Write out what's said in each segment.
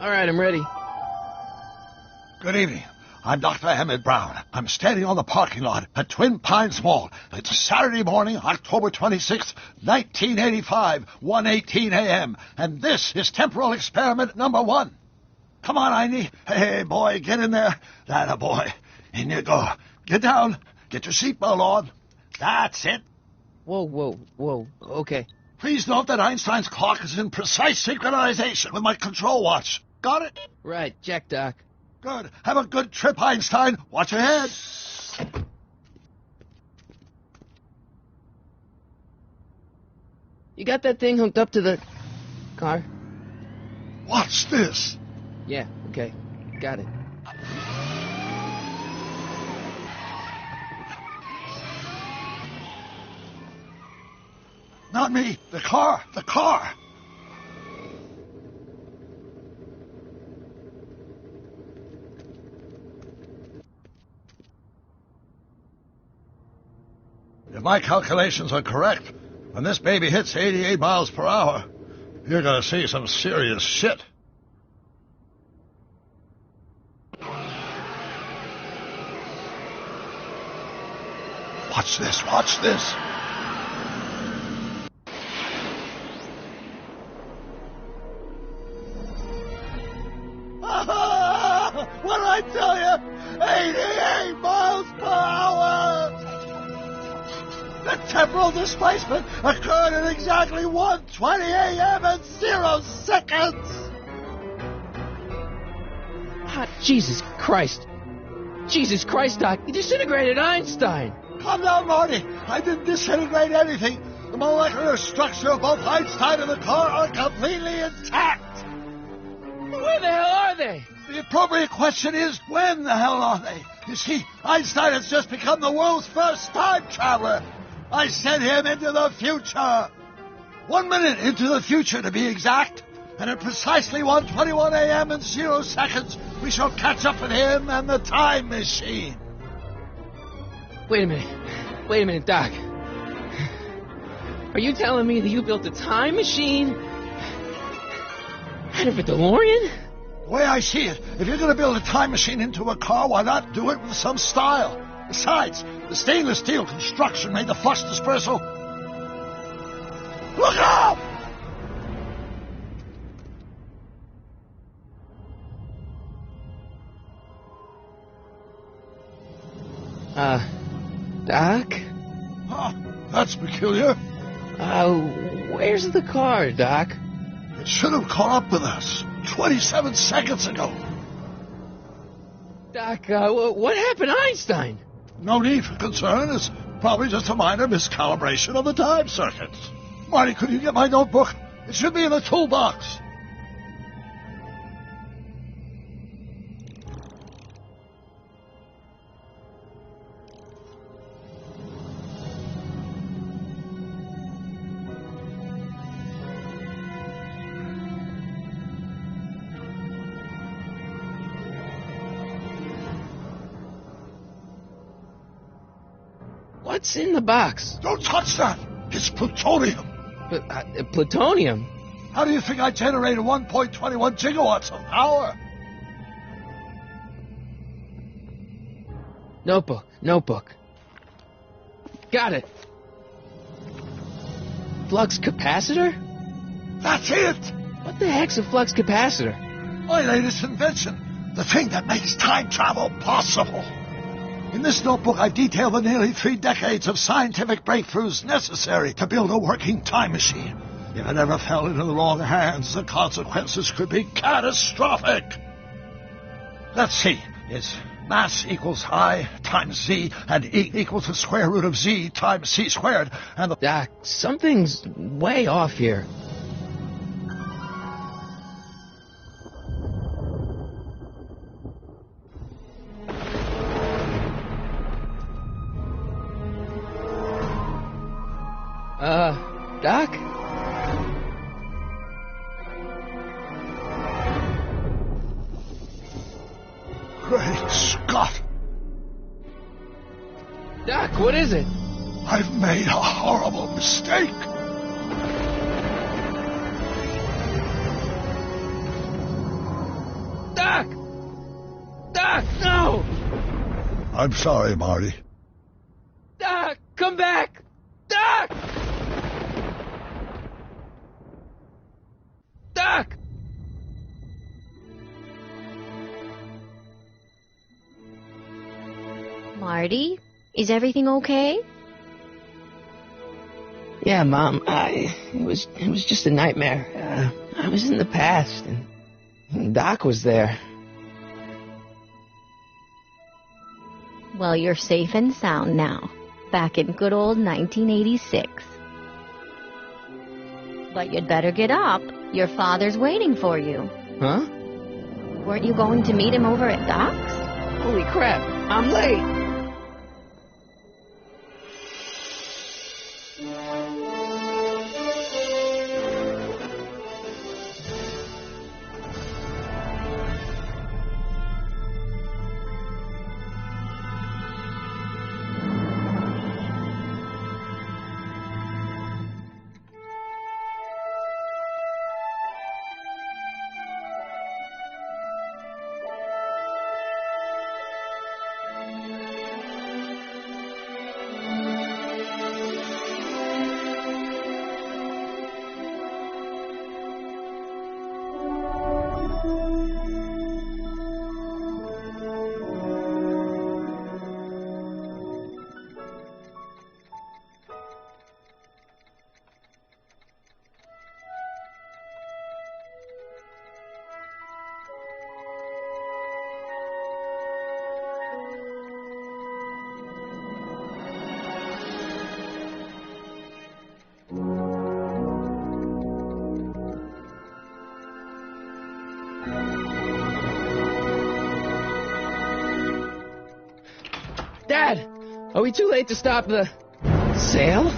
All right, I'm ready. Good evening. I'm Dr. Emmett Brown. I'm standing on the parking lot at Twin Pines Mall. It's Saturday morning, October 26th, 1985, 1:18 a.m. And this is temporal experiment number 1. Come on, Einie. Hey, boy, get in there. That a boy. In you go. Get down. Get your seatbelt on. That's it. Whoa. Okay. Please note that Einstein's clock is in precise synchronization with my control watch. Got it? Right, check, Doc. Good. Have a good trip, Einstein. Watch your head. You got that thing hooked up to the car? Watch this. Yeah, okay. Got it. Not me. The car. The car. If my calculations are correct, when this baby hits 88 miles per hour, you're going to see some serious shit. Watch this, watch this. What did I tell you? 88 miles per hour! The temporal displacement occurred at exactly 1:20 a.m. and 0 seconds! Ah, Jesus Christ. Jesus Christ, Doc. You disintegrated Einstein. Calm down, Marty. I didn't disintegrate anything. The molecular structure of both Einstein and the car are completely intact. Where the hell are they? The appropriate question is, when the hell are they? You see, Einstein has just become the world's first time traveler. I sent him into the future. 1 minute into the future, to be exact. And at precisely 1:21 a.m. and 0 seconds, we shall catch up with him and the time machine. Wait a minute, Doc. Are you telling me that you built a time machine out of a DeLorean? The way I see it, if you're going to build a time machine into a car, why not do it with some style? Besides, the stainless steel construction made the flux dispersal. Look out! Doc? Huh, that's peculiar. Where's the car, Doc? It should have caught up with us 27 seconds ago. Doc, what happened to Einstein? No need for concern. It's probably just a minor miscalibration of the time circuits. Marty, could you get my notebook? It should be in the toolbox. What's in the box? Don't touch that. It's plutonium. But, plutonium? How do you think I generated 1.21 gigawatts of power? Notebook. Got it. Flux capacitor? That's it. What the heck's a flux capacitor? My latest invention. The thing that makes time travel possible. In this notebook, I detail the nearly 3 decades of scientific breakthroughs necessary to build a working time machine. If it ever fell into the wrong hands, the consequences could be catastrophic. Let's see. It's mass equals I times Z, and E equals the square root of Z times C squared, and the... Doc, something's way off here. Doc? Great Scott! Doc, what is it? I've made a horrible mistake. Doc! Doc, no! I'm sorry, Marty. Doc, come back! Doc! Doc! Marty, is everything okay? Yeah, Mom, it was just a nightmare. I was in the past, and Doc was there. Well, you're safe and sound now, back in good old 1986. But you'd better get up. Your father's waiting for you. Huh? Weren't you going to meet him over at Doc's? Holy crap, I'm late! Dad, are we too late to stop the sale?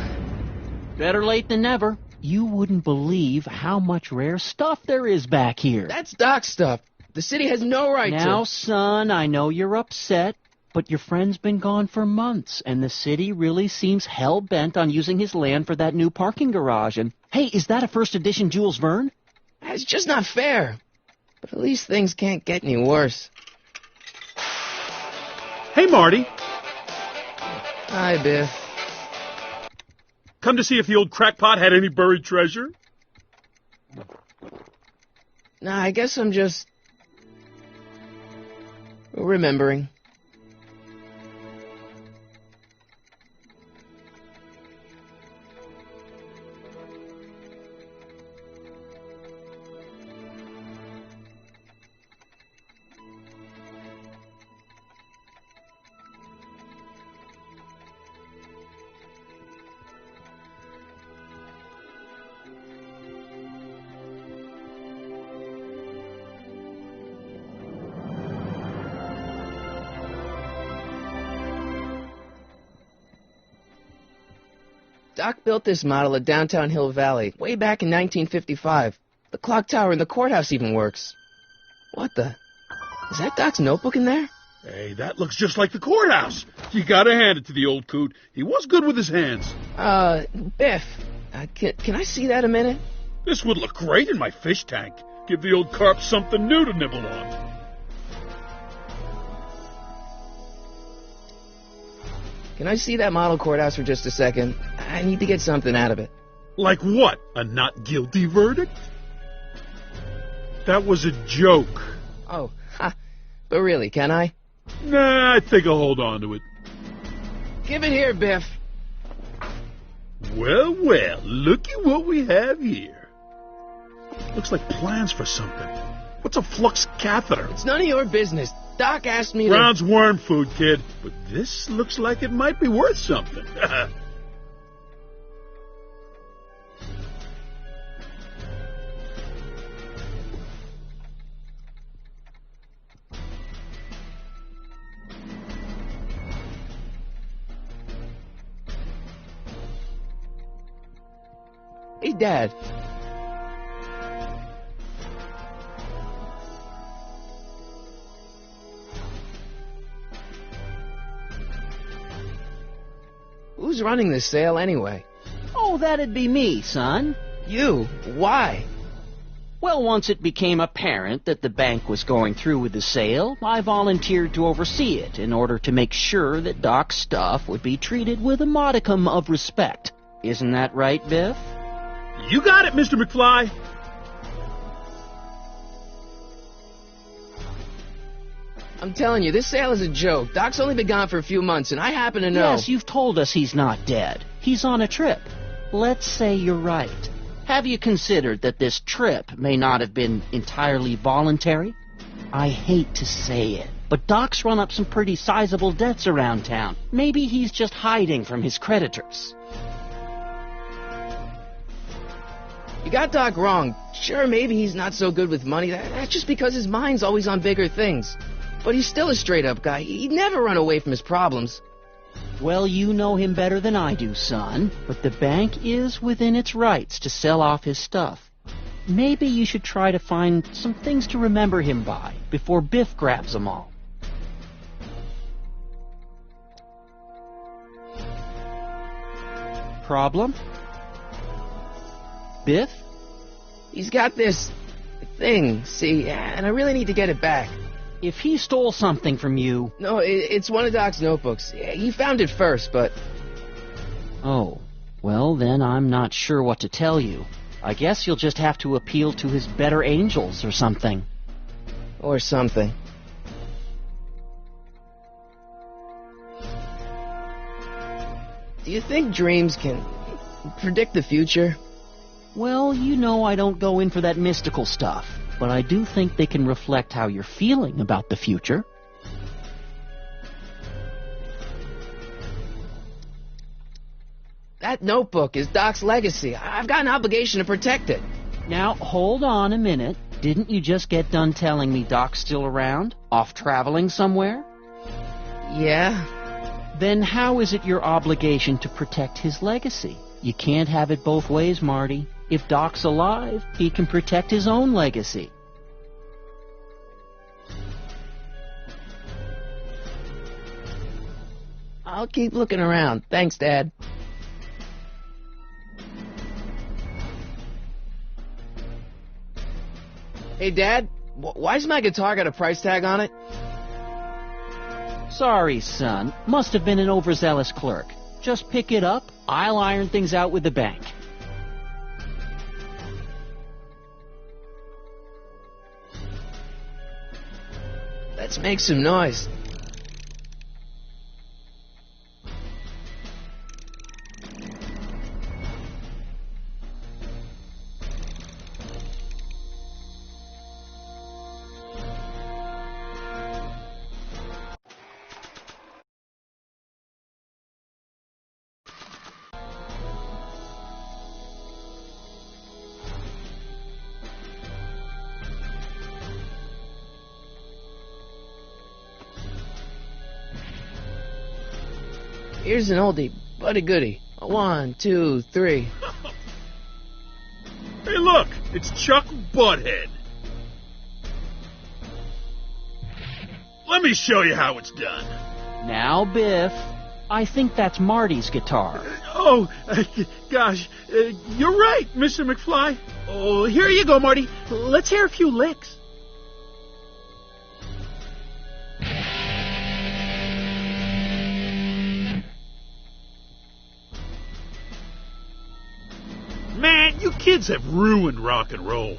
Better late than never. You wouldn't believe how much rare stuff there is back here. That's Doc's stuff. The city has no right to... Now, son, I know you're upset, but your friend's been gone for months, and the city really seems hell-bent on using his land for that new parking garage. And, hey, is that a first edition Jules Verne? It's just not fair. But at least things can't get any worse. Hey, Marty. Hi, Biff. Come to see if the old crackpot had any buried treasure? Nah, I guess I'm just... remembering. Doc built this model at downtown Hill Valley way back in 1955. The clock tower in the courthouse even works. What the? Is that Doc's notebook in there? Hey, that looks just like the courthouse. You gotta hand it to the old coot. He was good with his hands. Biff, can I see that a minute? This would look great in my fish tank. Give the old carp something new to nibble on. Can I see that model courthouse for just a second? I need to get something out of it. Like what? A not guilty verdict? That was a joke. Oh, ha. But really, can I? Nah, I think I'll hold on to it. Give it here, Biff. Well, well, looky what we have here. Looks like plans for something. What's a flux catheter? It's none of your business. Doc asked me to... Brown's worm food, kid. But this looks like it might be worth something. Hey, Dad. Who's running this sale anyway? Oh, that'd be me, son. You? Why? Well, once it became apparent that the bank was going through with the sale, I volunteered to oversee it in order to make sure that Doc's stuff would be treated with a modicum of respect. Isn't that right, Biff? You got it, Mr. McFly. I'm telling you, this sale is a joke. Doc's only been gone for a few months, and I happen to know... Yes, you've told us he's not dead. He's on a trip. Let's say you're right. Have you considered that this trip may not have been entirely voluntary? I hate to say it, but Doc's run up some pretty sizable debts around town. Maybe he's just hiding from his creditors. You got Doc wrong. Sure, maybe he's not so good with money. That's just because his mind's always on bigger things. But he's still a straight-up guy. He'd never run away from his problems. Well, you know him better than I do, son. But the bank is within its rights to sell off his stuff. Maybe you should try to find some things to remember him by before Biff grabs them all. Problem? Biff? He's got this thing, see, and I really need to get it back. If he stole something from you... No, it's one of Doc's notebooks. He found it first, but... Oh, well then I'm not sure what to tell you. I guess you'll just have to appeal to his better angels or something. Or something. Do you think dreams can predict the future? Well, you know I don't go in for that mystical stuff, but I do think they can reflect how you're feeling about the future. That notebook is Doc's legacy. I've got an obligation to protect it. Now, hold on a minute. Didn't you just get done telling me Doc's still around? Off traveling somewhere? Yeah. Then how is it your obligation to protect his legacy? You can't have it both ways, Marty. If Doc's alive, he can protect his own legacy. I'll keep looking around. Thanks, Dad. Hey, Dad, why's my guitar got a price tag on it? Sorry, son. Must have been an overzealous clerk. Just pick it up. I'll iron things out with the bank. Let's make some noise. Here's an oldie, but a goodie. 1, 2, 3. Hey, look! It's Chuck Butthead. Let me show you how it's done. Now, Biff, I think that's Marty's guitar. Gosh, you're right, Mr. McFly. Oh, here you go, Marty. Let's hear a few licks. Man, you kids have ruined rock and roll.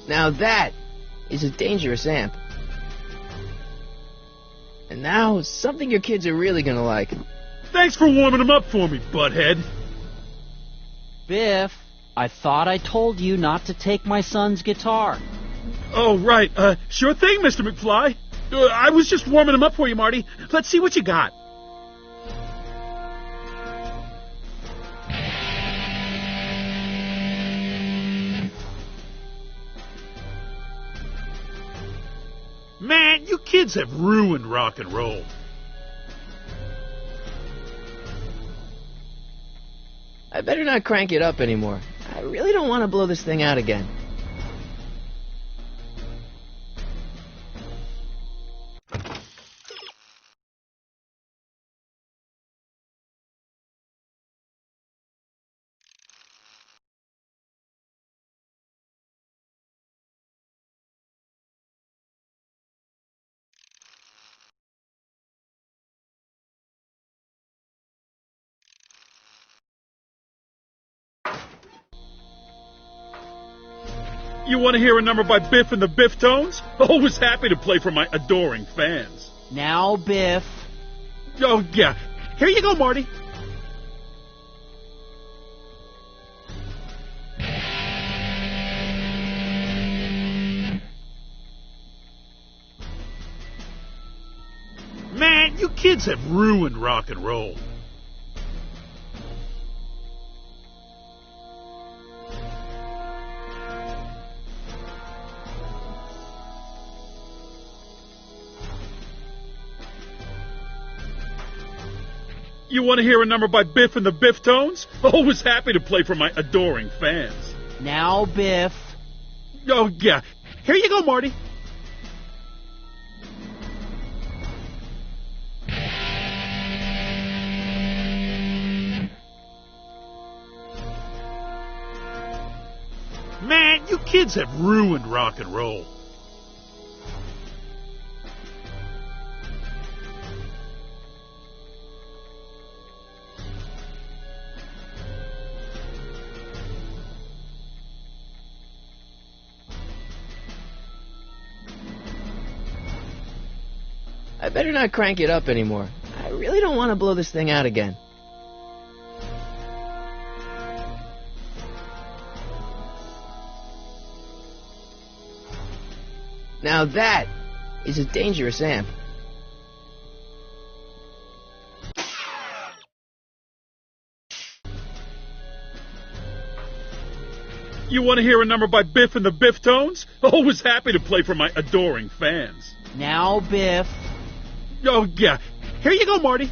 Now that is a dangerous amp. And now, something your kids are really gonna like. Thanks for warming them up for me, butthead. Biff, I thought I told you not to take my son's guitar. Oh, right. Sure thing, Mr. McFly. I was just warming them up for you, Marty. Let's see what you got. Man, you kids have ruined rock and roll. I better not crank it up anymore. I really don't want to blow this thing out again. You want to hear a number by Biff and the Biff Tones? Always happy to play for my adoring fans. Now, Biff. Oh, yeah. Here you go, Marty. Man, you kids have ruined rock and roll. You want to hear a number by Biff and the Biff Tones? Always happy to play for my adoring fans. Now, Biff. Oh, yeah. Here you go, Marty. Man, you kids have ruined rock and roll. I better not crank it up anymore. I really don't want to blow this thing out again. Now that is a dangerous amp. You want to hear a number by Biff and the Biff Tones? Always happy to play for my adoring fans. Now, Biff. Oh, yeah. Here you go, Marty.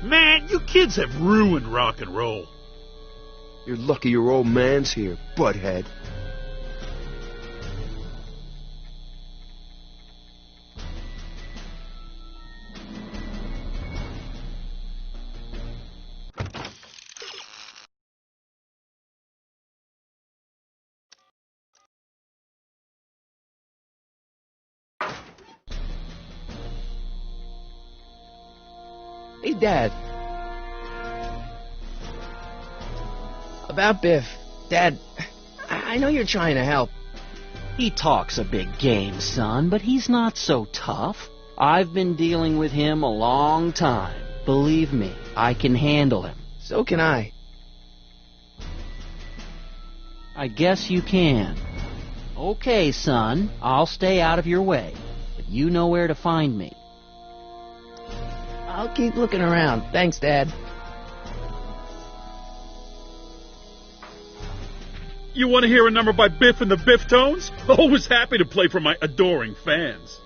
Man, you kids have ruined rock and roll. You're lucky your old man's here, butthead. Hey, Dad. About Biff. Dad, I know you're trying to help. He talks a big game, son, but he's not so tough. I've been dealing with him a long time. Believe me, I can handle him. So can I. I guess you can. Okay, son, I'll stay out of your way, but you know where to find me. I'll keep looking around. Thanks, Dad. You want to hear a number by Biff and the Biff Tones? Always happy to play for my adoring fans.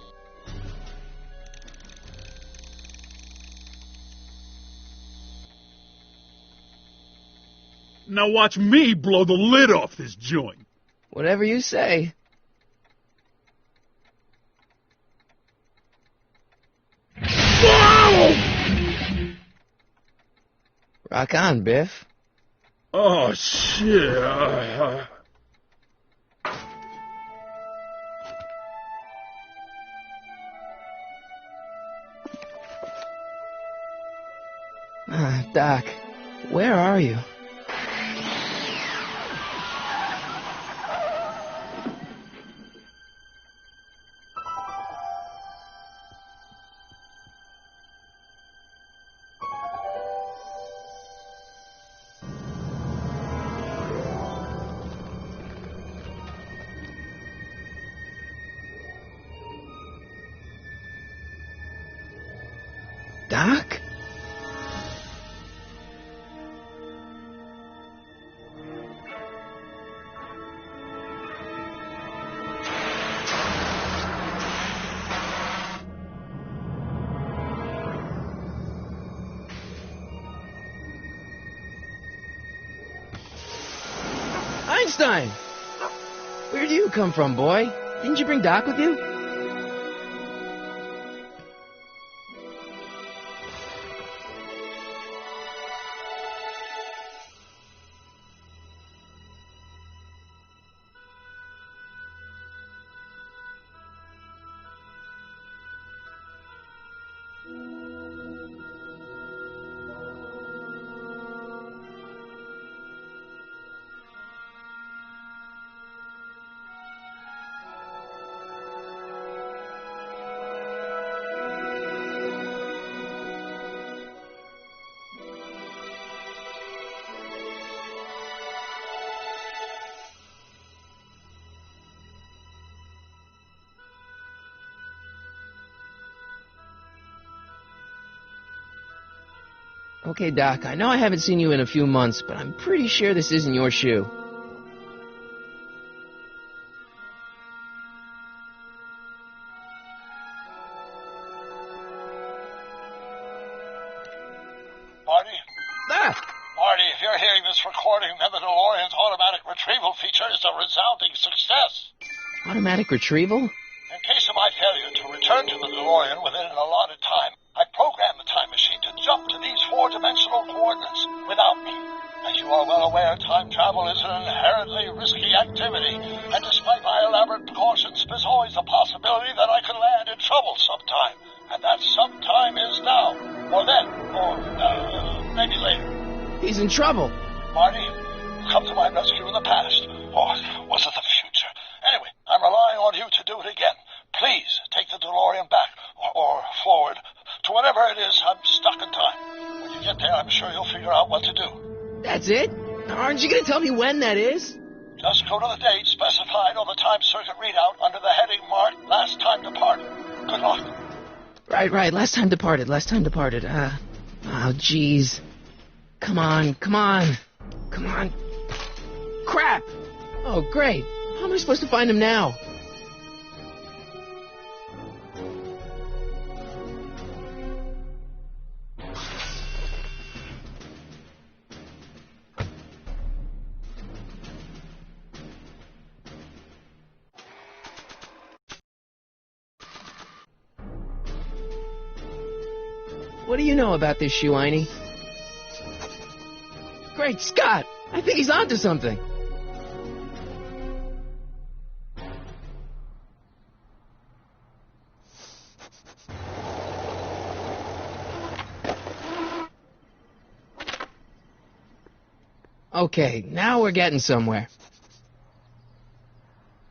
Now watch me blow the lid off this joint. Whatever you say. Whoa! Rock on, Biff. Oh, shit. Doc, where are you? Doc? Einstein! Where do you come from, boy? Didn't you bring Doc with you? Okay, Doc, I know I haven't seen you in a few months, but I'm pretty sure this isn't your shoe. Marty? Ah! Marty, if you're hearing this recording, then the DeLorean's automatic retrieval feature is a resounding success. Automatic retrieval? In case of my failure to return to the DeLorean within an allotted time, I programmed the time machine to jump to these four-dimensional coordinates without me. As you are well aware, time travel is an inherently risky activity, and despite my elaborate precautions, there's always a possibility that I could land in trouble sometime. And that sometime is now, or then, or maybe later. He's in trouble. Marty, come to my rescue in the past, or was it the future? Anyway, I'm relying on you to do it again. Please, take the DeLorean back, or forward, to whatever it is. I'm stuck in time. When you get there, I'm sure you'll figure out what to do. That's it? Aren't you going to tell me when that is? Just go to the date specified on the time circuit readout under the heading marked Last Time Departed. Good luck. Right. Last time departed. Oh, jeez. Come on. Crap! Oh, great. How am I supposed to find him now? What do you know about this shoe, Einie? Great Scott! I think he's onto something. Okay, now we're getting somewhere.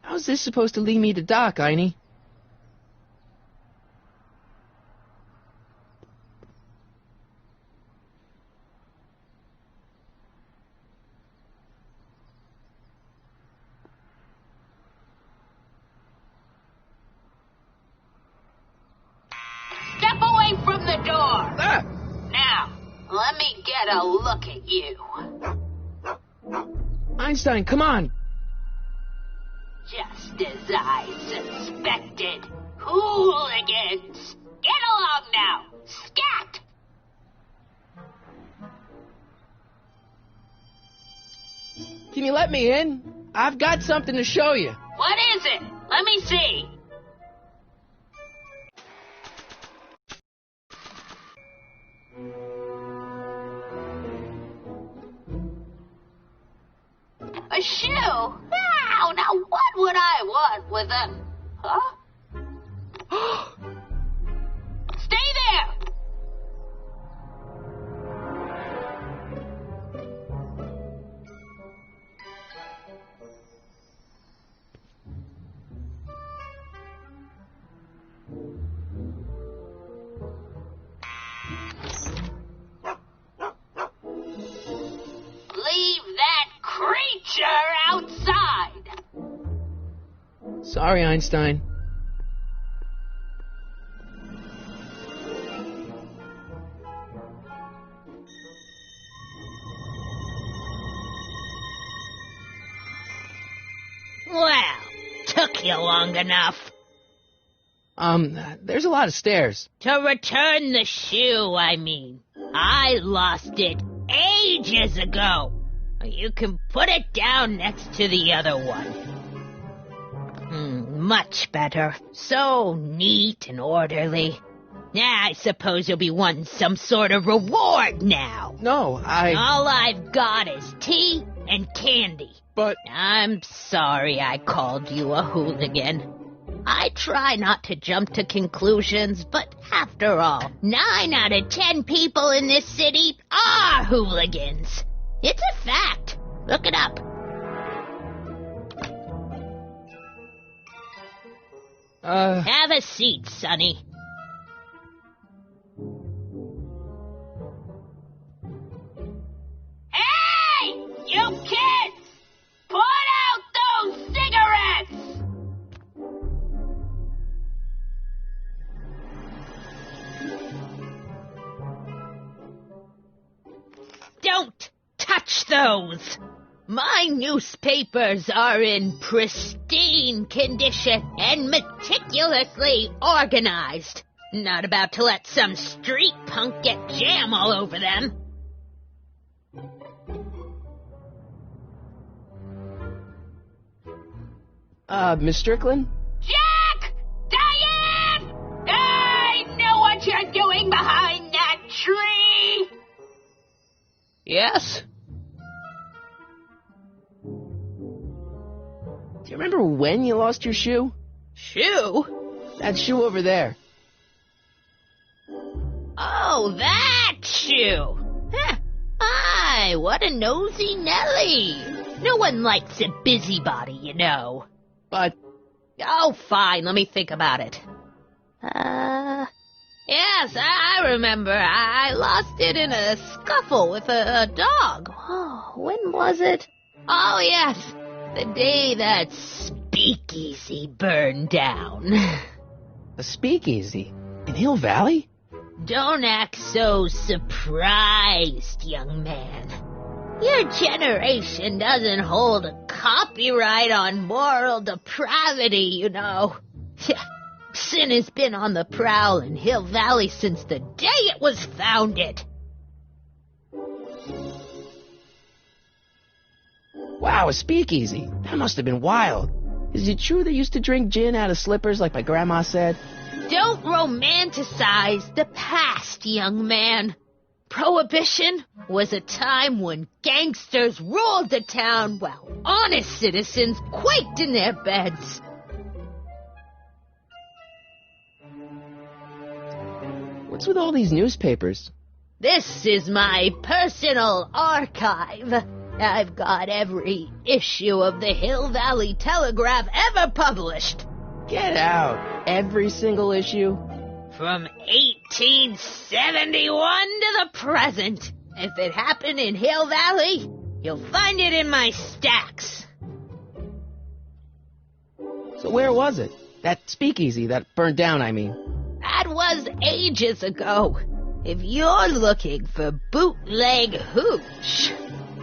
How's this supposed to lead me to Doc, Einie? Step away from the door. Ah! Now, let me get a look at you. Einstein, come on! Just as I suspected. Hooligans! Get along now! Scat! Can you let me in? I've got something to show you. What is it? Let me see. A shoe? Now what would I want with a... Huh? Stay there! Leave that creature outside! Sorry, Einstein. Well, took you long enough. There's a lot of stairs. To return the shoe, I mean. I lost it ages ago. You can put it down next to the other one. Much better. So neat and orderly. I suppose you'll be wanting some sort of reward now. No, All I've got is tea and candy. But... I'm sorry I called you a hooligan. I try not to jump to conclusions, but after all, 9 out of 10 people in this city are hooligans. It's a fact. Look it up. Have a seat, Sonny. Hey! You kids! Put out those cigarettes! things. My newspapers are in pristine condition and meticulously organized. Not about to let some street punk get jam all over them. Miss Strickland? Jack! Diane! I know what you're doing behind that tree! Yes? Do you remember when you lost your shoe? Shoe? That shoe over there. Oh, that shoe! Huh. Aye, what a nosy Nelly! No one likes a busybody, you know. But... Oh, fine, let me think about it. Yes, I remember. I lost it in a scuffle with a dog. Oh, when was it? Oh, yes, the day that speakeasy burned down. A speakeasy? In Hill Valley? Don't act so surprised, young man. Your generation doesn't hold a copyright on moral depravity, you know. Sin has been on the prowl in Hill Valley since the day it was founded. Wow, a speakeasy. That must have been wild. Is it true they used to drink gin out of slippers like my grandma said? Don't romanticize the past, young man. Prohibition was a time when gangsters ruled the town while honest citizens quaked in their beds. What's with all these newspapers? This is my personal archive. I've got every issue of the Hill Valley Telegraph ever published. Get out. Every single issue? From 1871 to the present. If it happened in Hill Valley, you'll find it in my stacks. So where was it? That speakeasy that burned down, I mean. That was ages ago. If you're looking for bootleg hooch.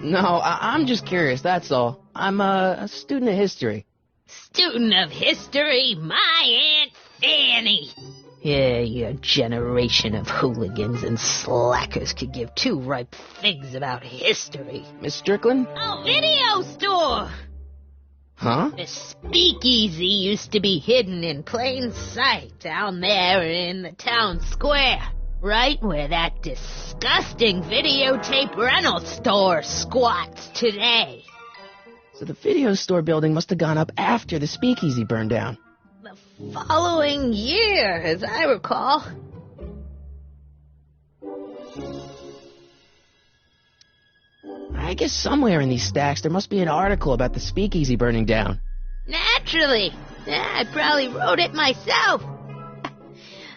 No, I'm just curious, that's all. I'm a student of history. Student of history? My Aunt Fanny. Yeah, your generation of hooligans and slackers could give two ripe figs about history. Miss Strickland? Oh, video store! Huh? The speakeasy used to be hidden in plain sight down there in the town square. Right where that disgusting videotape rental store squats today. So the video store building must have gone up after the speakeasy burned down. The following year, as I recall. I guess somewhere in these stacks there must be an article about the speakeasy burning down. Naturally. I probably wrote it myself.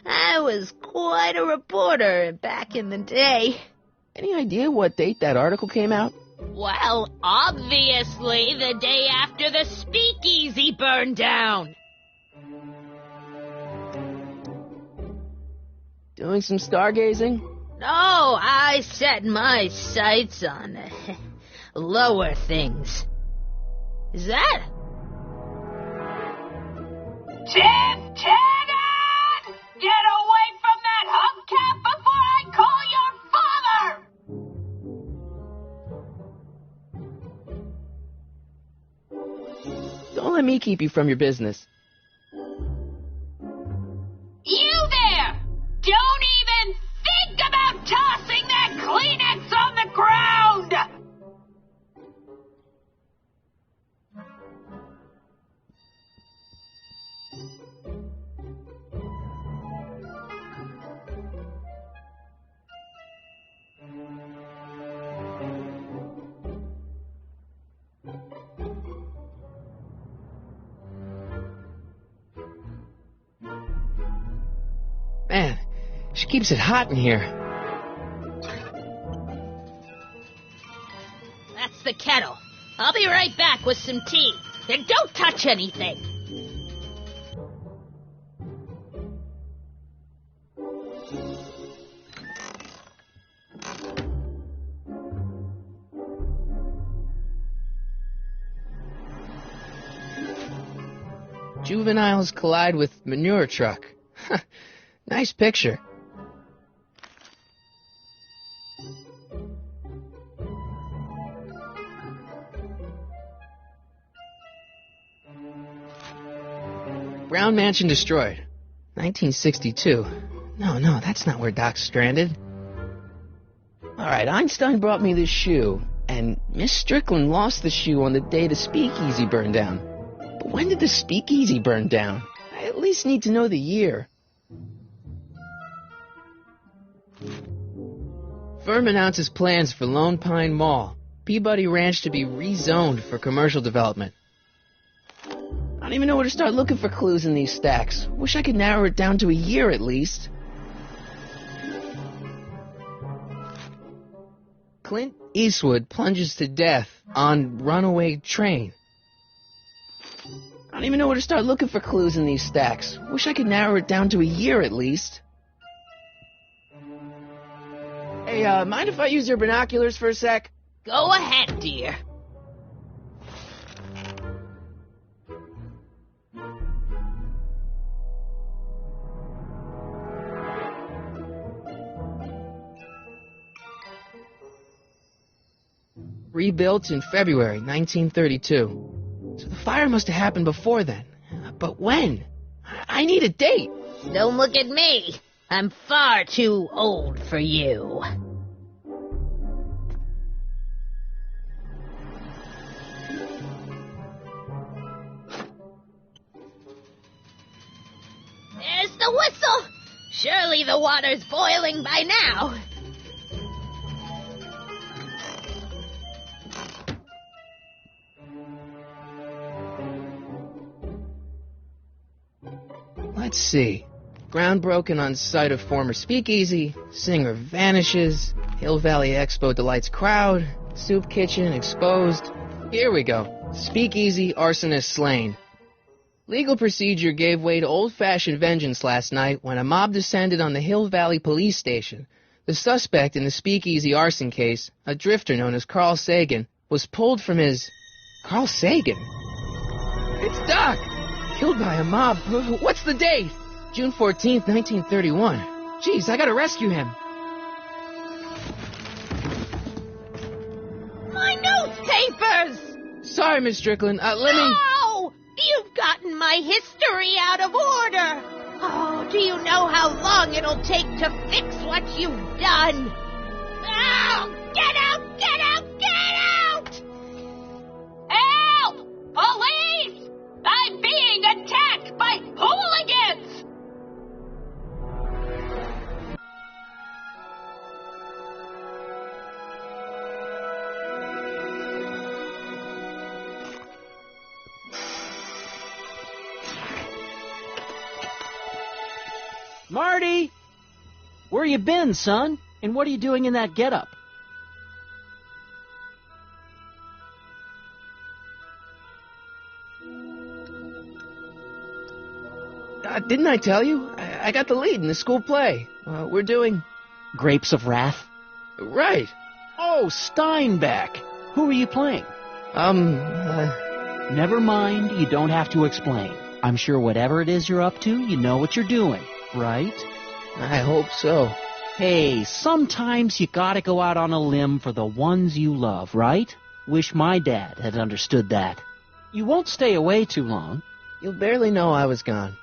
I was quite a reporter back in the day. Any idea what date that article came out? Well, obviously the day after the speakeasy burned down. Doing some stargazing? No, I set my sights on lower things. Is that? Tim Taggart! Get away from that hubcap before I call your father! Don't let me keep you from your business. You there! Don't even think about tossing that Kleenex on the ground! Man, she keeps it hot in here. That's the kettle. I'll be right back with some tea. Then don't touch anything. Juveniles collide with manure truck. Nice picture. Brown Mansion destroyed. 1962. No, that's not where Doc's stranded. Alright, Einstein brought me this shoe, and Miss Strickland lost the shoe on the day the speakeasy burned down. But when did the speakeasy burn down? I at least need to know the year. Firm announces plans for Lone Pine Mall, Peabody Ranch to be rezoned for commercial development. I don't even know where to start looking for clues in these stacks. Wish I could narrow it down to a year at least. Clint Eastwood plunges to death on runaway train. I don't even know where to start looking for clues in these stacks. Wish I could narrow it down to a year at least. Hey, mind if I use your binoculars for a sec? Go ahead, dear. Rebuilt in February 1932. So the fire must have happened before then. But when? I need a date. Don't look at me. I'm far too old for you. There's the whistle. Surely the water's boiling by now. Let's see. Ground broken on site of former speakeasy. Singer vanishes. Hill Valley Expo delights crowd. Soup kitchen exposed. Here we go. Speakeasy arsonist slain. Legal procedure gave way to old-fashioned vengeance last night when a mob descended on the Hill Valley police station. The suspect in the speakeasy arson case, a drifter known as Carl Sagan, was pulled from his... Carl Sagan? It's Doc! Killed by a mob. What's the date? June 14th, 1931. Jeez, I gotta rescue him. My newspapers! Sorry, Miss Strickland. Let me... No! You've gotten my history out of order. Oh, do you know how long it'll take to fix what you've done? Oh, get out! Get out! Get out! Help! Police! I'm being attacked by hooligans! Marty! Where you been, son? And what are you doing in that getup? Didn't I tell you? I got the lead in the school play. We're doing... Grapes of Wrath? Right. Oh, Steinbeck! Who are you playing? Never mind, you don't have to explain. I'm sure whatever it is you're up to, you know what you're doing, right? I hope so. Hey, sometimes you gotta go out on a limb for the ones you love, right? Wish my dad had understood that. You won't stay away too long. You'll barely know I was gone.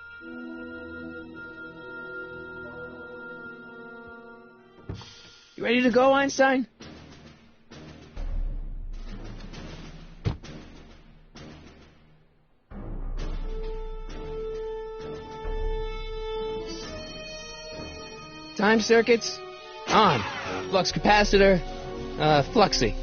You ready to go, Einstein? Time circuits on. Flux capacitor, fluxy.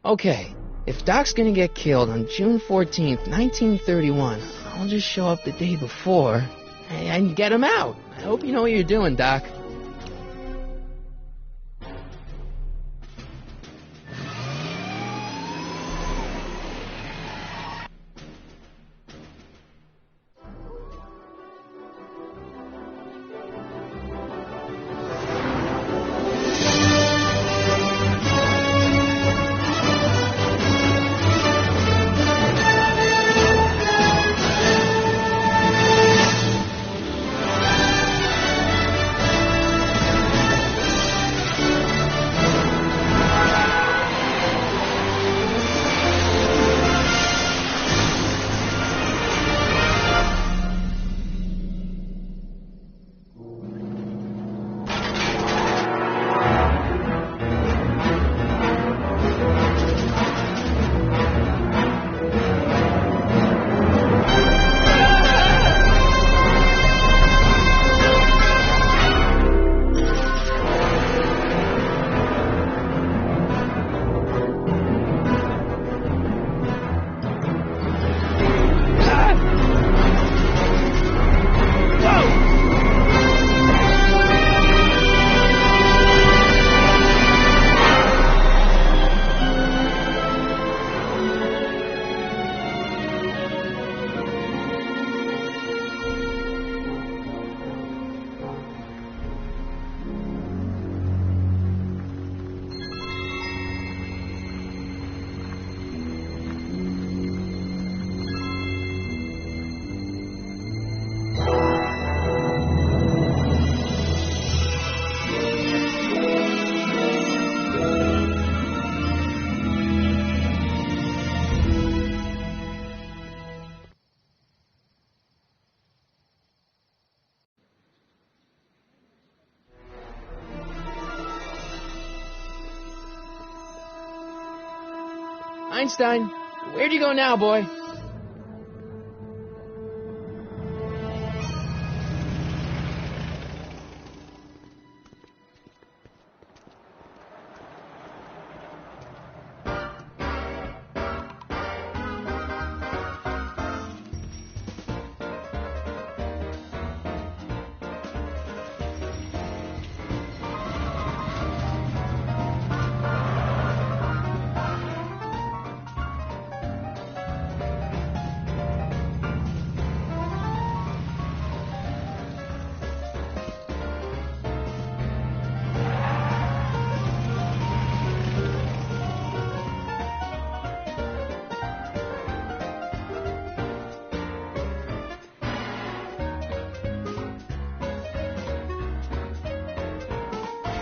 Okay, if Doc's gonna get killed on June 14th, 1931, I'll just show up the day before and get him out. I hope you know what you're doing, Doc. Einstein, where'd you go now, boy?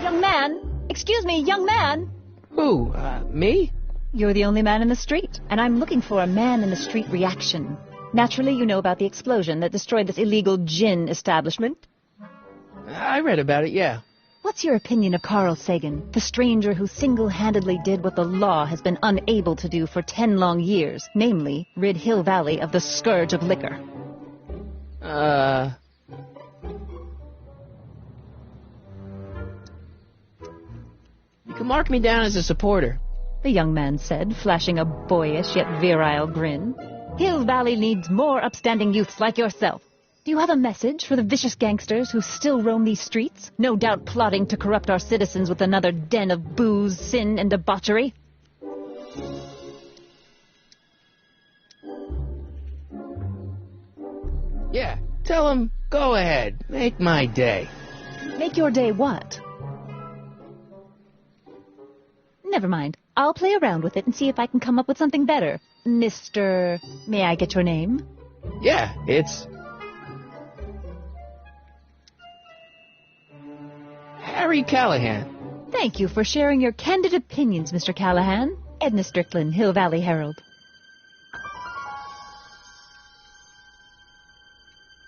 Young man! Excuse me, young man! Who, me? You're the only man in the street, and I'm looking for a man-in-the-street reaction. Naturally, you know about the explosion that destroyed this illegal gin establishment. I read about it, yeah. What's your opinion of Carl Sagan, the stranger who single-handedly did what the law has been unable to do for 10 long years, namely, rid Hill Valley of the scourge of liquor? You can mark me down as a supporter. The young man said, flashing a boyish yet virile grin. Hill Valley needs more upstanding youths like yourself. Do you have a message for the vicious gangsters who still roam these streets, no doubt plotting to corrupt our citizens with another den of booze, sin, and debauchery? Yeah, tell them, go ahead, make my day. Make your day what? Never mind. I'll play around with it and see if I can come up with something better. Mr. May I get your name? Yeah, it's... Harry Callahan. Thank you for sharing your candid opinions, Mr. Callahan. Edna Strickland, Hill Valley Herald.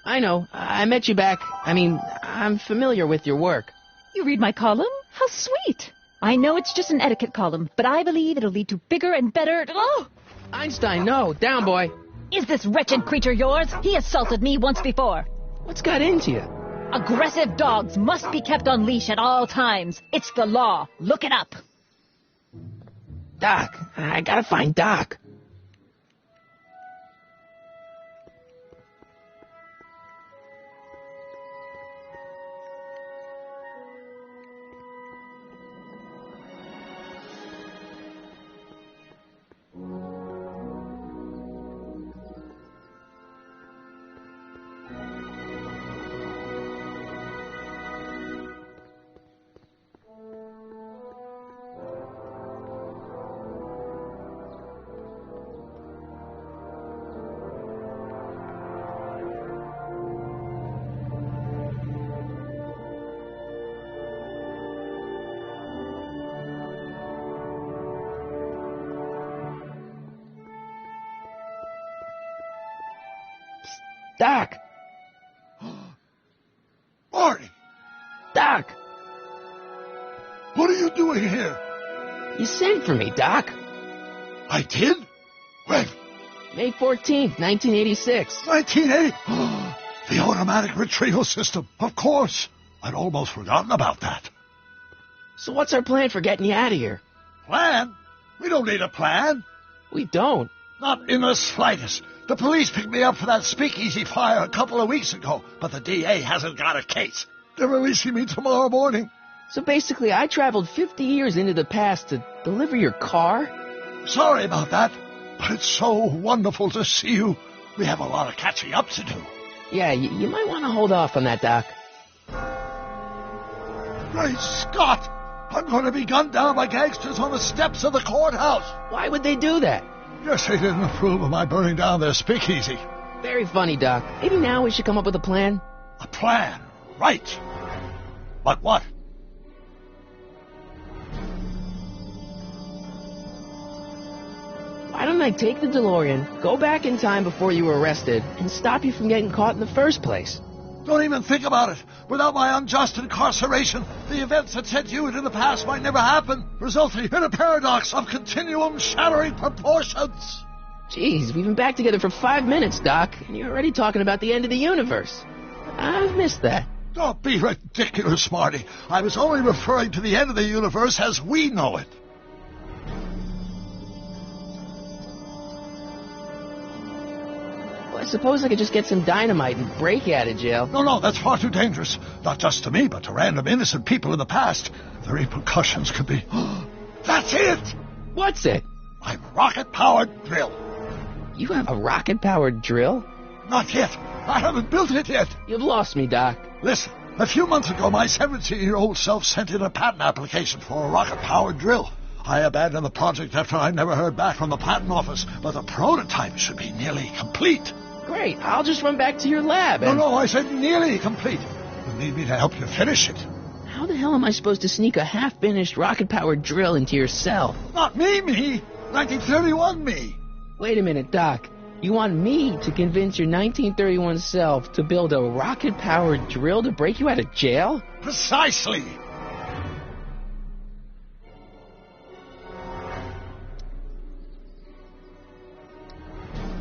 I know. I met you back. I'm familiar with your work. You read my column? How sweet! I know it's just an etiquette column, but I believe it'll lead to bigger and better... Oh! Einstein, no. Down, boy. Is this wretched creature yours? He assaulted me once before. What's got into you? Aggressive dogs must be kept on leash at all times. It's the law. Look it up. Doc. I gotta find Doc. Doc! Marty! Doc! What are you doing here? You sent for me, Doc. I did? When? May 14th, 1986. 1980? The automatic retrieval system. Of course. I'd almost forgotten about that. So what's our plan for getting you out of here? Plan? We don't need a plan. We don't. Not in the slightest. The police picked me up for that speakeasy fire a couple of weeks ago, but the DA hasn't got a case. They're releasing me tomorrow morning. So basically, I traveled 50 years into the past to deliver your car? Sorry about that, but it's so wonderful to see you. We have a lot of catching up to do. Yeah, you might want to hold off on that, Doc. Great Scott! I'm going to be gunned down by gangsters on the steps of the courthouse. Why would they do that? Guess they didn't approve of my burning down their speakeasy. Very funny, Doc. Maybe now we should come up with a plan. A plan? Right. But what? Why don't I take the DeLorean, go back in time before you were arrested, and stop you from getting caught in the first place? Don't even think about it. Without my unjust incarceration, the events that sent you into the past might never happen, resulting in a paradox of continuum-shattering proportions. Jeez, we've been back together for 5 minutes, Doc, and you're already talking about the end of the universe. I've missed that. Don't be ridiculous, Marty. I was only referring to the end of the universe as we know it. Well, I suppose I could just get some dynamite and break you out of jail. No, that's far too dangerous. Not just to me, but to random innocent people in the past. The repercussions could be... That's it! What's it? My rocket-powered drill. You have a rocket-powered drill? Not yet. I haven't built it yet. You've lost me, Doc. Listen, a few months ago, my 17-year-old self sent in a patent application for a rocket-powered drill. I abandoned the project after I never heard back from the patent office, but the prototype should be nearly complete. Great. I'll just run back to your lab and... No, I said nearly complete. You need me to help you finish it. How the hell am I supposed to sneak a half-finished rocket-powered drill into your cell? Not me. 1931 me. Wait a minute, Doc. You want me to convince your 1931 self to build a rocket-powered drill to break you out of jail? Precisely.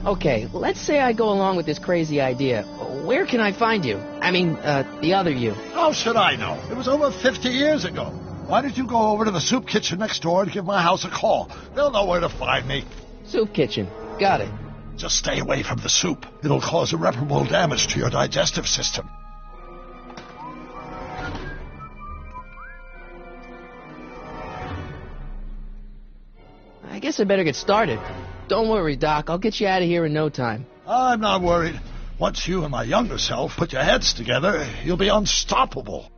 Okay, let's say I go along with this crazy idea. Where can I find you? I mean, the other you. How should I know? It was over 50 years ago. Why don't you go over to the soup kitchen next door and give my house a call? They'll know where to find me. Soup kitchen. Got it. Just stay away from the soup. It'll cause irreparable damage to your digestive system. I guess I better get started. Don't worry, Doc. I'll get you out of here in no time. I'm not worried. Once you and my younger self put your heads together, you'll be unstoppable.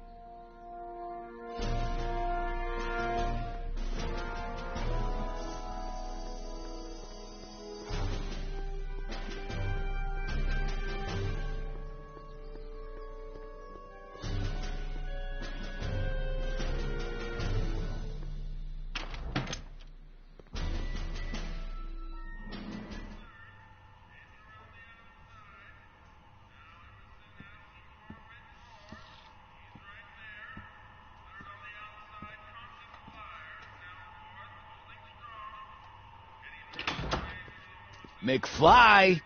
McFly!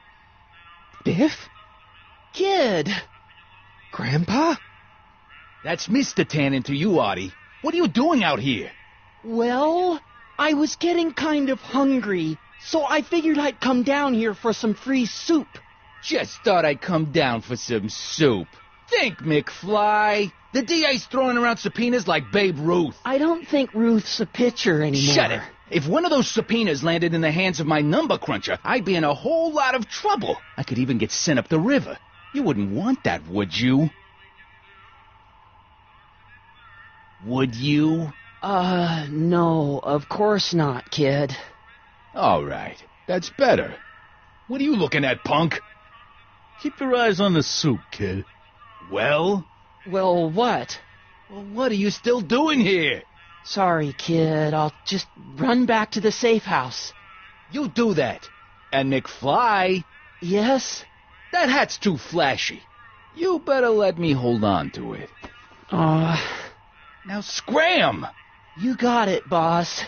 Biff? Kid! Grandpa? That's Mr. Tannen to you, Artie. What are you doing out here? Well, I was getting kind of hungry, so I figured I'd come down here for some free soup. Just thought I'd come down for some soup. Think, McFly. The DA's throwing around subpoenas like Babe Ruth. I don't think Ruth's a pitcher anymore. Shut it. If one of those subpoenas landed in the hands of my number cruncher, I'd be in a whole lot of trouble. I could even get sent up the river. You wouldn't want that, would you? Would you? No, of course not, kid. All right. That's better. What are you looking at, punk? Keep your eyes on the soup, kid. Well? Well, what? Well, what are you still doing here? Sorry, kid. I'll just run back to the safe house. You do that. And McFly? Yes? That hat's too flashy. You better let me hold on to it. Now scram! You got it, boss.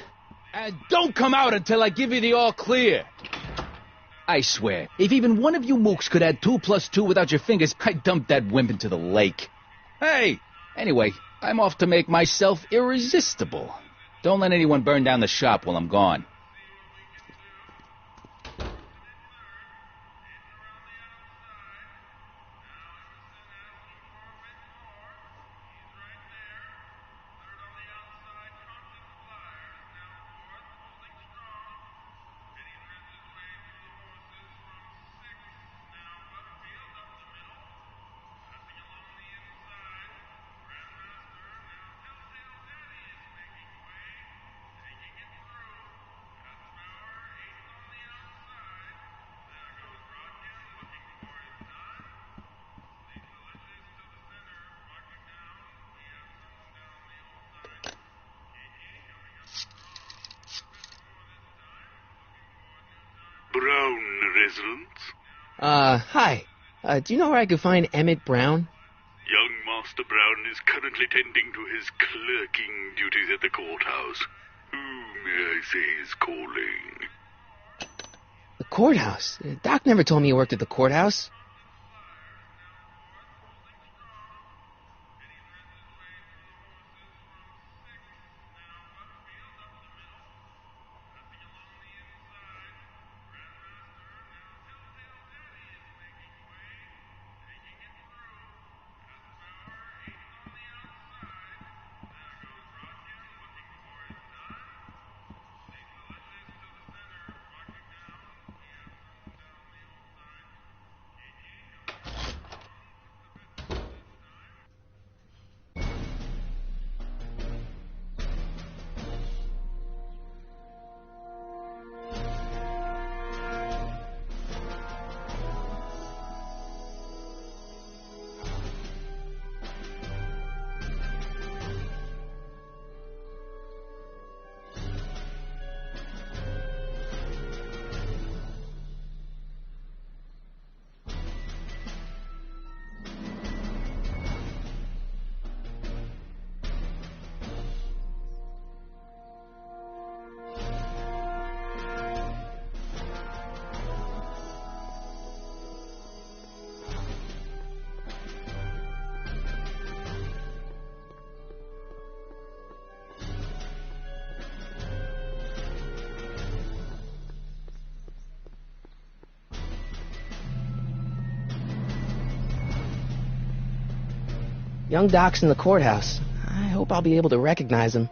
And don't come out until I give you the all clear. I swear, if even one of you mooks could add 2 + 2 without your fingers, I'd dump that wimp into the lake. Hey! Anyway, I'm off to make myself irresistible. Don't let anyone burn down the shop while I'm gone. Brown resident? Hi. Do you know where I could find Emmett Brown? Mr. Brown is currently tending to his clerking duties at the courthouse. Who, may I say, is calling? The courthouse? Doc never told me he worked at the courthouse. Young Doc's in the courthouse. I hope I'll be able to recognize him.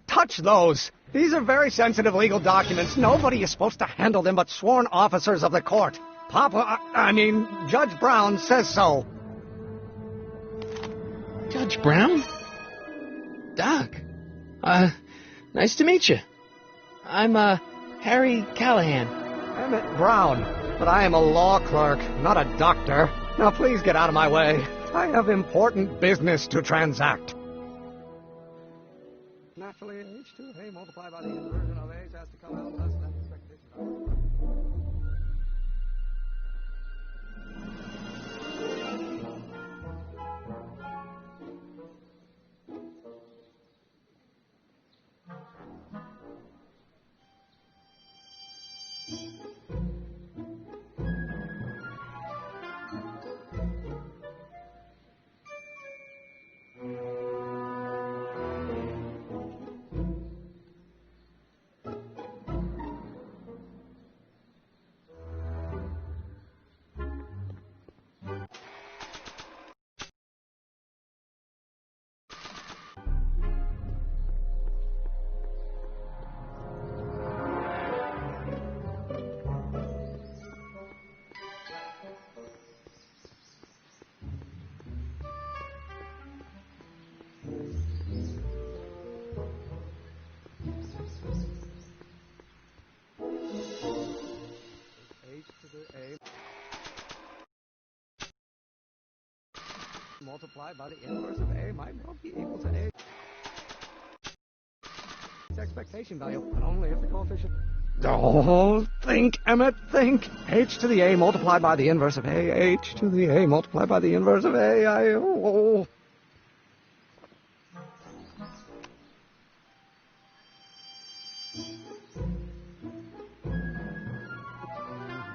Touch those. These are very sensitive legal documents. Nobody is supposed to handle them but sworn officers of the court. Judge Brown says so. Judge Brown? Doc. Nice to meet you. I'm, Harry Callahan. Emmett Brown. But I am a law clerk, not a doctor. Now please get out of my way. I have important business to transact. Naturally, H2A multiplied by the inversion of H has to come out less than expectation. Multiplied by the inverse of A might well be equal to A. Its expectation value, but only if the coefficient... Oh, think, Emmett, think. H to the A multiplied by the inverse of A. H to the A multiplied by the inverse of A.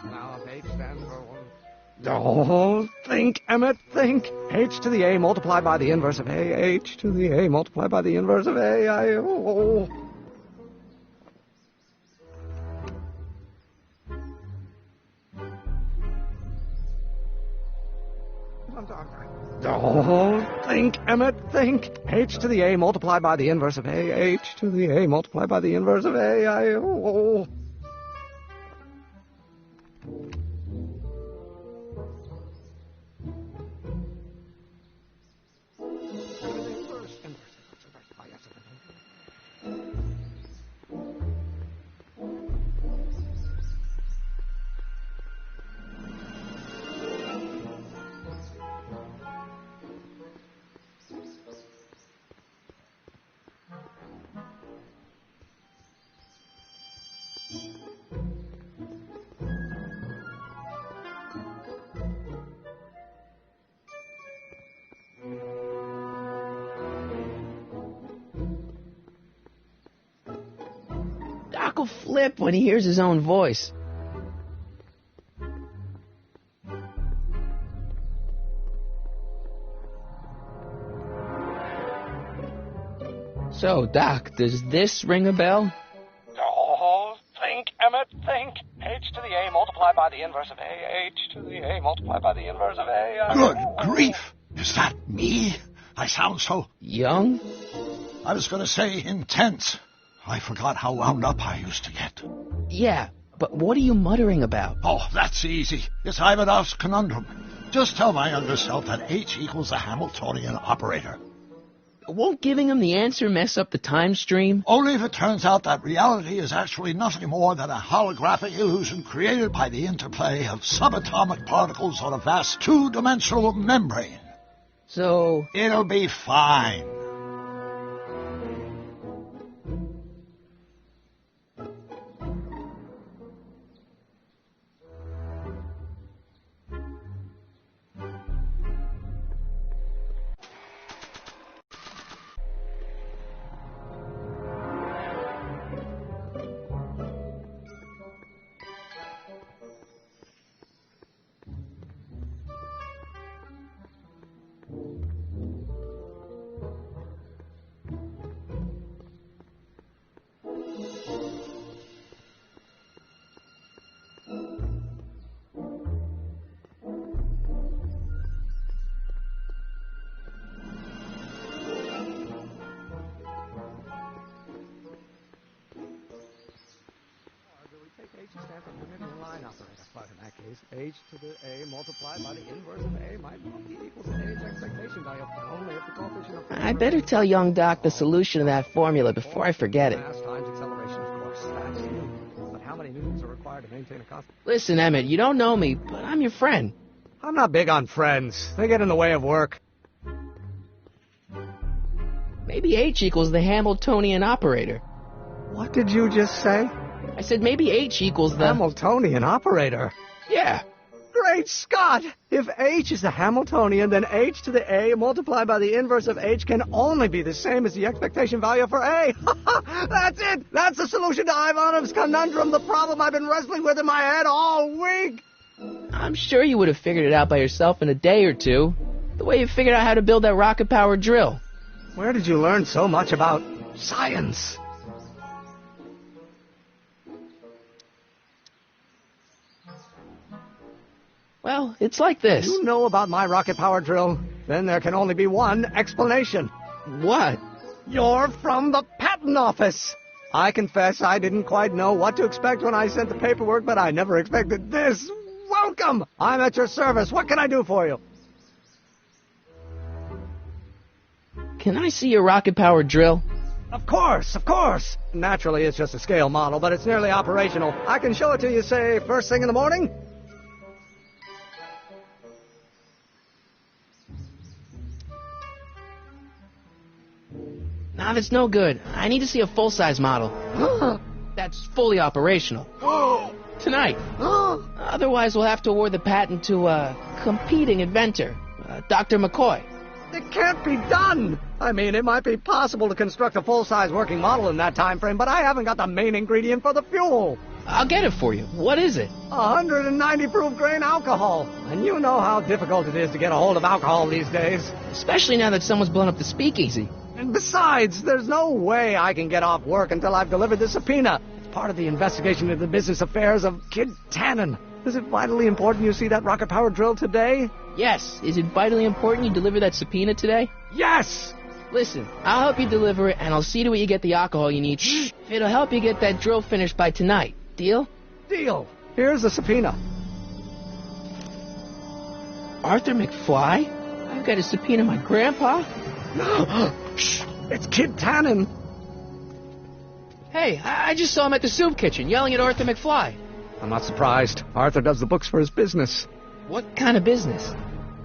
Now, if H stands for 1... Oh, think, Emmett, think. H to the A multiplied by the inverse of A. H to the A multiplied by the inverse of A. Oh, think, Emmett, think. H to the A multiplied by the inverse of A. H to the A multiplied by the inverse of A. Oh. Doc will flip when he hears his own voice. So, Doc, does this ring a bell? Oh, think, Emmett, think. H to the A multiplied by the inverse of A. H to the A multiplied by the inverse of A. Good grief! Is that me? I sound so... Young? I was going to say intense. I forgot how wound up I used to get. Yeah, but what are you muttering about? Oh, that's easy. It's Ivanov's conundrum. Just tell my younger self that H equals a Hamiltonian operator. Won't giving him the answer mess up the time stream? Only if it turns out that reality is actually nothing more than a holographic illusion created by the interplay of subatomic particles on a vast two-dimensional membrane. So... It'll be fine. But in that case, H to the A multiplied by the inverse of A might be equals to A's expectation value, only if the coefficient of... I better tell young Doc the solution to that formula before I forget it. Mass times acceleration, of course. That's Newton. But how many newtons are required to maintain a constant? Listen, Emmett, you don't know me, but I'm your friend. I'm not big on friends. They get in the way of work. Maybe H equals the Hamiltonian operator. What did you just say? I said maybe H equals the... Hamiltonian operator? Yeah. Great Scott! If H is the Hamiltonian, then H to the A multiplied by the inverse of H can only be the same as the expectation value for A. That's it! That's the solution to Ivanov's conundrum, the problem I've been wrestling with in my head all week! I'm sure you would have figured it out by yourself in a day or two. The way you figured out how to build that rocket-powered drill. Where did you learn so much about science? Well, it's like this. You know about my rocket power drill? Then there can only be one explanation. What? You're from the patent office. I confess I didn't quite know what to expect when I sent the paperwork, but I never expected this. Welcome! I'm at your service. What can I do for you? Can I see your rocket-powered drill? Of course, of course. Naturally, it's just a scale model, but it's nearly operational. I can show it to you, say, first thing in the morning. Nah, that's no good. I need to see a full-size model. That's fully operational. Tonight. Otherwise, we'll have to award the patent to a competing inventor, Dr. McCoy. It can't be done! I mean, it might be possible to construct a full-size working model in that time frame, but I haven't got the main ingredient for the fuel. I'll get it for you. What is it? 190 proof grain alcohol. And you know how difficult it is to get a hold of alcohol these days. Especially now that someone's blown up the speakeasy. And besides, there's no way I can get off work until I've delivered the subpoena. It's part of the investigation into the business affairs of Kid Tannen. Is it vitally important you see that rocket-powered drill today? Yes. Is it vitally important you deliver that subpoena today? Yes! Listen, I'll help you deliver it, and I'll see to it you get the alcohol you need. Shh! It'll help you get that drill finished by tonight. Deal? Deal. Here's the subpoena. Arthur McFly? I've got to subpoena my grandpa? Shh! It's Kid Tannen. Hey, I just saw him at the soup kitchen yelling at Arthur McFly. I'm not surprised. Arthur does the books for his business. What kind of business?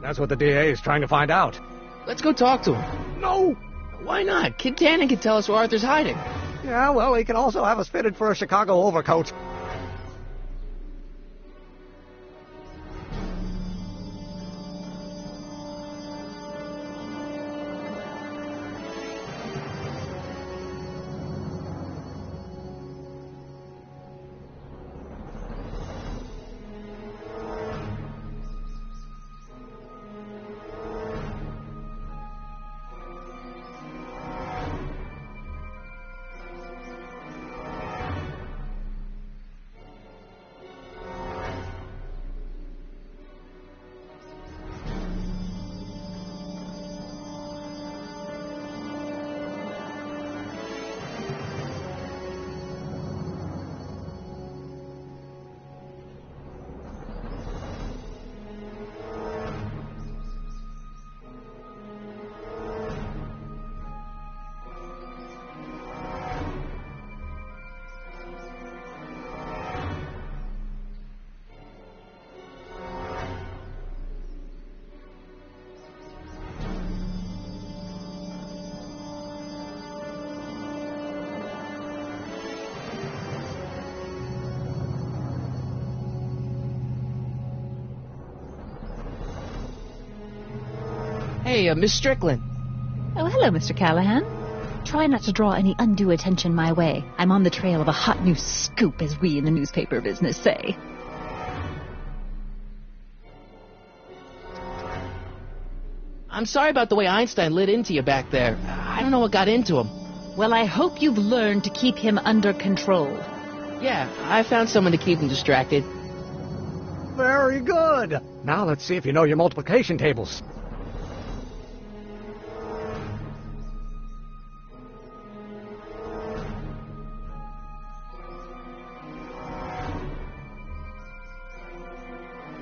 That's what the DA is trying to find out. Let's go talk to him. No! Why not? Kid Tannen can tell us where Arthur's hiding. Yeah, well, he can also have us fitted for a Chicago overcoat. Hey, Miss Strickland. Oh, hello, Mr. Callahan. Try not to draw any undue attention my way. I'm on the trail of a hot new scoop, as we in the newspaper business say. I'm sorry about the way Einstein lit into you back there. I don't know what got into him. Well, I hope you've learned to keep him under control. Yeah, I found someone to keep him distracted. Very good. Now let's see if you know your multiplication tables.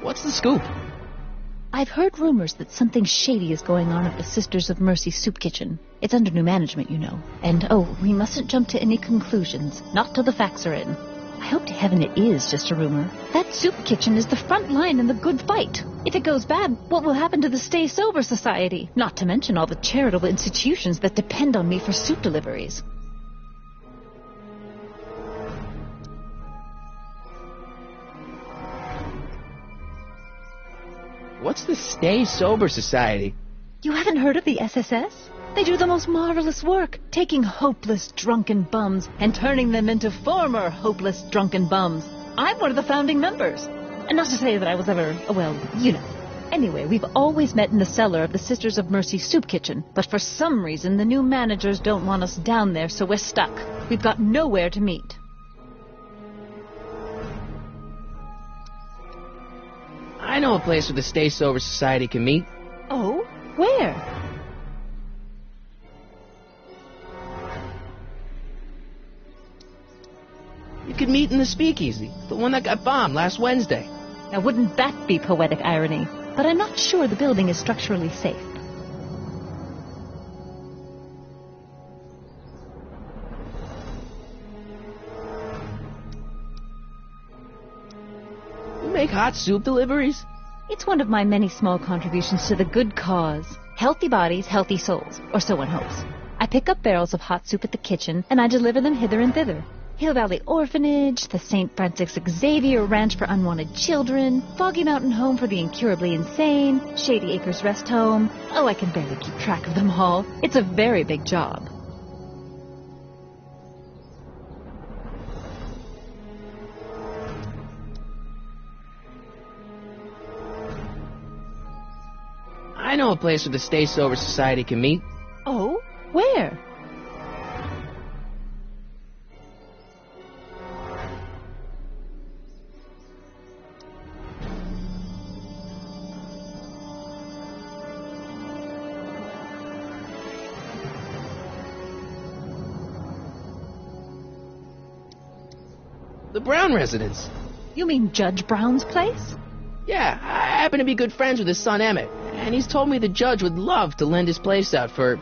What's the scoop? I've heard rumors that something shady is going on at the Sisters of Mercy soup kitchen. It's under new management, you know. And, we mustn't jump to any conclusions. Not till the facts are in. I hope to heaven it is just a rumor. That soup kitchen is the front line in the good fight. If it goes bad, what will happen to the Stay Sober Society? Not to mention all the charitable institutions that depend on me for soup deliveries. What's the Stay Sober Society? You haven't heard of the SSS? They do the most marvelous work, taking hopeless drunken bums and turning them into former hopeless drunken bums. I'm one of the founding members. And not to say that I was ever, you know. Anyway, we've always met in the cellar of the Sisters of Mercy soup kitchen, but for some reason the new managers don't want us down there, so we're stuck. We've got nowhere to meet. I know a place where the Stay Sober Society can meet. Oh? Where? You could meet in the Speakeasy, the one that got bombed last Wednesday. Now, wouldn't that be poetic irony? But I'm not sure the building is structurally safe. You make hot soup deliveries? It's one of my many small contributions to the good cause. Healthy bodies, healthy souls, or so one hopes. I pick up barrels of hot soup at the kitchen, and I deliver them hither and thither. Hill Valley Orphanage, the St. Francis Xavier Ranch for Unwanted Children, Foggy Mountain Home for the Incurably Insane, Shady Acres Rest Home. Oh, I can barely keep track of them all. It's a very big job. I know a place where the Stay Sober Society can meet. Oh? Where? The Brown residence. You mean Judge Brown's place? Yeah, I happen to be good friends with his son Emmett, and he's told me the judge would love to lend his place out for,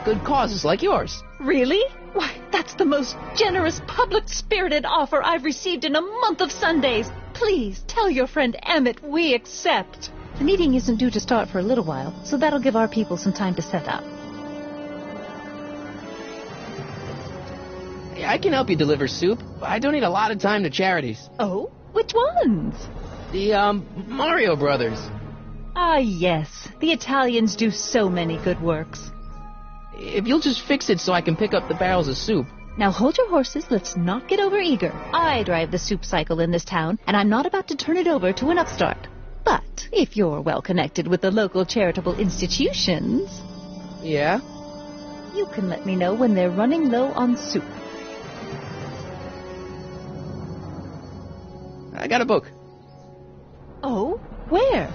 good causes like yours. Really? Why, that's the most generous, public-spirited offer I've received in a month of Sundays. Please, tell your friend Emmett we accept. The meeting isn't due to start for a little while, so that'll give our people some time to set up. Yeah, I can help you deliver soup. I donate a lot of time to charities. Oh? Which ones? The, Mario Brothers. Ah, yes. The Italians do so many good works. If you'll just fix it so I can pick up the barrels of soup. Now hold your horses, let's not get over-eager. I drive the soup cycle in this town, and I'm not about to turn it over to an upstart. But if you're well connected with the local charitable institutions... Yeah? You can let me know when they're running low on soup. I got a book. Oh? Where?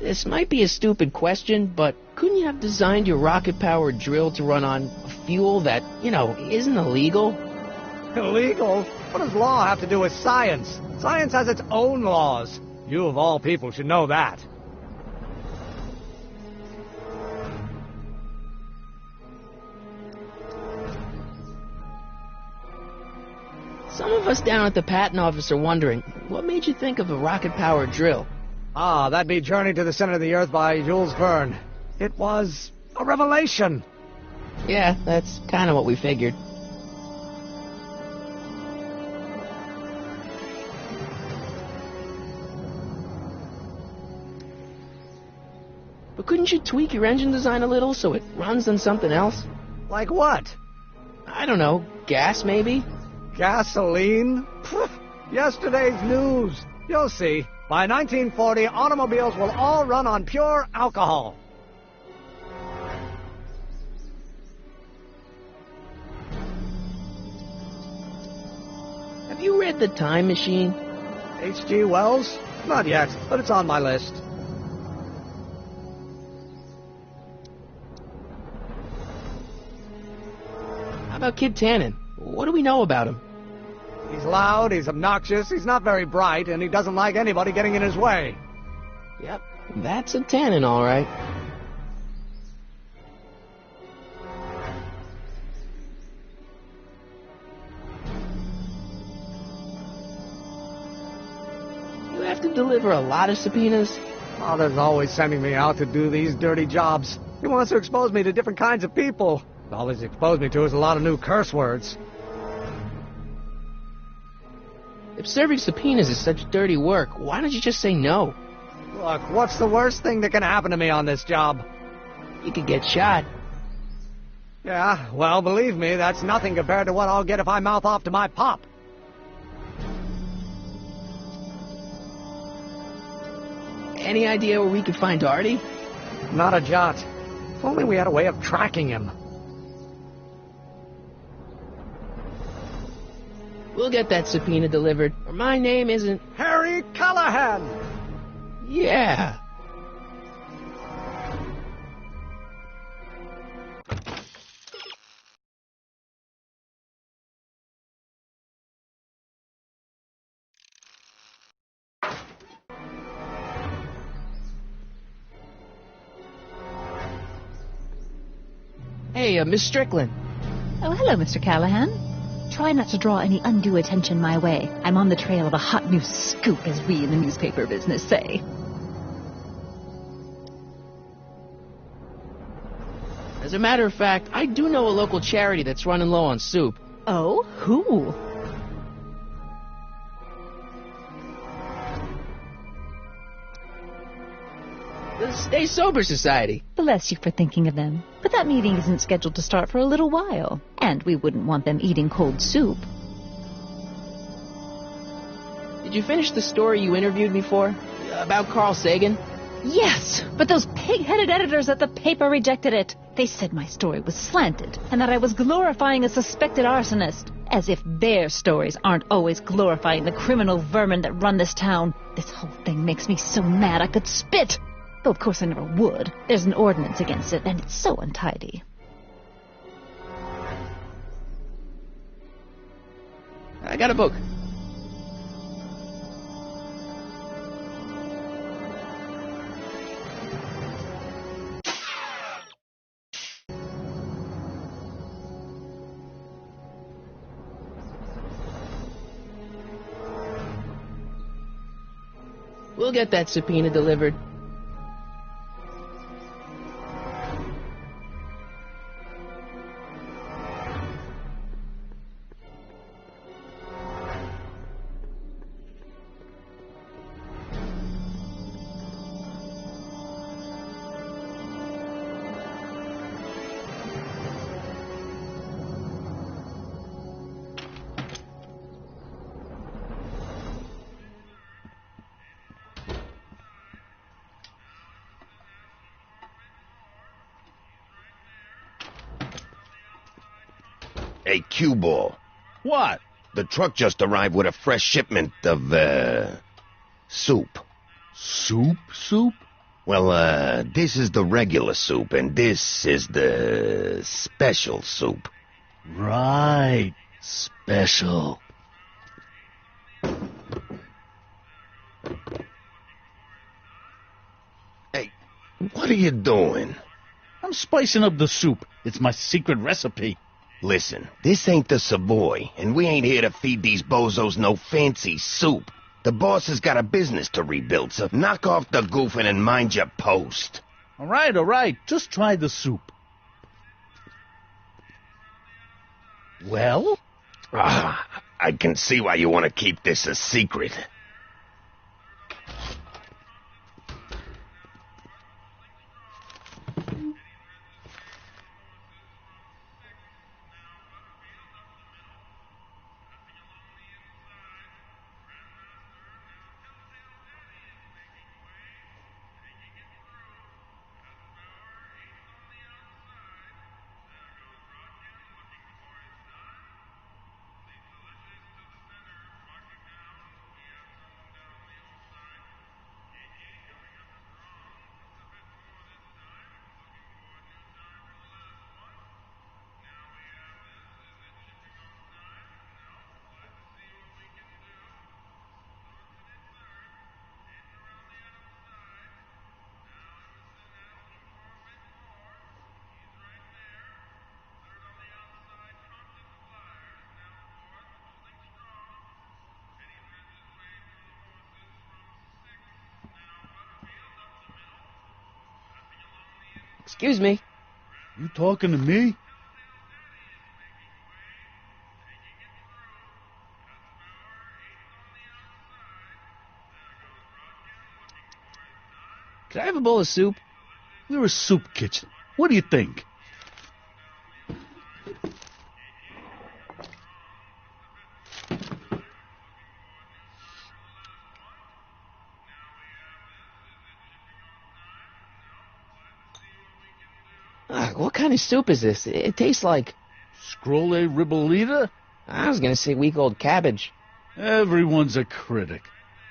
This might be a stupid question, but couldn't you have designed your rocket-powered drill to run on fuel that, isn't illegal? Illegal? What does law have to do with science? Science has its own laws. You, of all people, should know that. Some of us down at the patent office are wondering, what made you think of a rocket-powered drill? Ah, that'd be Journey to the Center of the Earth by Jules Verne. It was a revelation. Yeah, that's kind of what we figured. But couldn't you tweak your engine design a little so it runs on something else? Like what? I don't know, gas maybe? Gasoline? Pfft, yesterday's news. You'll see. By 1940, automobiles will all run on pure alcohol. Have you read The Time Machine? H.G. Wells? Not yet, but it's on my list. How about Kid Tannen? What do we know about him? He's loud, he's obnoxious, he's not very bright, and he doesn't like anybody getting in his way. Yep, that's a Tannen, all right. You have to deliver a lot of subpoenas? Father's always sending me out to do these dirty jobs. He wants to expose me to different kinds of people. All he's exposed me to is a lot of new curse words. If serving subpoenas is such dirty work, why don't you just say no? Look, what's the worst thing that can happen to me on this job? You could get shot. Yeah, well, believe me, that's nothing compared to what I'll get if I mouth off to my pop. Any idea where we could find Artie? Not a jot. If only we had a way of tracking him. We'll get that subpoena delivered, or my name isn't... Harry Callahan! Yeah. Hey, Miss Strickland. Oh, hello, Mr. Callahan. Try not to draw any undue attention my way. I'm on the trail of a hot new scoop, as we in the newspaper business say. As a matter of fact, I do know a local charity that's running low on soup. Oh? Who? The Stay Sober Society. Bless you for thinking of them. But that meeting isn't scheduled to start for a little while. And we wouldn't want them eating cold soup. Did you finish the story you interviewed me for? About Carl Sagan? Yes, but those pig-headed editors at the paper rejected it. They said my story was slanted, and that I was glorifying a suspected arsonist. As if their stories aren't always glorifying the criminal vermin that run this town. This whole thing makes me so mad I could spit. Though of course I never would. There's an ordinance against it, and it's so untidy. I got a book. We'll get that subpoena delivered. Hey, Q-Ball. What? The truck just arrived with a fresh shipment of, soup. Soup? Well, this is the regular soup, and this is the special soup. Right. Special. Hey, what are you doing? I'm spicing up the soup. It's my secret recipe. Listen, this ain't the Savoy, and we ain't here to feed these bozos no fancy soup. The boss has got a business to rebuild, so knock off the goofing and mind your post. All right. Just try the soup. Well? I can see why you want to keep this a secret. Excuse me. You talking to me? Could I have a bowl of soup? We're a soup kitchen. What do you think? What kind of soup is this? It tastes like... Scrolle ribollita? I was gonna say week-old cabbage. Everyone's a critic.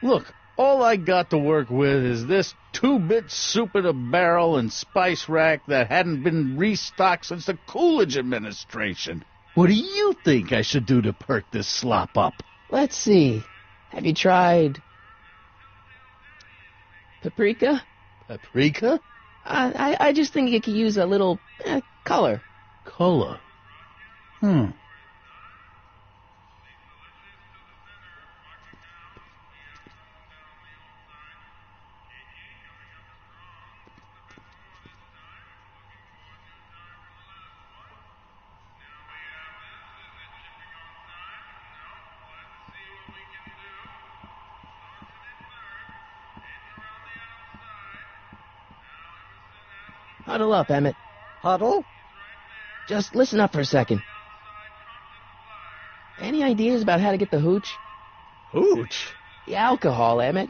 Look, all I got to work with is this 2-bit soup in a barrel and spice rack that hadn't been restocked since the Coolidge administration. What do you think I should do to perk this slop up? Let's see. Have you tried... paprika? Paprika? I just think it could use a little color. Color? Huddle up, Emmett. Huddle? Just listen up for a second. Any ideas about how to get the hooch? Hooch? The alcohol, Emmett.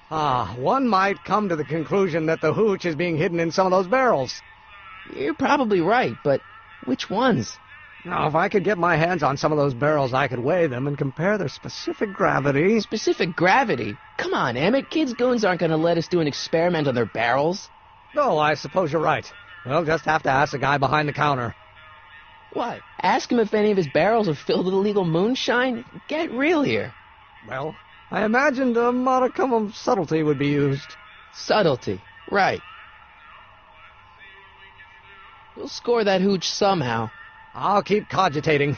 One might come to the conclusion that the hooch is being hidden in some of those barrels. You're probably right, but which ones? Now, if I could get my hands on some of those barrels, I could weigh them and compare their specific gravity. Specific gravity? Come on, Emmett. Kids' goons aren't going to let us do an experiment on their barrels. No, I suppose you're right. We'll just have to ask the guy behind the counter. What? Ask him if any of his barrels are filled with illegal moonshine? Get real here. Well, I imagined a modicum of subtlety would be used. Subtlety. Right. We'll score that hooch somehow. I'll keep cogitating.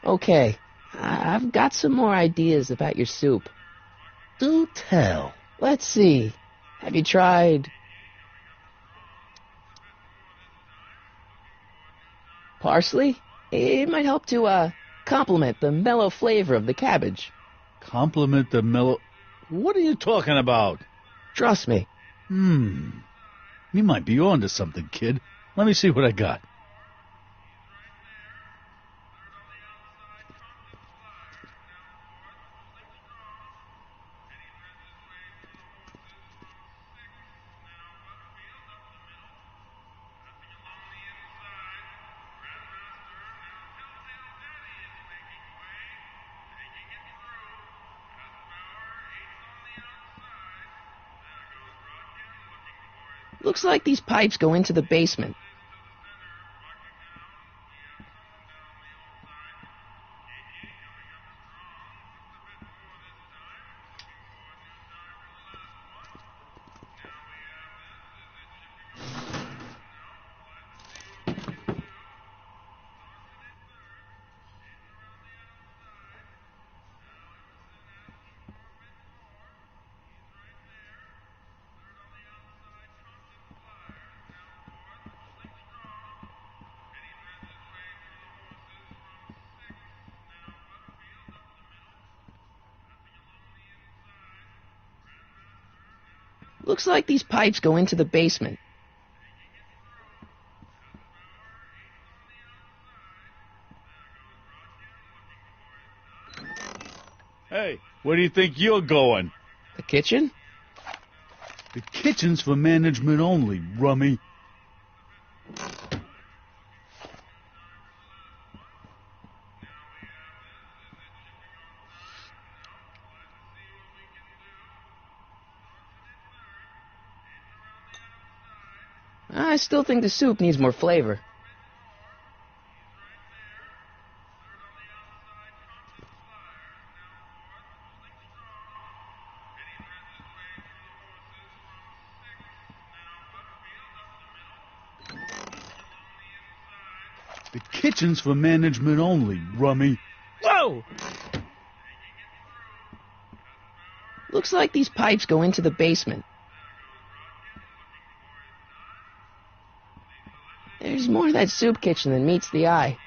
Okay, I've got some more ideas about your soup. Do tell. Let's see. Have you tried parsley? It might help to, complement the mellow flavor of the cabbage. Compliment the mellow... What are you talking about? Trust me. You might be on to something, kid. Let me see what I got. Looks like these pipes go into the basement. Looks like these pipes go into the basement. Hey, where do you think you're going? The kitchen? The kitchen's for management only, rummy. I still think the soup needs more flavor. The kitchen's for management only, rummy. Whoa! Looks like these pipes go into the basement. There's more to that soup kitchen than meets the eye.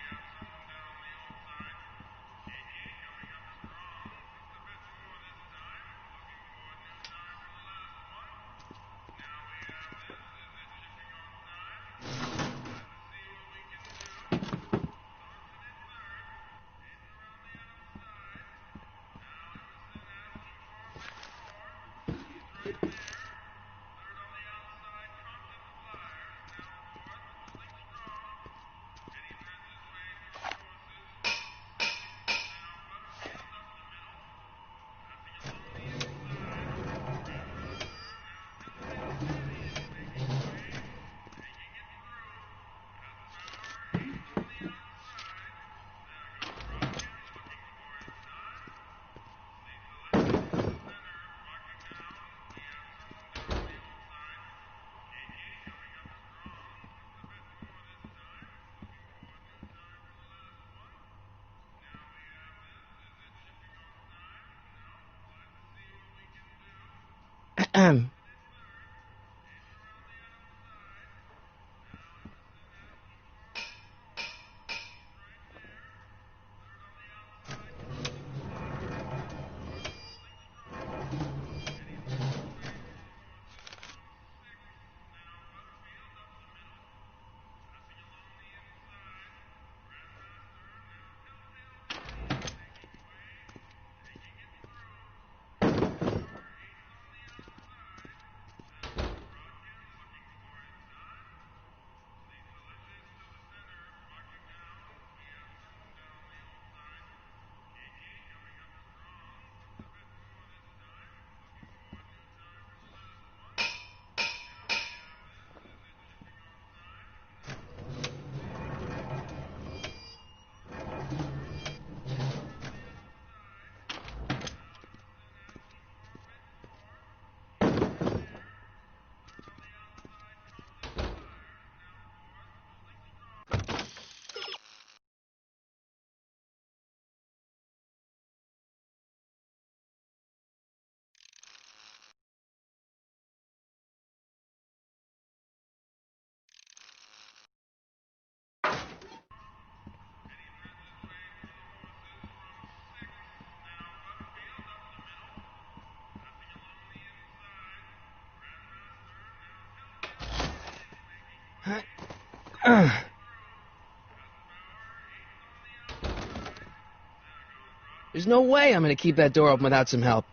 There's no way I'm gonna keep that door open without some help.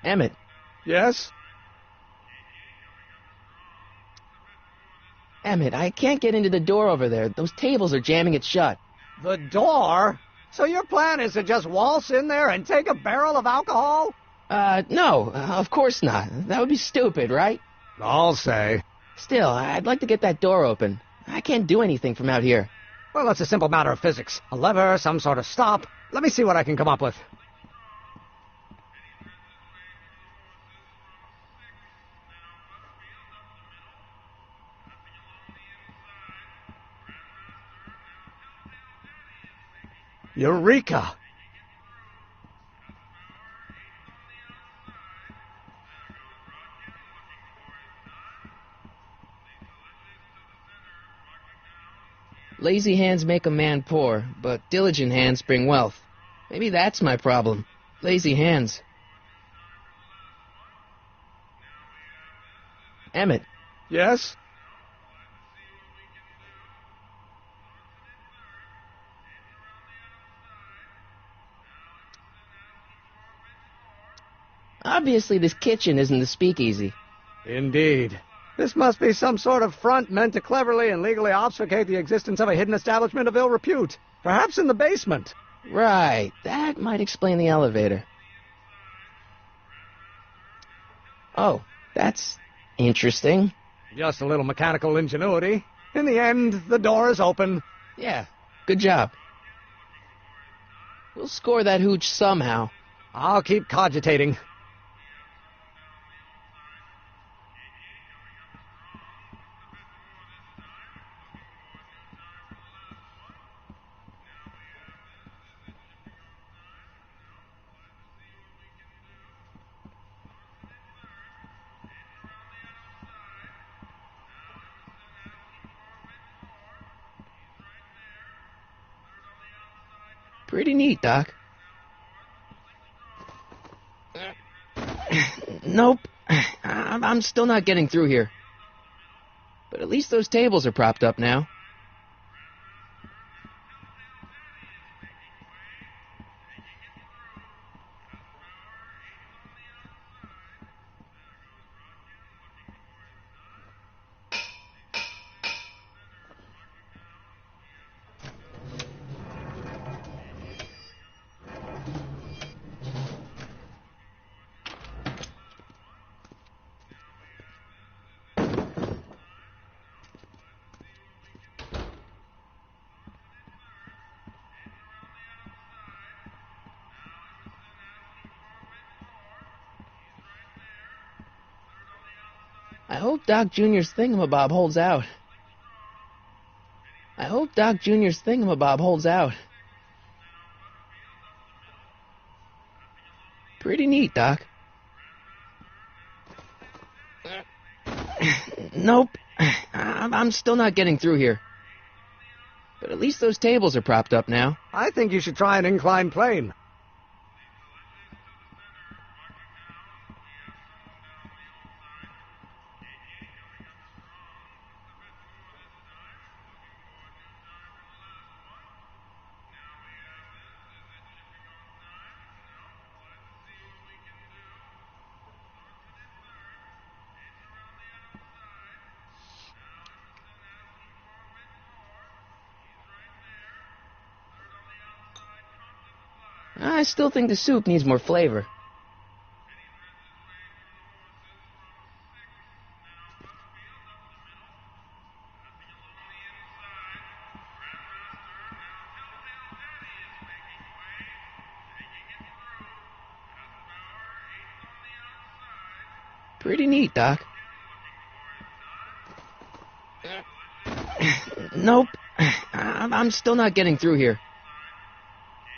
Emmett. Yes? Emmett, I can't get into the door over there. Those tables are jamming it shut. The door? So your plan is to just waltz in there and take a barrel of alcohol? No, of course not. That would be stupid, right? I'll say. Still, I'd like to get that door open. I can't do anything from out here. Well, it's a simple matter of physics. A lever, some sort of stop. Let me see what I can come up with. Eureka! Lazy hands make a man poor, but diligent hands bring wealth. Maybe that's my problem. Lazy hands. Emmett. Yes? Obviously, this kitchen isn't the speakeasy. Indeed. This must be some sort of front meant to cleverly and legally obfuscate the existence of a hidden establishment of ill repute. Perhaps in the basement. Right. That might explain the elevator. Oh, that's interesting. Just a little mechanical ingenuity. In the end, the door is open. Yeah, good job. We'll score that hooch somehow. I'll keep cogitating. Pretty neat, Doc. Nope. I'm still not getting through here. But at least those tables are propped up now. I hope Doc Jr.'s thingamabob holds out. I hope Doc Jr.'s thingamabob holds out. Pretty neat, Doc. Nope. I'm still not getting through here. But at least those tables are propped up now. I think you should try an inclined plane. I still think the soup needs more flavor. Pretty neat, Doc. Nope. I'm still not getting through here.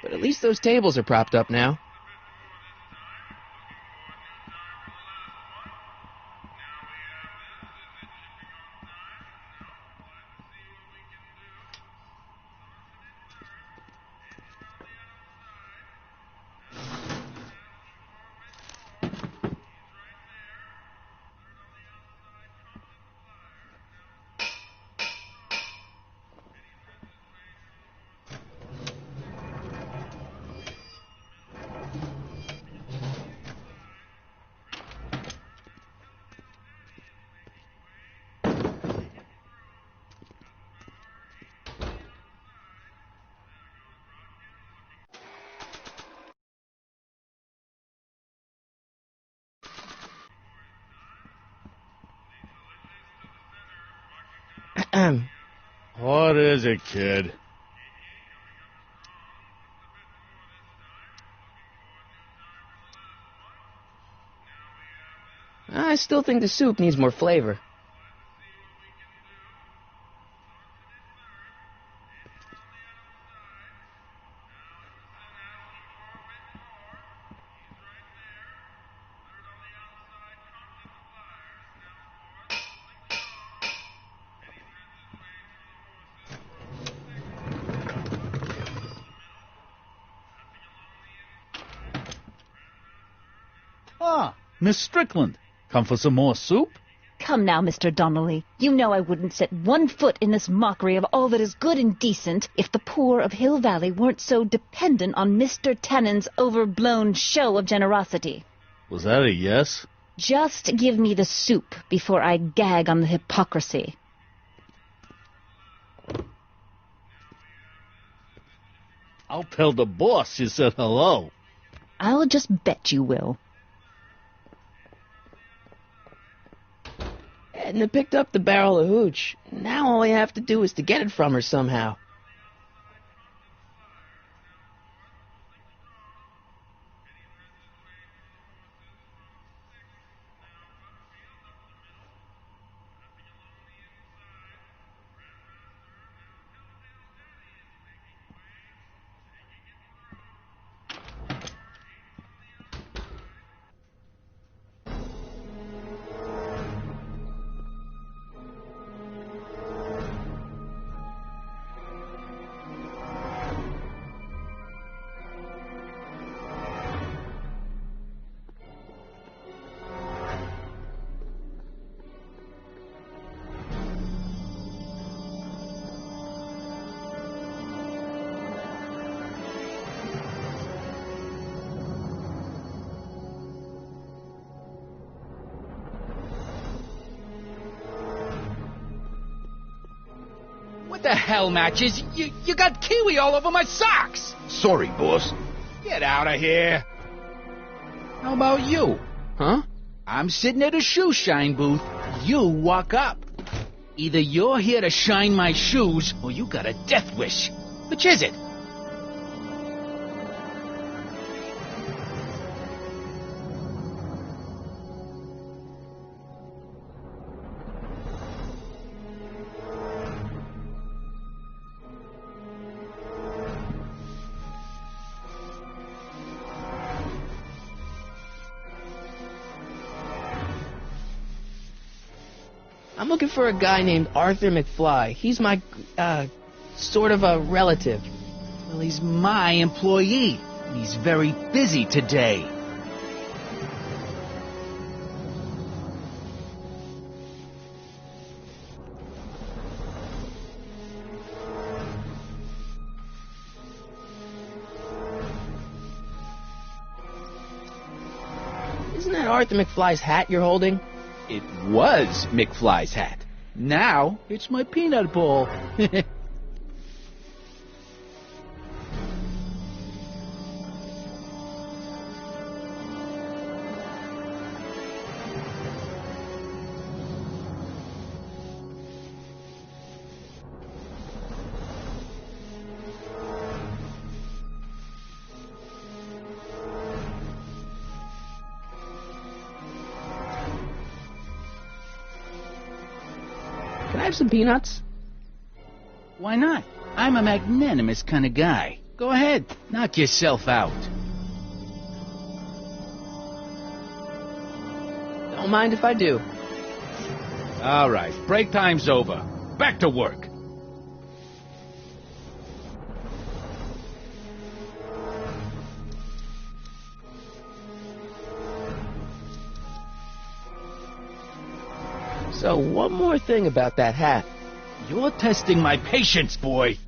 But at least those tables are propped up now. What is it, kid? I still think the soup needs more flavor. Ah, Miss Strickland. Come for some more soup? Come now, Mr. Donnelly. You know I wouldn't set one foot in this mockery of all that is good and decent if the poor of Hill Valley weren't so dependent on Mr. Tennant's overblown show of generosity. Was that a yes? Just give me the soup before I gag on the hypocrisy. I'll tell the boss you said hello. I'll just bet you will. Edna picked up the barrel of hooch. Now all I have to do is to get it from her somehow. What the hell, Matches? You got kiwi all over my socks! Sorry, boss. Get out of here. How about you? Huh? I'm sitting at a shoe shine booth. You walk up. Either you're here to shine my shoes, or you got a death wish. Which is it? I'm looking for a guy named Arthur McFly. He's my, sort of a relative. Well, he's my employee. He's very busy today. Isn't that Arthur McFly's hat you're holding? It was McFly's hat. Now it's my peanut ball. Can I have some peanuts? Why not? I'm a magnanimous kind of guy. Go ahead, knock yourself out. Don't mind if I do. All right, break time's over. Back to work. So, one more thing about that hat. You're testing my patience, boy.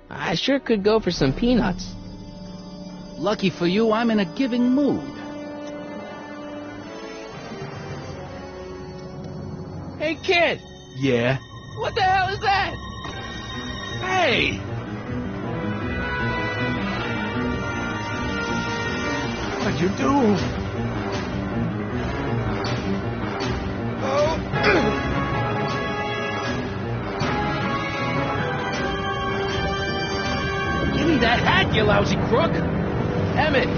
I sure could go for some peanuts. Lucky for you, I'm in a giving mood. Hey, kid! Yeah? What the hell is that? Hey! What'd you do? you lousy crook! Emmett!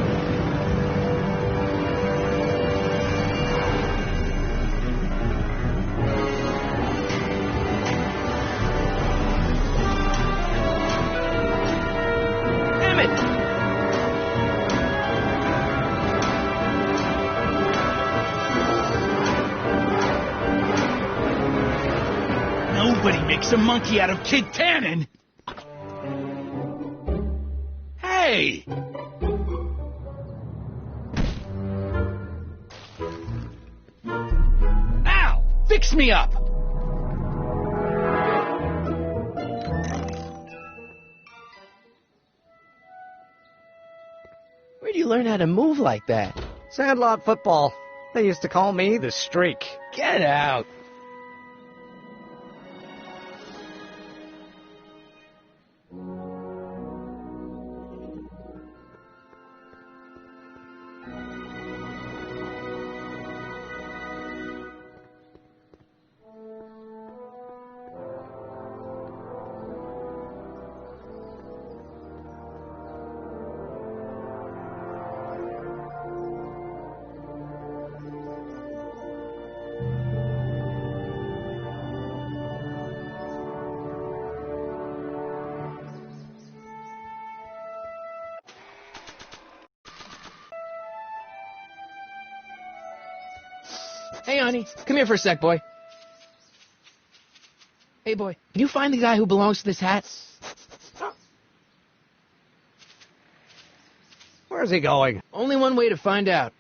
Nobody makes a monkey out of Kid Tannen! Hey! Ow! Fix me up! Where'd you learn how to move like that? Sandlot football. They used to call me the Streak. Get out! Hey, honey, come here for a sec, boy. Hey, boy, can you find the guy who belongs to this hat? Where's he going? Only one way to find out.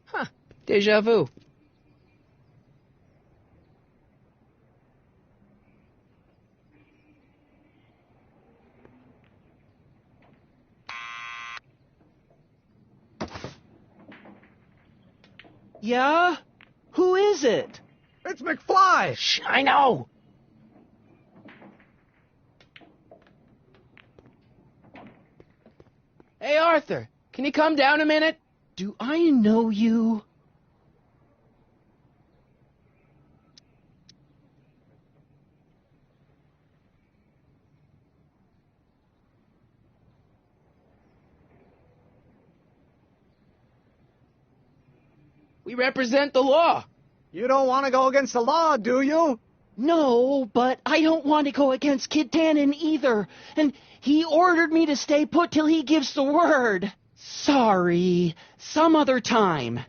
Huh, deja vu. Yeah? Who is it? It's McFly! Shh, I know! Hey, Arthur, can you come down a minute? Do I know you? We represent the law. You don't want to go against the law, do you? No, but I don't want to go against Kid Tannen either. And he ordered me to stay put till he gives the word. Sorry. Some other time.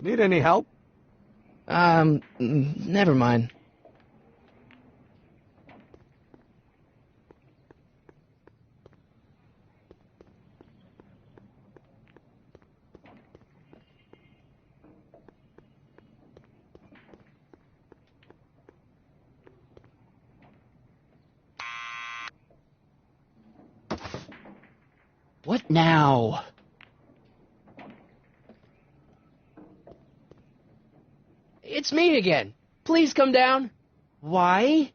Need any help? Never mind. What now? It's me again. Please come down. Why?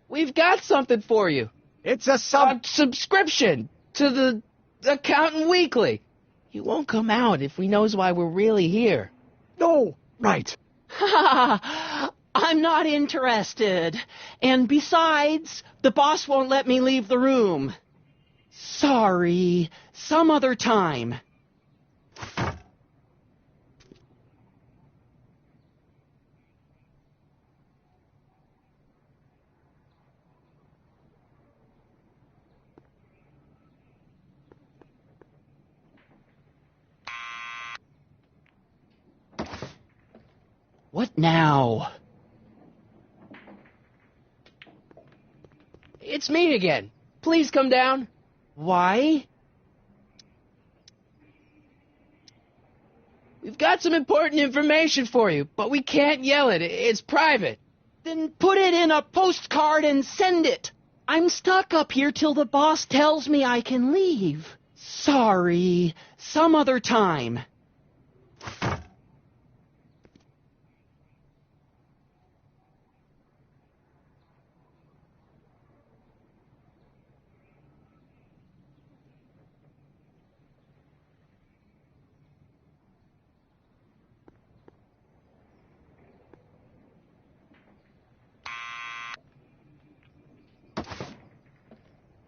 We've got something for you. It's a subscription to the Accountant Weekly. You won't come out if we knows why we're really here. No, right. I'm not interested. And besides, the boss won't let me leave the room. Sorry, some other time. What now? It's me again. Please come down. Why? We've got some important information for you, but we can't yell it. It's private. Then put it in a postcard and send it. I'm stuck up here till the boss tells me I can leave. Sorry, some other time.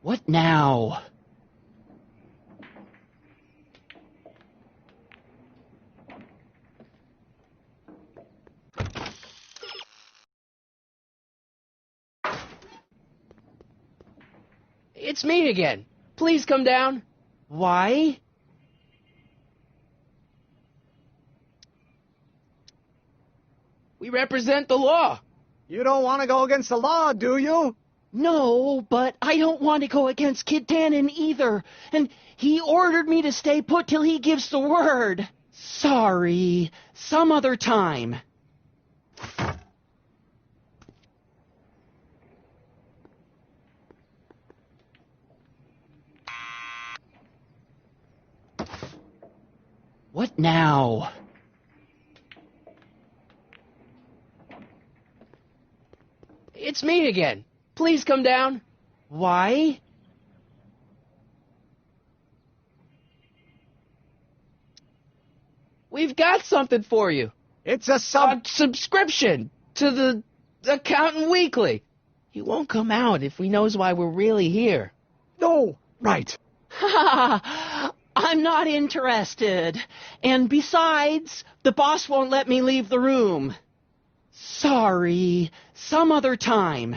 What now? It's me again. Please come down. Why? We represent the law. You don't want to go against the law, do you? No, but I don't want to go against Kid Tannen either. And he ordered me to stay put till he gives the word. Sorry, some other time. What now? It's me again. Please come down. Why? We've got something for you. It's a subscription to the Accountant Weekly. You won't come out if we knows why we're really here. No, right. I'm not interested. And besides, the boss won't let me leave the room. Sorry, some other time.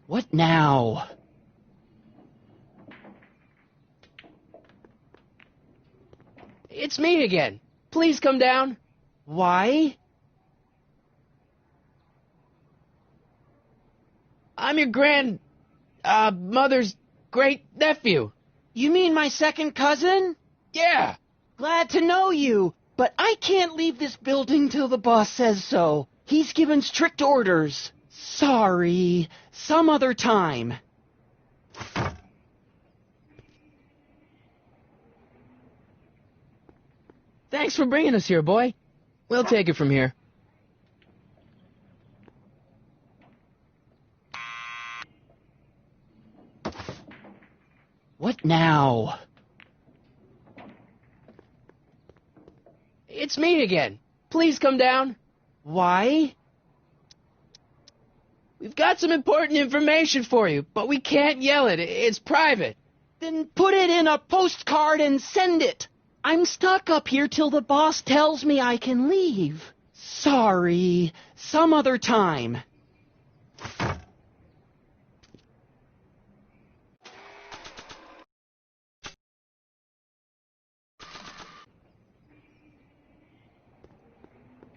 What now? It's me again. Please come down. Why? I'm your mother's great-nephew. You mean my second cousin? Yeah. Glad to know you, but I can't leave this building till the boss says so. He's given strict orders. Sorry, some other time. Thanks for bringing us here, boy. We'll take it from here. What now? It's me again. Please come down. Why? We've got some important information for you, but we can't yell it. It's private. Then put it in a postcard and send it. I'm stuck up here till the boss tells me I can leave. Sorry, some other time.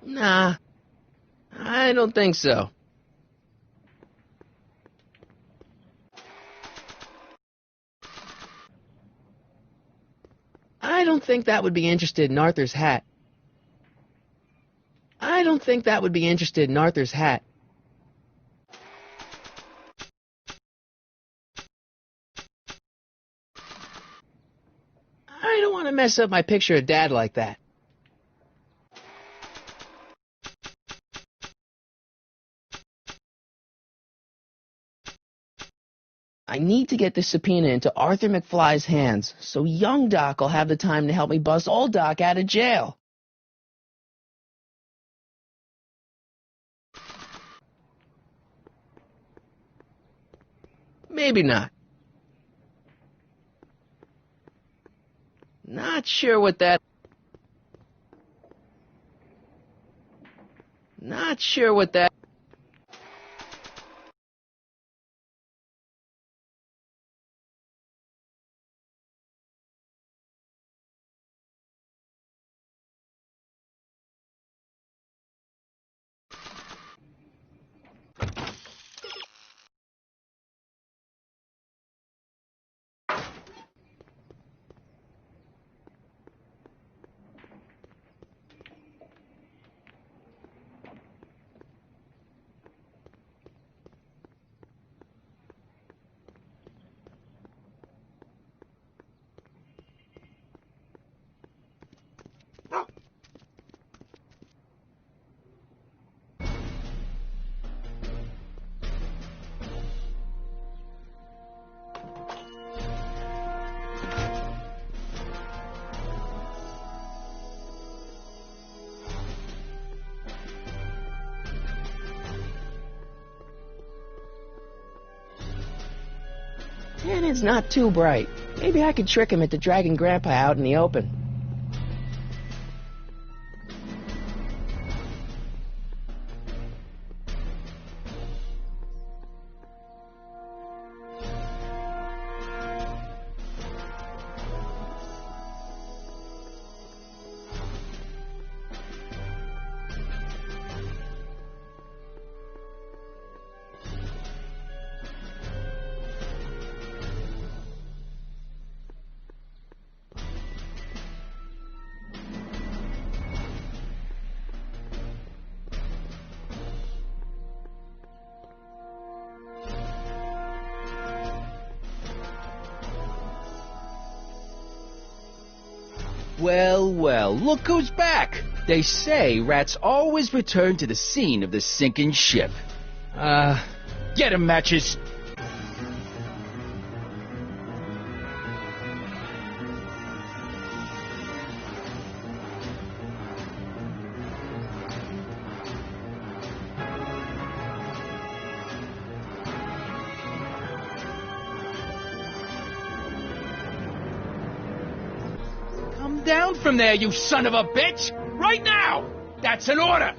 Nah, I don't think so. I don't think that would be interested in Arthur's hat. I I don't think that would be interested in Arthur's hat. I don't want to mess up my picture of Dad like that. I need to get this subpoena into Arthur McFly's hands, so young Doc will have the time to help me bust old Doc out of jail. Maybe not. Not sure what that Cannon's not too bright. Maybe I could trick him into dragging Grandpa out in the open. Well, well, look who's back! They say rats always return to the scene of the sinking ship. Get 'em, Matches! Down from there, you son of a bitch! Right now! That's an order!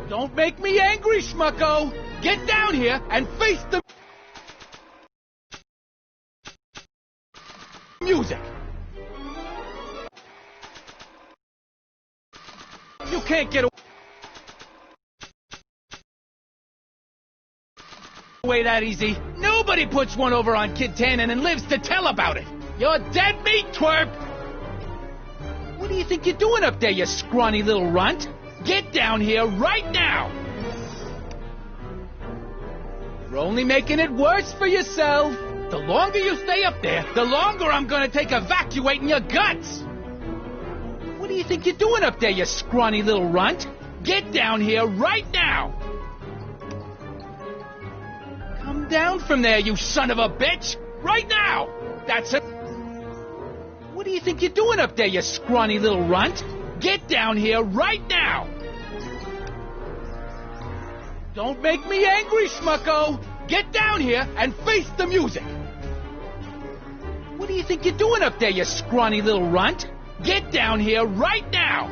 Don't make me angry, Schmucko! Get down here and face the music! You can't get away that easy. Nobody puts one over on Kid Tannen and lives to tell about it. You're dead meat, twerp! What do you think you're doing up there, you scrawny little runt? Get down here right now! You're only making it worse for yourself. The longer you stay up there, the longer I'm gonna take evacuating your guts! What do you think you're doing up there, you scrawny little runt? Get down here right now! Come down from there, you son of a bitch! Right now! That's it! What do you think you're doing up there, you scrawny little runt? Get down here right now! Don't make me angry, Schmucko! Get down here and face the music! What do you think you're doing up there, you scrawny little runt? Get down here right now!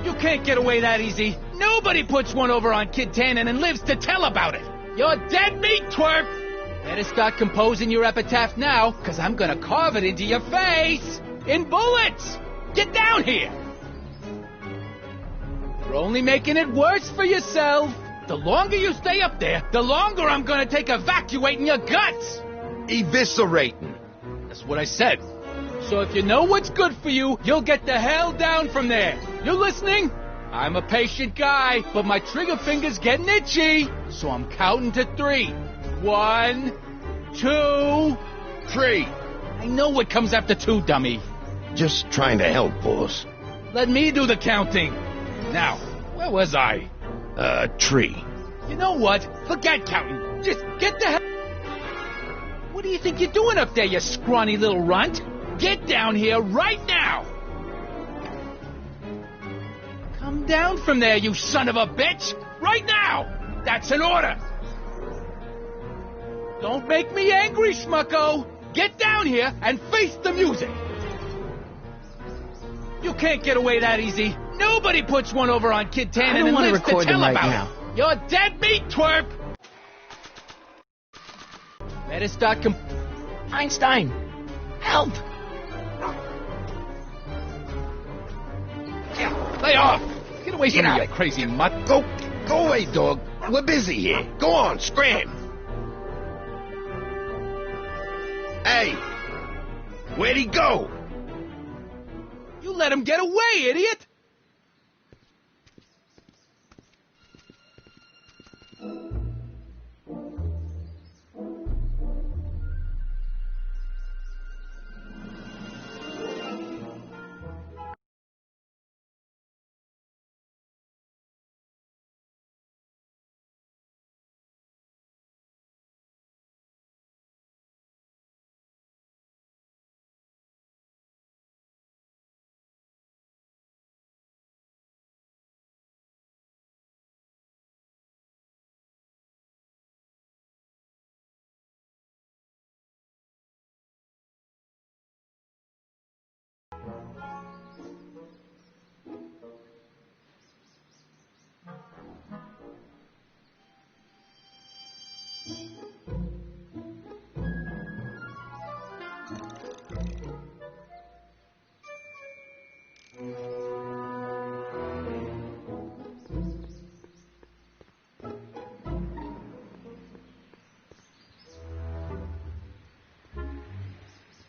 You can't get away that easy. Nobody puts one over on Kid Tannen and lives to tell about it. You're dead meat, twerp! Better start composing your epitaph now, because I'm going to carve it into your face! In bullets! Get down here! You're only making it worse for yourself. The longer you stay up there, the longer I'm going to take evacuating your guts! Eviscerating. That's what I said. So if you know what's good for you, you'll get the hell down from there. You listening? I'm a patient guy, but my trigger finger's getting itchy. So I'm counting to 3. 1, 2, 3. I know what comes after 2, dummy. Just trying to help, boss. Let me do the counting. Now, where was I? Tree. You know what? Forget counting. Just get the hell... What do you think you're doing up there, you scrawny little runt? Get down here right now! Come down from there, you son of a bitch! Right now! That's an order! Don't make me angry, Smucko! Get down here and face the music! You can't get away that easy. Nobody puts one over on Kid Tannen and lives to tell about it. You're dead meat, twerp! Better start Einstein! Help! Yeah, lay off! Get away from me, you crazy mutt! Go away, dog. We're busy here. Go on, scram! Hey! Where'd he go? You let him get away, idiot!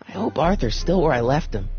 I hope Arthur's still where I left him.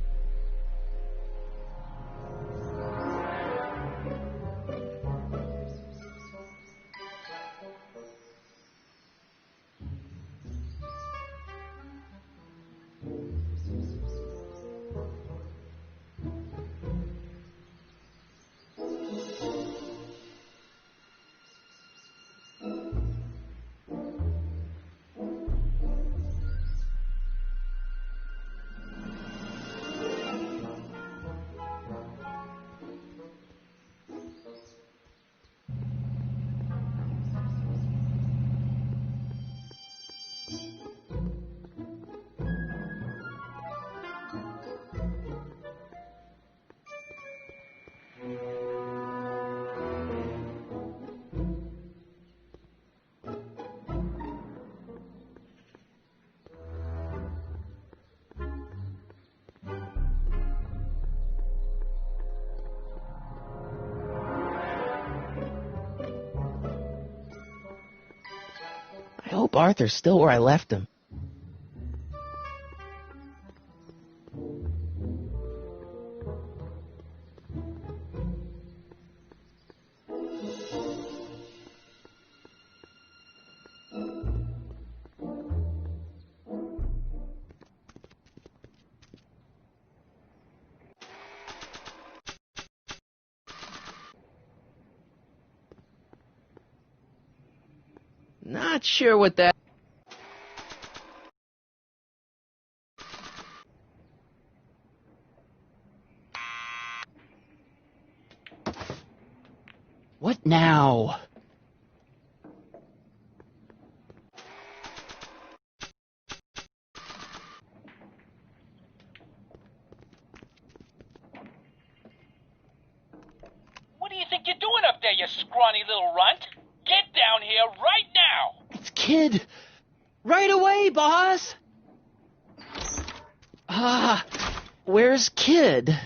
I hope Arthur's still where I left him. Not sure what that... What now? What do you think you're doing up there, you scrawny little runt? Get down here right now! It's Kid! Right away, boss! Where's Kid?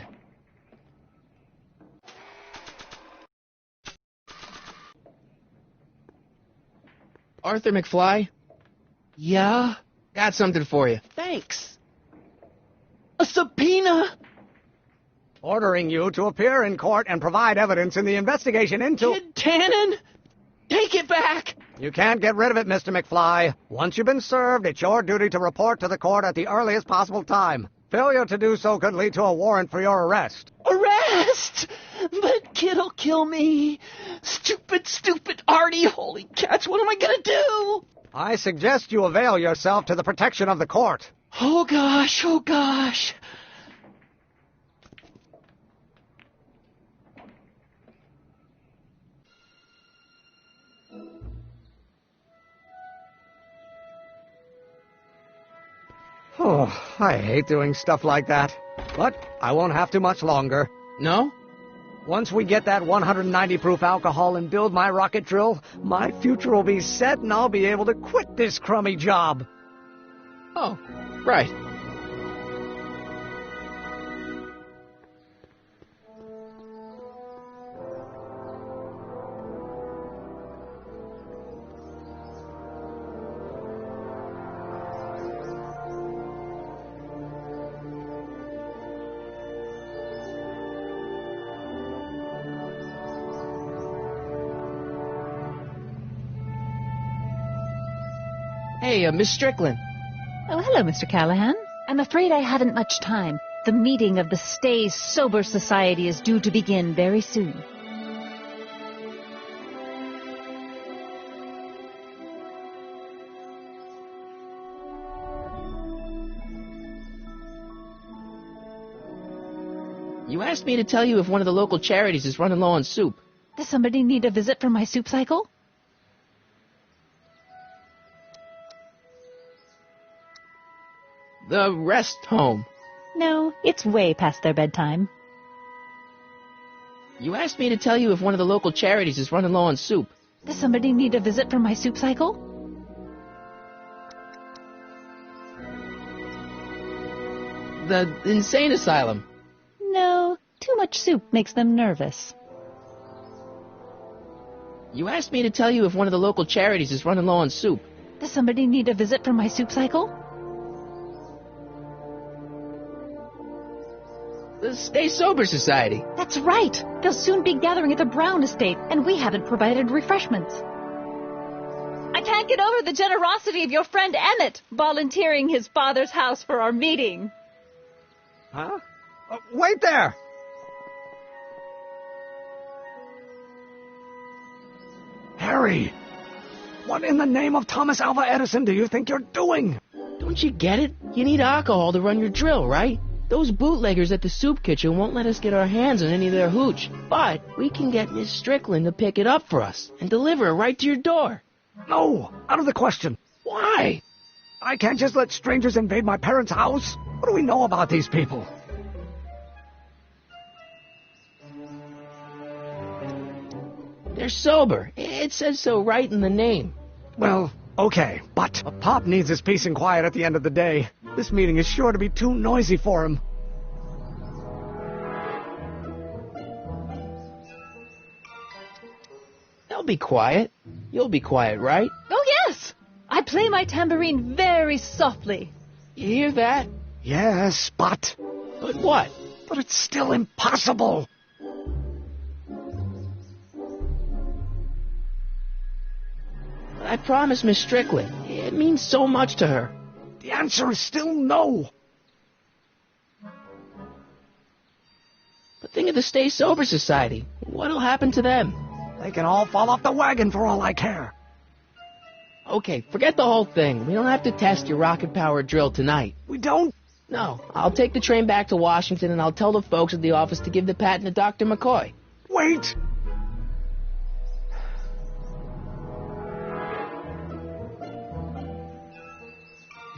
Arthur McFly? Yeah? Got something for you. Thanks. A subpoena? Ordering you to appear in court and provide evidence in the investigation into... Kid Tannen? Take it back! You can't get rid of it, Mr. McFly. Once you've been served, it's your duty to report to the court at the earliest possible time. Failure to do so could lead to a warrant for your arrest. Arrest! But Kid'll kill me. Stupid Artie. Holy cats, what am I gonna do? I suggest you avail yourself to the protection of the court. Oh gosh. Oh, I hate doing stuff like that. But I won't have to much longer. No? Once we get that 190 proof alcohol and build my rocket drill, my future will be set and I'll be able to quit this crummy job. Oh, right. Hey, Miss Strickland. Oh, hello, Mr. Callahan. I'm afraid I haven't much time. The meeting of the Stay Sober Society is due to begin very soon. You asked me to tell you if one of the local charities is running low on soup. Does somebody need a visit from my soup cycle? The rest home. No, it's way past their bedtime. You asked me to tell you if one of the local charities is running low on soup. Does somebody need a visit from my soup cycle? The insane asylum. No, too much soup makes them nervous. You asked me to tell you if one of the local charities is running low on soup. Does somebody need a visit from my soup cycle? The Stay Sober Society. That's right. They'll soon be gathering at the Brown estate, and we haven't provided refreshments. I can't get over the generosity of your friend Emmett volunteering his father's house for our meeting. Huh? Wait there! Harry! What in the name of Thomas Alva Edison do you think you're doing? Don't you get it? You need alcohol to run your drill, right? Those bootleggers at the soup kitchen won't let us get our hands on any of their hooch. But we can get Miss Strickland to pick it up for us and deliver it right to your door. No, out of the question. Why? I can't just let strangers invade my parents' house. What do we know about these people? They're sober. It says so right in the name. Well, okay, but Pop needs his peace and quiet at the end of the day. This meeting is sure to be too noisy for him. They'll be quiet. You'll be quiet, right? Oh, yes! I play my tambourine very softly. You hear that? Yes, but... But what? But it's still impossible. I promised Miss Strickland. It means so much to her. The answer is still no. But think of the Stay Sober Society. What'll happen to them? They can all fall off the wagon for all I care. Okay, forget the whole thing. We don't have to test your rocket-powered drill tonight. We don't? No. I'll take the train back to Washington and I'll tell the folks at the office to give the patent to Dr. McCoy. Wait!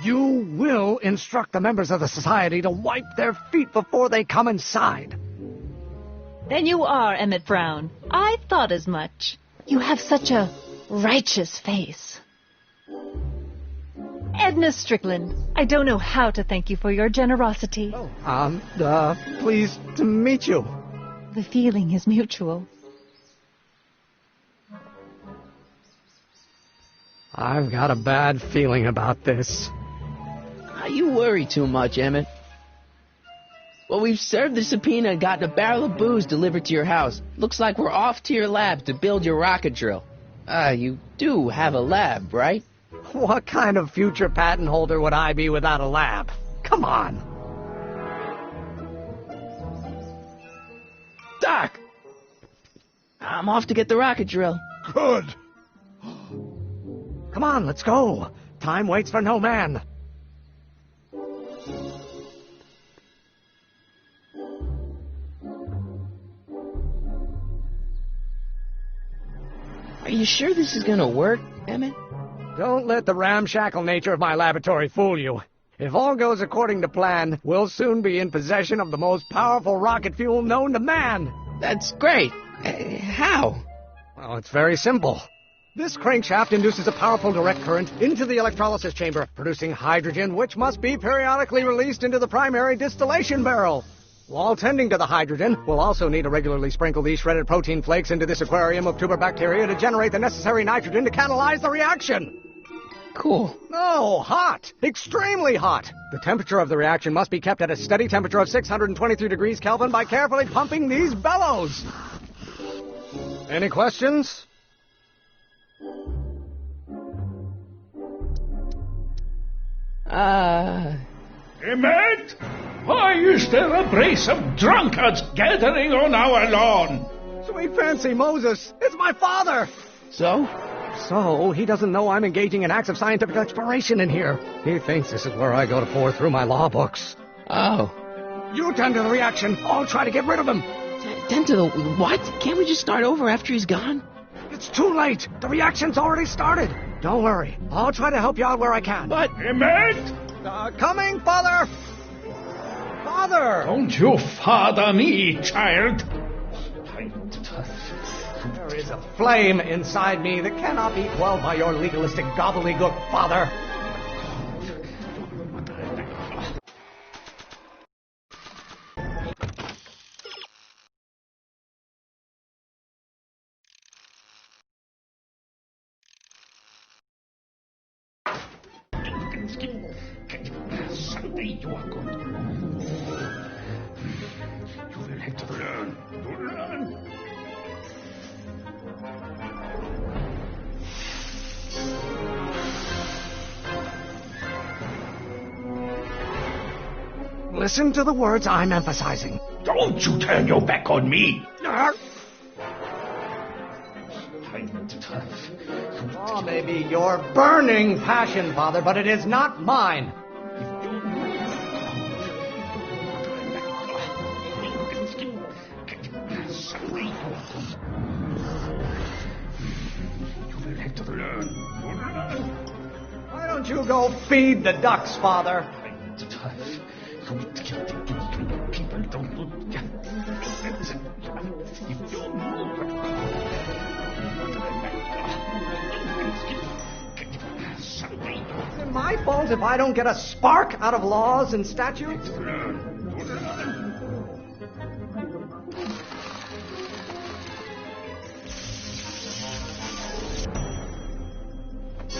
You will instruct the members of the society to wipe their feet before they come inside. Then you are Emmett Brown. I thought as much. You have such a righteous face. Edna Strickland, I don't know how to thank you for your generosity. Pleased to meet you. The feeling is mutual. I've got a bad feeling about this. You worry too much, Emmett. Well, we've served the subpoena and gotten a barrel of booze delivered to your house. Looks like we're off to your lab to build your rocket drill. You do have a lab, right? What kind of future patent holder would I be without a lab? Come on. Doc! I'm off to get the rocket drill. Good. Come on, let's go. Time waits for no man. Are you sure this is gonna work, Emmett? Don't let the ramshackle nature of my laboratory fool you. If all goes according to plan, we'll soon be in possession of the most powerful rocket fuel known to man. That's great. How? Well, it's very simple. This crankshaft induces a powerful direct current into the electrolysis chamber, producing hydrogen, which must be periodically released into the primary distillation barrel. While tending to the hydrogen, we'll also need to regularly sprinkle these shredded protein flakes into this aquarium of tuber bacteria to generate the necessary nitrogen to catalyze the reaction. Cool. No, hot. Extremely hot. The temperature of the reaction must be kept at a steady temperature of 623 degrees Kelvin by carefully pumping these bellows. Any questions? Emmett? Why is there a brace of drunkards gathering on our lawn? Sweet fancy Moses, it's my father! So? So, he doesn't know I'm engaging in acts of scientific exploration in here. He thinks this is where I go to pore through my law books. Oh. You tend to the reaction. I'll try to get rid of him. Tend to the what? Can't we just start over after he's gone? It's too late. The reaction's already started. Don't worry. I'll try to help you out where I can. But... Emmett? Coming, Father! Father! Don't you father me, child. There is a flame inside me that cannot be quelled by your legalistic gobbledygook, Father. Someday you are going to... You will have to learn. Listen to the words I'm emphasizing. Don't you turn your back on me. Law may be your burning passion, Father, but it is not mine. Why don't you go feed the ducks, Father? People don't look. Is it my fault if I don't get a spark out of laws and statutes?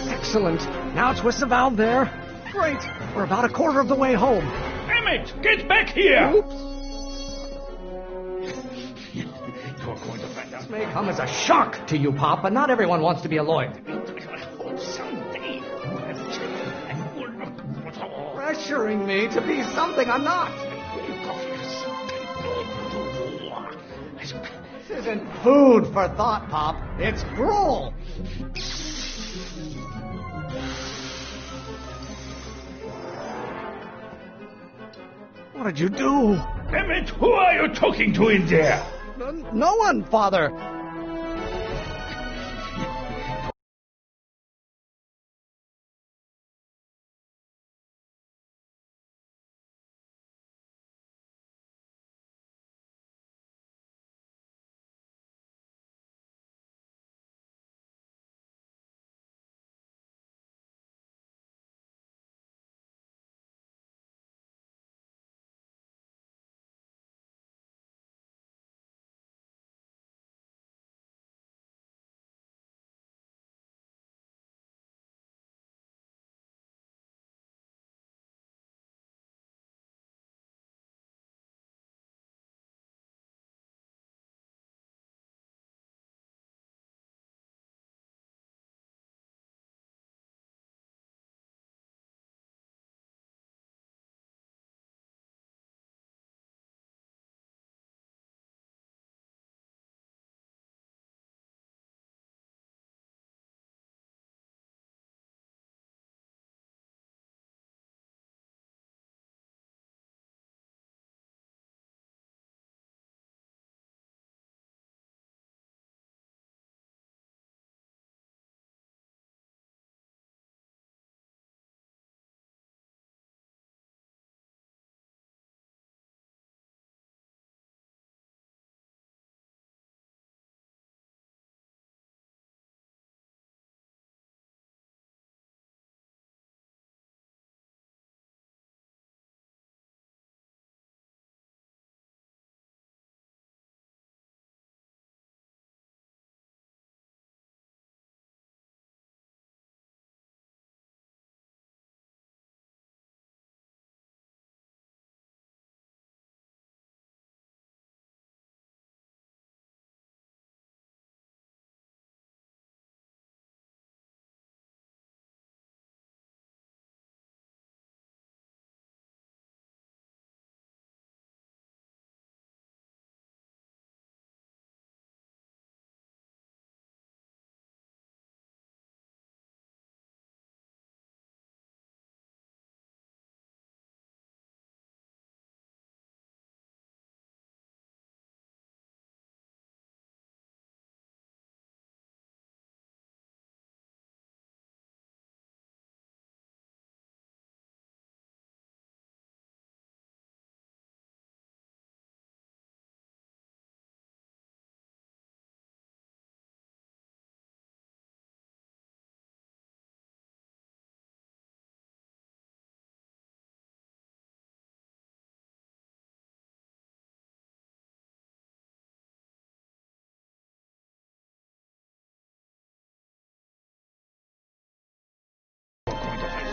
Excellent. Now twist the valve there. Great. We're about a quarter of the way home. Emmett, get back here! Oops. You're going to find out. This may come as a shock to you, Pop, but not everyone wants to be a lawyer. Someday you have children and will not... Pressuring me to be something I'm not. This isn't food for thought, Pop. It's gruel. What did you do? Emmett, who are you talking to in there? No one, Father.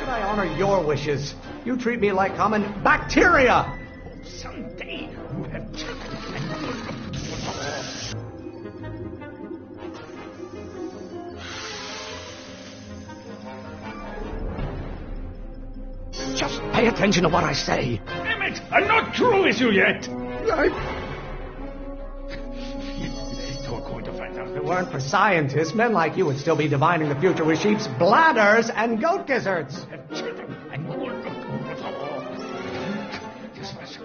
should I honor your wishes? You treat me like common bacteria! Someday you have children and you will look Just pay attention to what I say. Damn it! I'm not through with you yet! You're going to find out. If it weren't for scientists, men like you would still be divining the future with sheep's bladders and goat gizzards.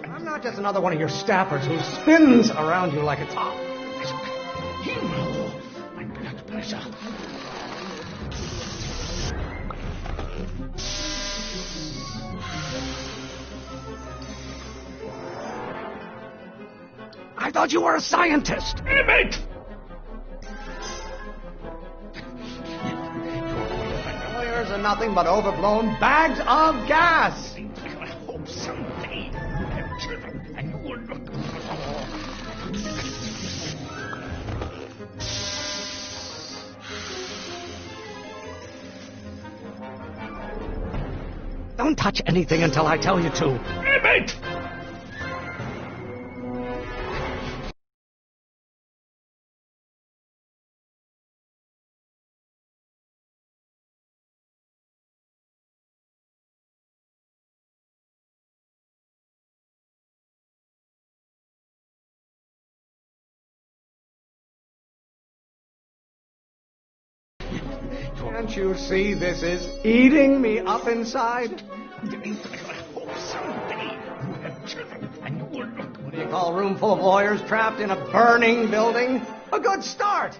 I'm not just another one of your staffers who spins around you like a top. My blood pressure. I thought you were a scientist. Damn it! Lawyers are nothing but overblown bags of gas. I hope someday you have children and you will look. Don't touch anything until I tell you to. Damn it! Can't you see this is eating me up inside? What do you call a room full of lawyers trapped in a burning building? A good start!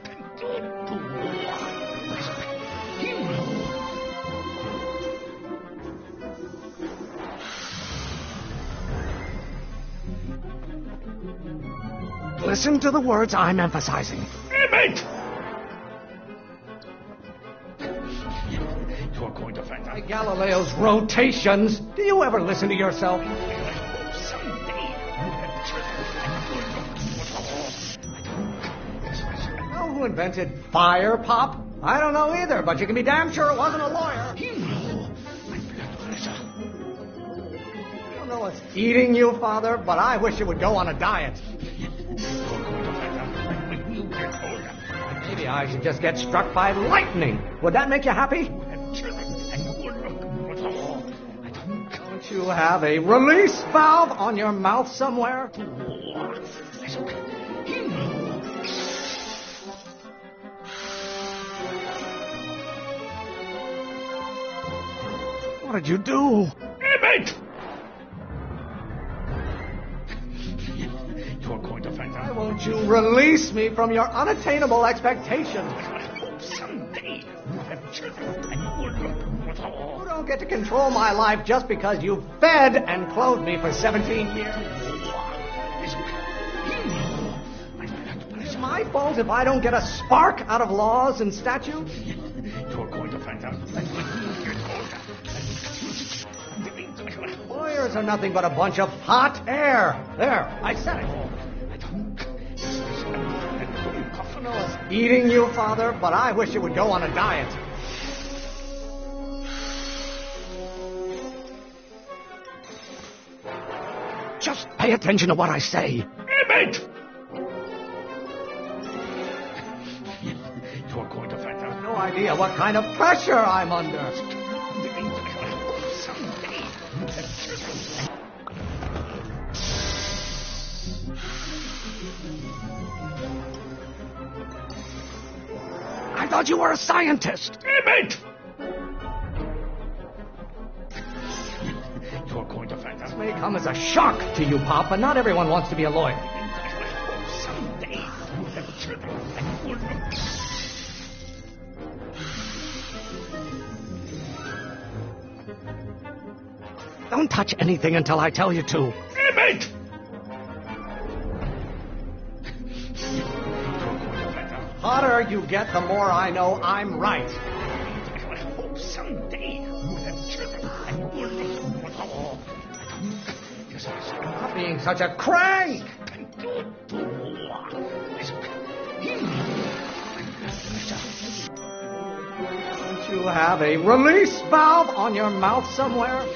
Listen to the words I'm emphasizing. Damn it! You're going to find out. By Galileo's rotations, do you ever listen to yourself? Someday you have children. Know who invented fire pop? I don't know either, but you can be damn sure it wasn't a lawyer. My blood pressure. I don't know what's eating you, Father, but I wish you would go on a diet. You're going to find out when you get older. Maybe I should just get struck by lightning. Would that make you happy? Don't you have a release valve on your mouth somewhere? What did you do? Damn it! You're going to find out. Why won't you release me from your unattainable expectations? I hope someday you have children and you will look. You don't get to control my life just because you fed and clothed me for 17 years. It's my fault if I don't get a spark out of laws and statutes. You're going to find out when you get older. Lawyers are nothing but a bunch of hot air. There, I said it. I know it's eating you, Father, but I wish you would go on a diet. Just pay attention to what I say. Damn it! You're going to find out. No idea what kind of pressure I'm under. Someday you have children. I thought you were a scientist. Damn it! You're going to find out. This may come as a shock to you, Pop, but not everyone wants to be a lawyer. Someday you have children and you will look. Don't touch anything until I tell you to. Damn it! The hotter you get, the more I know I'm right. I hope someday you have children and you will look. Stop being such a crank! Don't you you have a release valve on your mouth somewhere?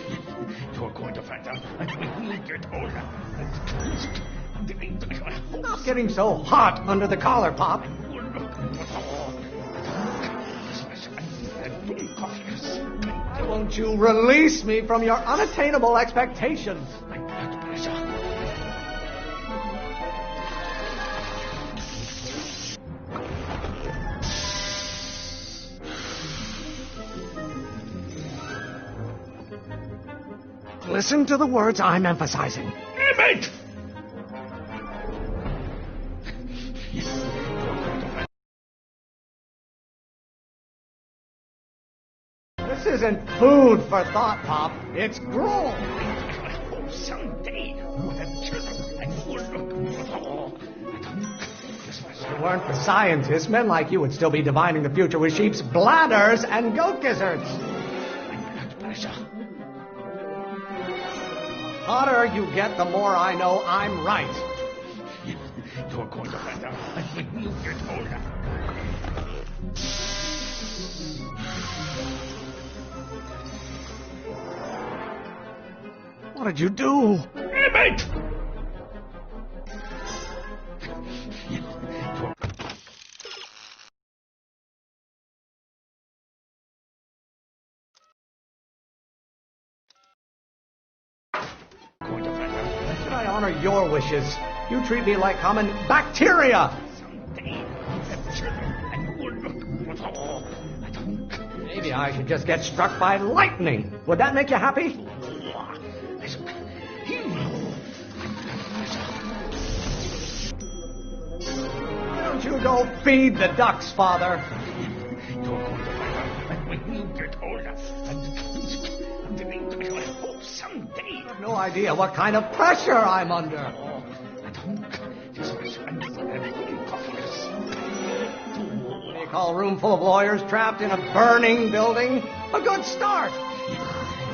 You're going to find out when you get older. Stop getting so hot under the collar, Pop. Why won't you release me from your unattainable expectations? Listen to the words I'm emphasizing. Emmett! This isn't food for thought, Pop. It's gruel. Oh, someday you have children and you will look. If it weren't for scientists, men like you would still be divining the future with sheep's bladders and goat gizzards. The hotter you get, the more I know I'm right. You're going to find out when you get older. What did you do? Emmett! Should I honor your wishes? You treat me like common bacteria. Maybe I should just get struck by lightning. Would that make you happy? Why don't you go feed the ducks, Father? You're going to find out when you get older. Someday. I have no idea what kind of pressure I'm under. You call a room full of lawyers trapped in a burning building a good start. You're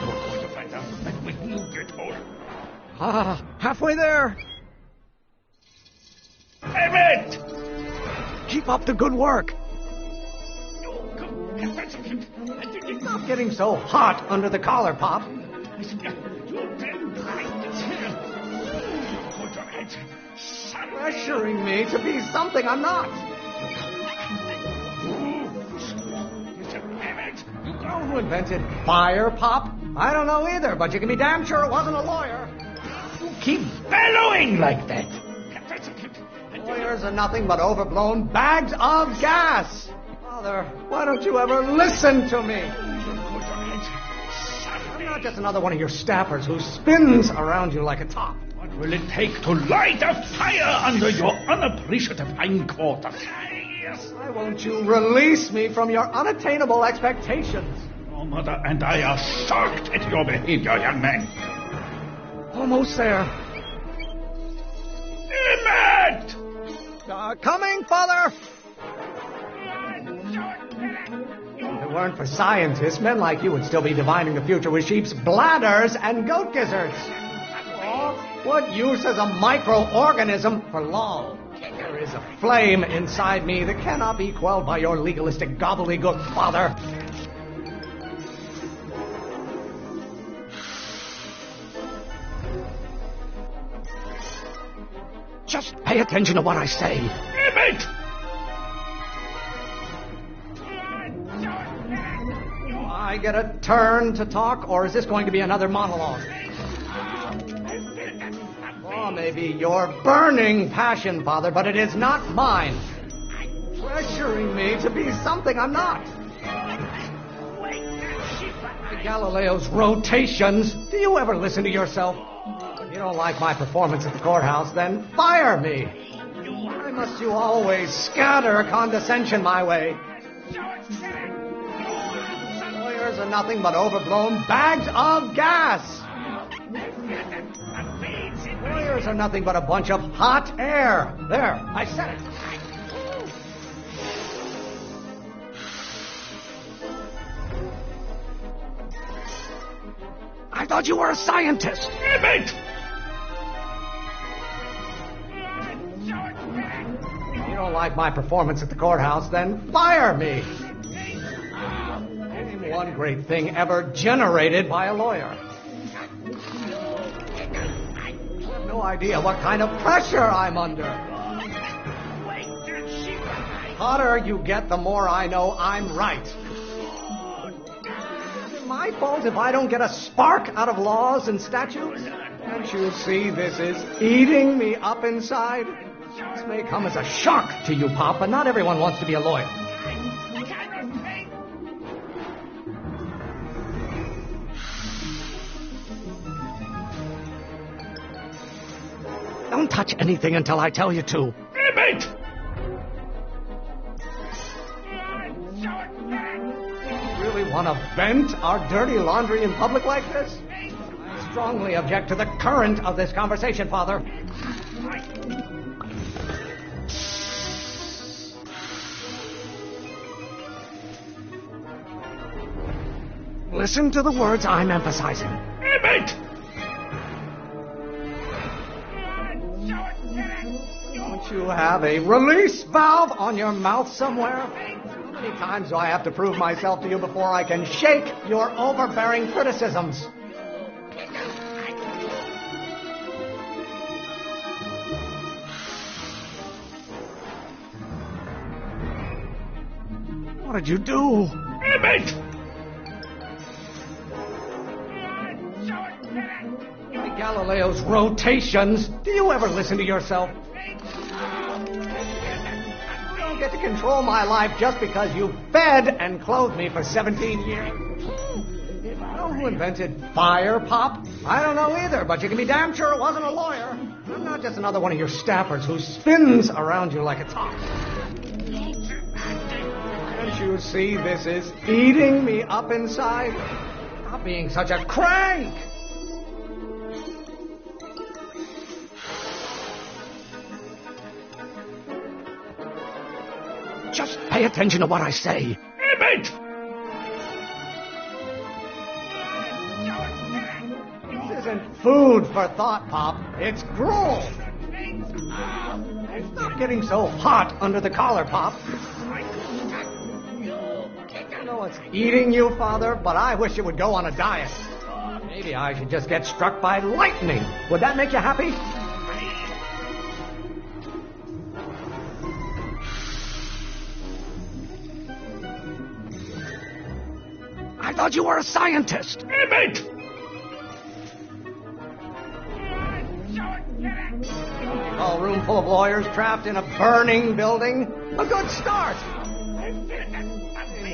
going to find out when you get older. Halfway there. Emmett! Keep up the good work. Stop getting so hot under the collar, Pop. Pressuring me to be something I'm not. You know who invented fire, Pop? I don't know either, but you can be damn sure it wasn't a lawyer. You keep bellowing like that. Lawyers are nothing but overblown bags of gas. Father, why don't you ever listen to me? I'm not just another one of your staffers who spins around you like a top. What will it take to light a fire under your unappreciative hindquarters? Why won't you release me from your unattainable expectations? Your mother and I are shocked at your behavior, young man. Almost there. Emmett! Coming, Father! If it weren't for scientists, men like you would still be divining the future with sheep's bladders and goat gizzards. What use is a microorganism for long? There is a flame inside me that cannot be quelled by your legalistic gobbledygook, Father. Just pay attention to what I say. Emmett! Do I get a turn to talk, or is this going to be another monologue? Or maybe your burning passion, Father, but it is not mine. Pressuring me to be something I'm not. Galileo's rotations. Do you ever listen to yourself? If you don't like my performance at the courthouse, then fire me. Why must you always scatter condescension my way? Lawyers are nothing but overblown bags of gas. Lawyers are nothing but a bunch of hot air. There, I said it. I thought you were a scientist. Emmett! If you don't like my performance at the courthouse, then fire me. One great thing ever generated by a lawyer. I have no idea what kind of pressure I'm under. The hotter you get, the more I know I'm right. Is it my fault if I don't get a spark out of laws and statutes? Can't you see this is eating me up inside? This may come as a shock to you, Pop, but not everyone wants to be a lawyer. Don't touch anything until I tell you to. Damn it! You really want to vent our dirty laundry in public like this? I strongly object to the current of this conversation, Father. Listen to the words I'm emphasizing. Damn it! Don't you have a release valve on your mouth somewhere? How many times do I have to prove myself to you before I can shake your overbearing criticisms? What did you do? Damn it! Galileo's rotations. Do you ever listen to yourself? You don't get to control my life just because you fed and clothed me for 17 years. You know who invented fire, Pop? I don't know either, but you can be damn sure it wasn't a lawyer. I'm not just another one of your staffers who spins around you like a top. Can't you see this is eating me up inside? Stop being such a crank! Just pay attention to what I say. Damn it! This isn't food for thought, Pop. It's gruel. Stop getting so hot under the collar, Pop. I know it's eating you, Father, but I wish you would go on a diet. Maybe I should just get struck by lightning. Would that make you happy? I thought you were a scientist. Damn it! A room full of lawyers trapped in a burning building. A good start.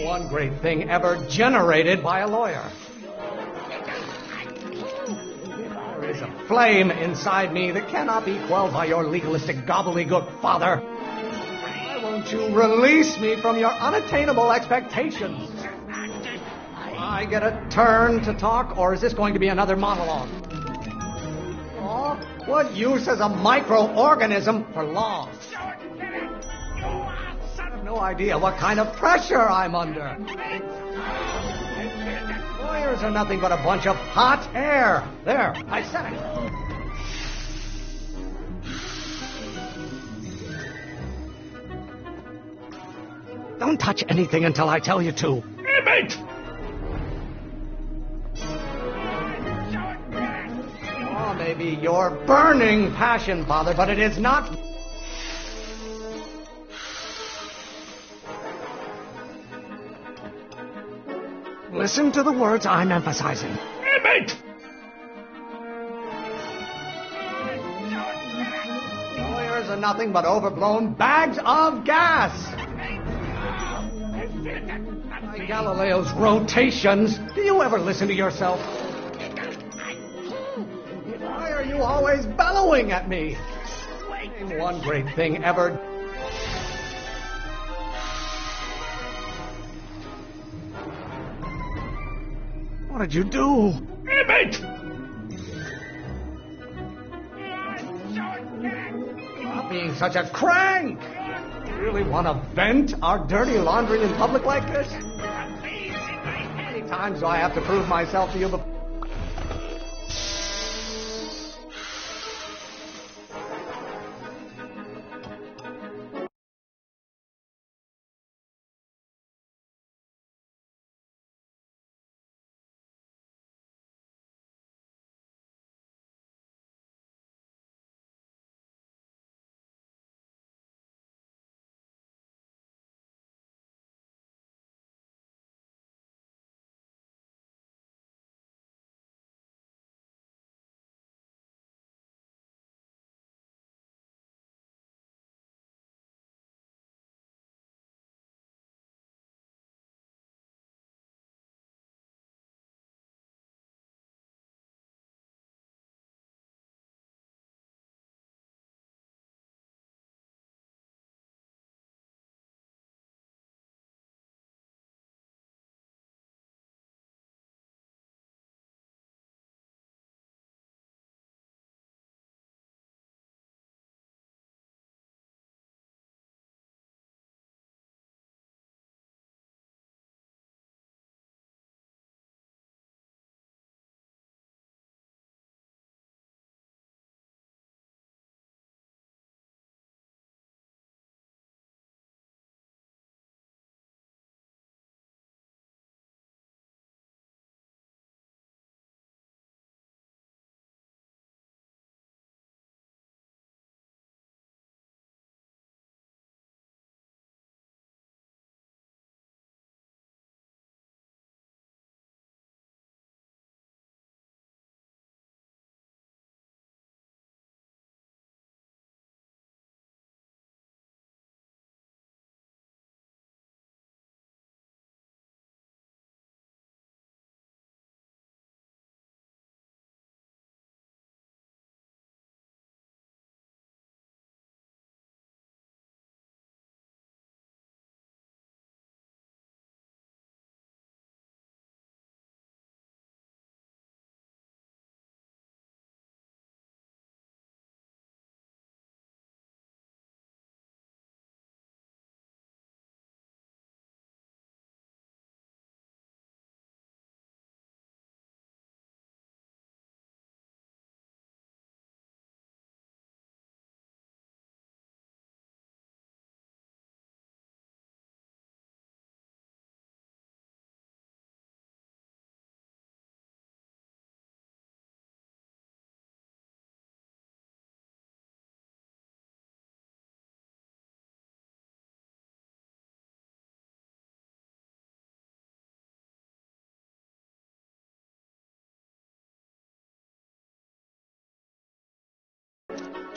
One great thing ever generated by a lawyer. There is a flame inside me that cannot be quelled by your legalistic gobbledygook, Father. Why won't you release me from your unattainable expectations? I get a turn to talk, or is this going to be another monologue? Law? What use is a microorganism for law? I have no idea what kind of pressure I'm under. Lawyers are nothing but a bunch of hot air. There, I said it. Don't touch anything until I tell you to. Damn it! Oh, maybe your burning passion, Father, but it is not. Listen to the words I'm emphasizing. Damn it! Lawyers are nothing but overblown bags of gas. By Galileo's rotations, do you ever listen to yourself? Why are you always bellowing at me? Name one great thing ever. What did you do? Damn it! Stop being such a crank! You really want to vent our dirty laundry in public like this? How many times do I have to prove myself to you before?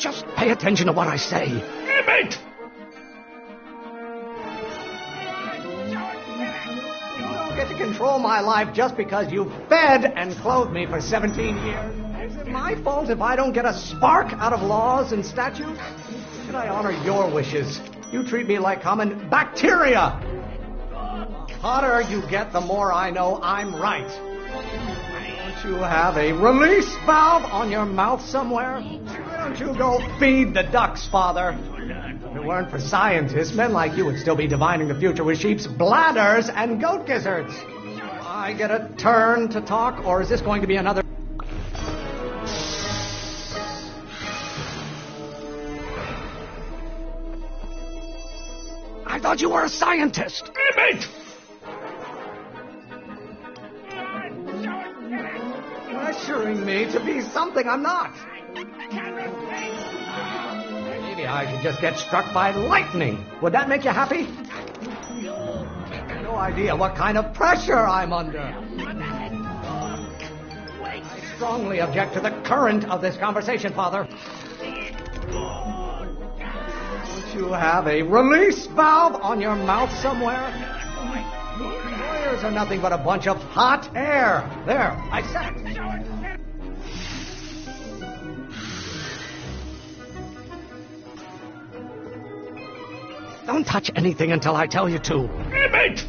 Just pay attention to what I say. Damn it! You don't get to control my life just because you fed and clothed me for 17 years. Is it my fault if I don't get a spark out of laws and statutes? Should I honor your wishes? You treat me like common bacteria. The hotter you get, the more I know I'm right. Don't you have a release valve on your mouth somewhere? Why don't you go feed the ducks, Father? If it weren't for scientists, men like you would still be divining the future with sheep's bladders and goat gizzards. Do I get a turn to talk, or is this going to be another... I thought you were a scientist. Damn it! Pressuring me to be something I'm not. Maybe I should just get struck by lightning. Would that make you happy? No idea what kind of pressure I'm under. I strongly object to the current of this conversation, Father. Don't you have a release valve on your mouth somewhere? Lawyers are nothing but a bunch of hot air. There, I said it. Don't touch anything until I tell you to. Damn it!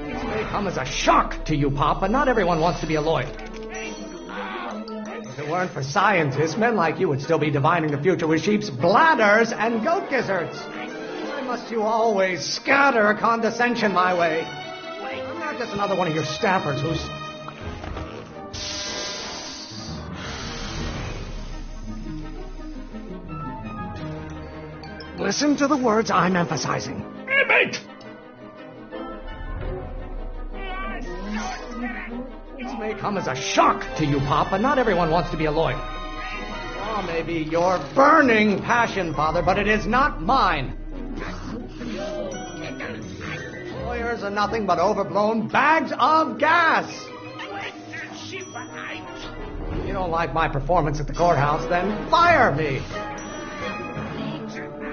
This may come as a shock to you, Pop, but not everyone wants to be a lawyer. If it weren't for scientists, men like you would still be divining the future with sheep's bladders and goat gizzards. Why must you always scatter condescension my way? I'm not just another one of your staffers who's... Listen to the words I'm emphasizing. Damn it! This may come as a shock to you, Pop, but not everyone wants to be a lawyer. Law may be your burning passion, Father, but it is not mine. Lawyers are nothing but overblown bags of gas. If you don't like my performance at the courthouse, then fire me.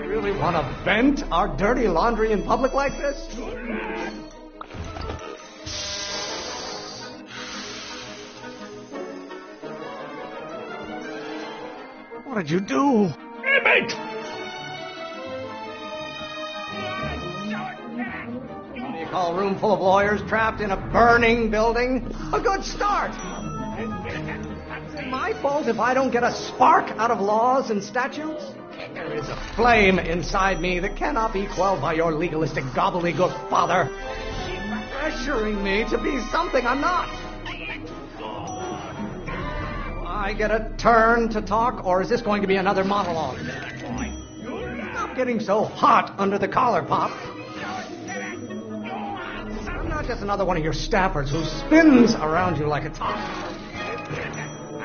Really want to vent our dirty laundry in public like this? What did you do? Damn it! What do you call a room full of lawyers trapped in a burning building? A good start. Is it my fault if I don't get a spark out of laws and statutes? There is a flame inside me that cannot be quelled by your legalistic gobbledygook, Father. Pressuring me to be something I'm not. Do I get a turn to talk, or is this going to be another monologue? Stop getting so hot under the collar, Pop. I'm not just another one of your staffers who spins around you like a top.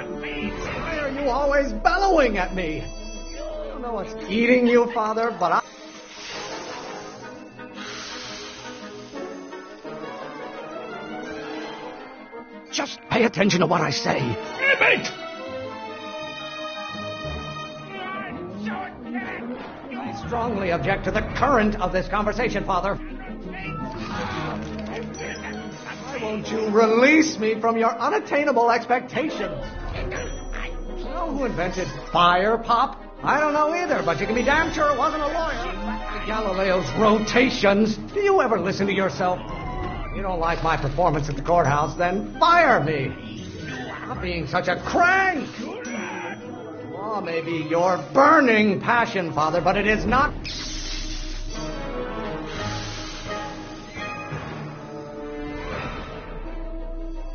Why are you always bellowing at me? I don't know what's eating you, Father, but I... Just pay attention to what I say. Damn it! I strongly object to the current of this conversation, Father. Why won't you release me from your unattainable expectations? You know who invented fire, Pop? I don't know either, but you can be damn sure it wasn't a lawyer. Galileo's rotations. Do you ever listen to yourself? If you don't like my performance at the courthouse, then fire me. Stop being such a crank. Law may be your burning passion, Father, but it is not...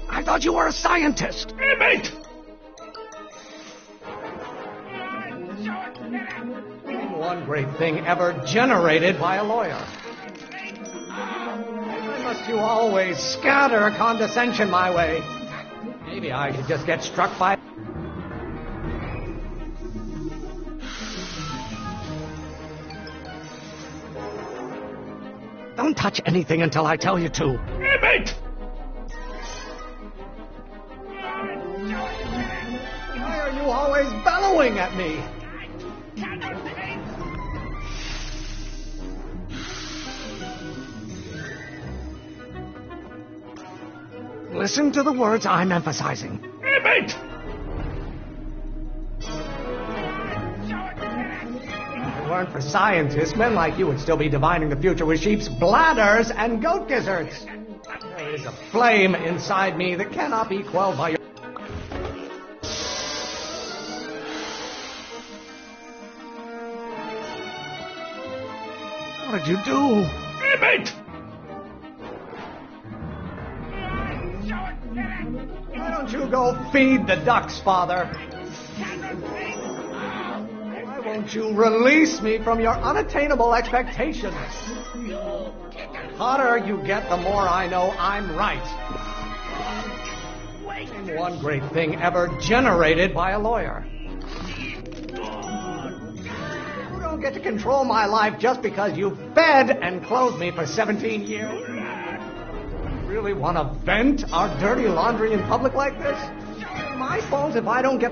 I thought you were a scientist. Damn it! One great thing ever generated by a lawyer. Why must you always scatter condescension my way? Maybe I should just get struck by... Don't touch anything until I tell you to. Damn it! you always bellowing at me? Listen to the words I'm emphasizing. Emmett! If it weren't for scientists, men like you would still be divining the future with sheep's bladders and goat gizzards. There is a flame inside me that cannot be quelled by your... What did you do? Emmett! Why don't you go feed the ducks, Father? Why won't you release me from your unattainable expectations? The hotter you get, the more I know I'm right. Name one great thing ever generated by a lawyer. You don't get to control my life just because you fed and clothed me for 17 years. Really want to vent our dirty laundry in public like this? It's my fault if I don't get...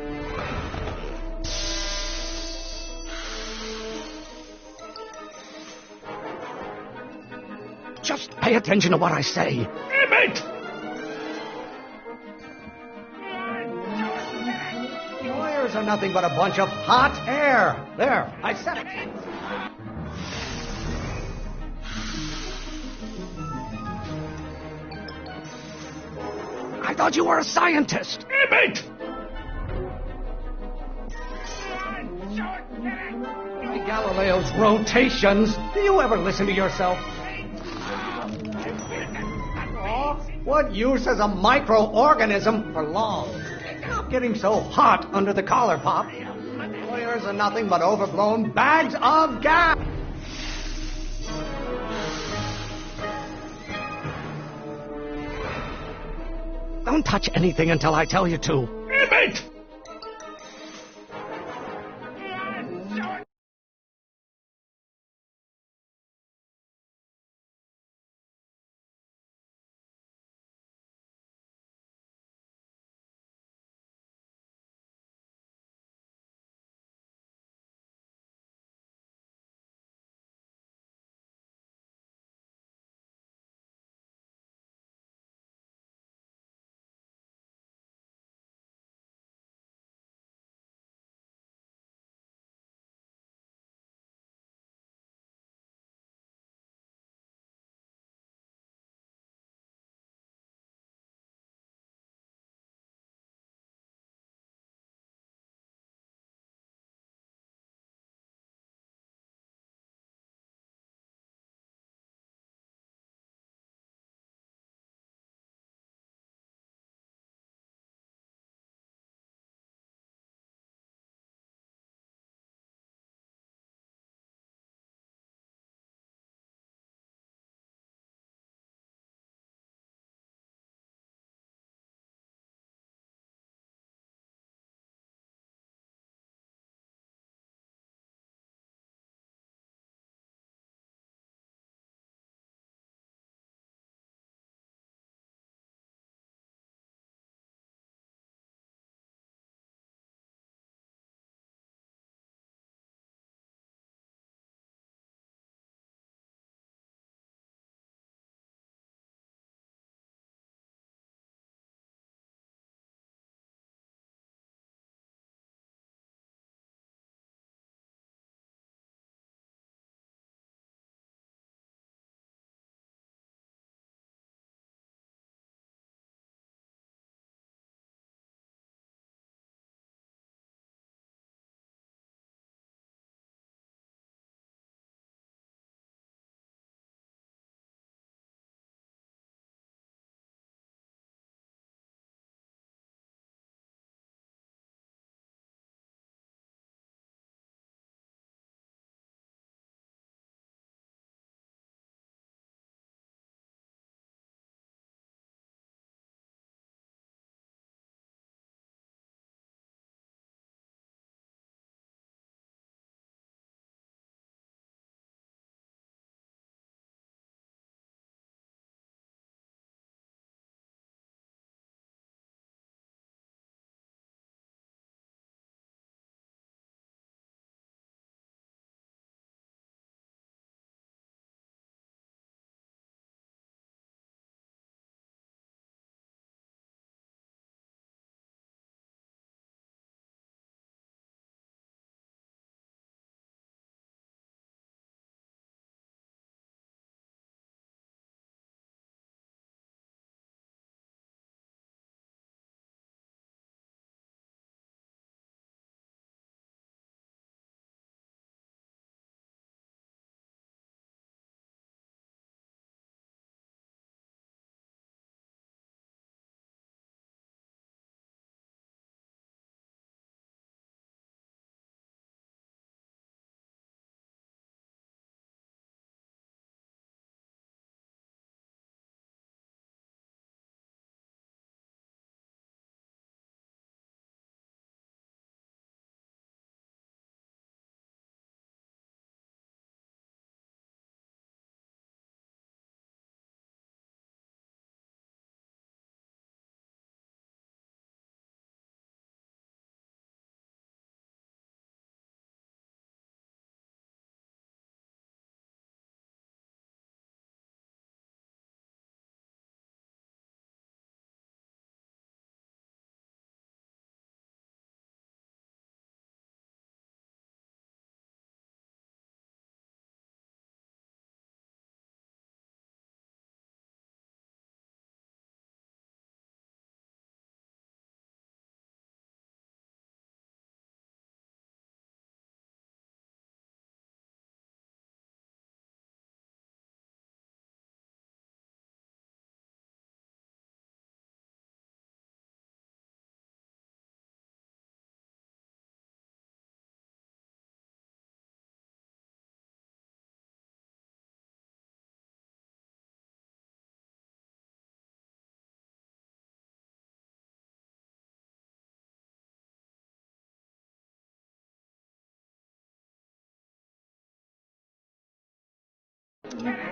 Just pay attention to what I say. Emmett! Lawyers are nothing but a bunch of hot air. There, I said it. I thought you were a scientist. Emmett! By Galileo's rotations, do you ever listen to yourself? Oh, what use is a microorganism for long? Stop getting so hot under the collar, Pop. Lawyers are nothing but overblown bags of gas. Don't touch anything until I tell you to. Emmett!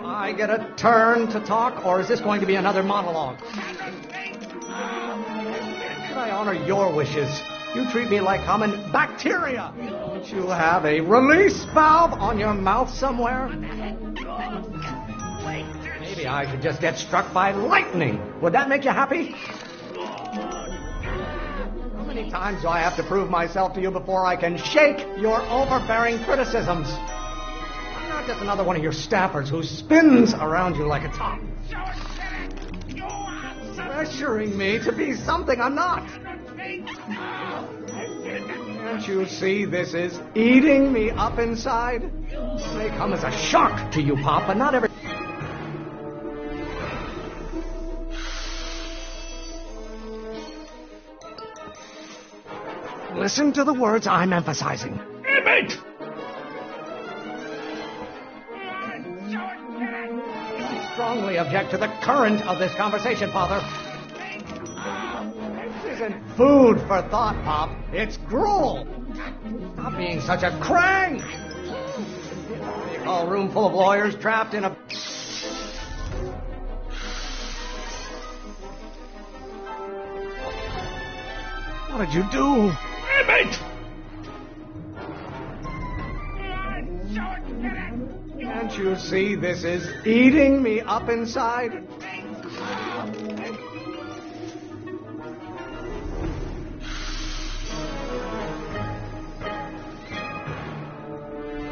I get a turn to talk, or is this going to be another monologue? Should I honor your wishes? You treat me like common bacteria. Don't you have a release valve on your mouth somewhere? Maybe I should just get struck by lightning. Would that make you happy? How many times do I have to prove myself to you before I can shake your overbearing criticisms? I'm not just another one of your staffers who spins around you like a top. Pressuring me to be something I'm not. Can't you see this is eating me up inside? It may come as a shock to you, Pop, but not every... Listen to the words I'm emphasizing. Emmett! I strongly object to the current of this conversation, Father. This isn't food for thought, Pop. It's gruel. Stop being such a crang. You call a room full of lawyers trapped in a... What did you do? Emmett! Can't you see this is eating me up inside?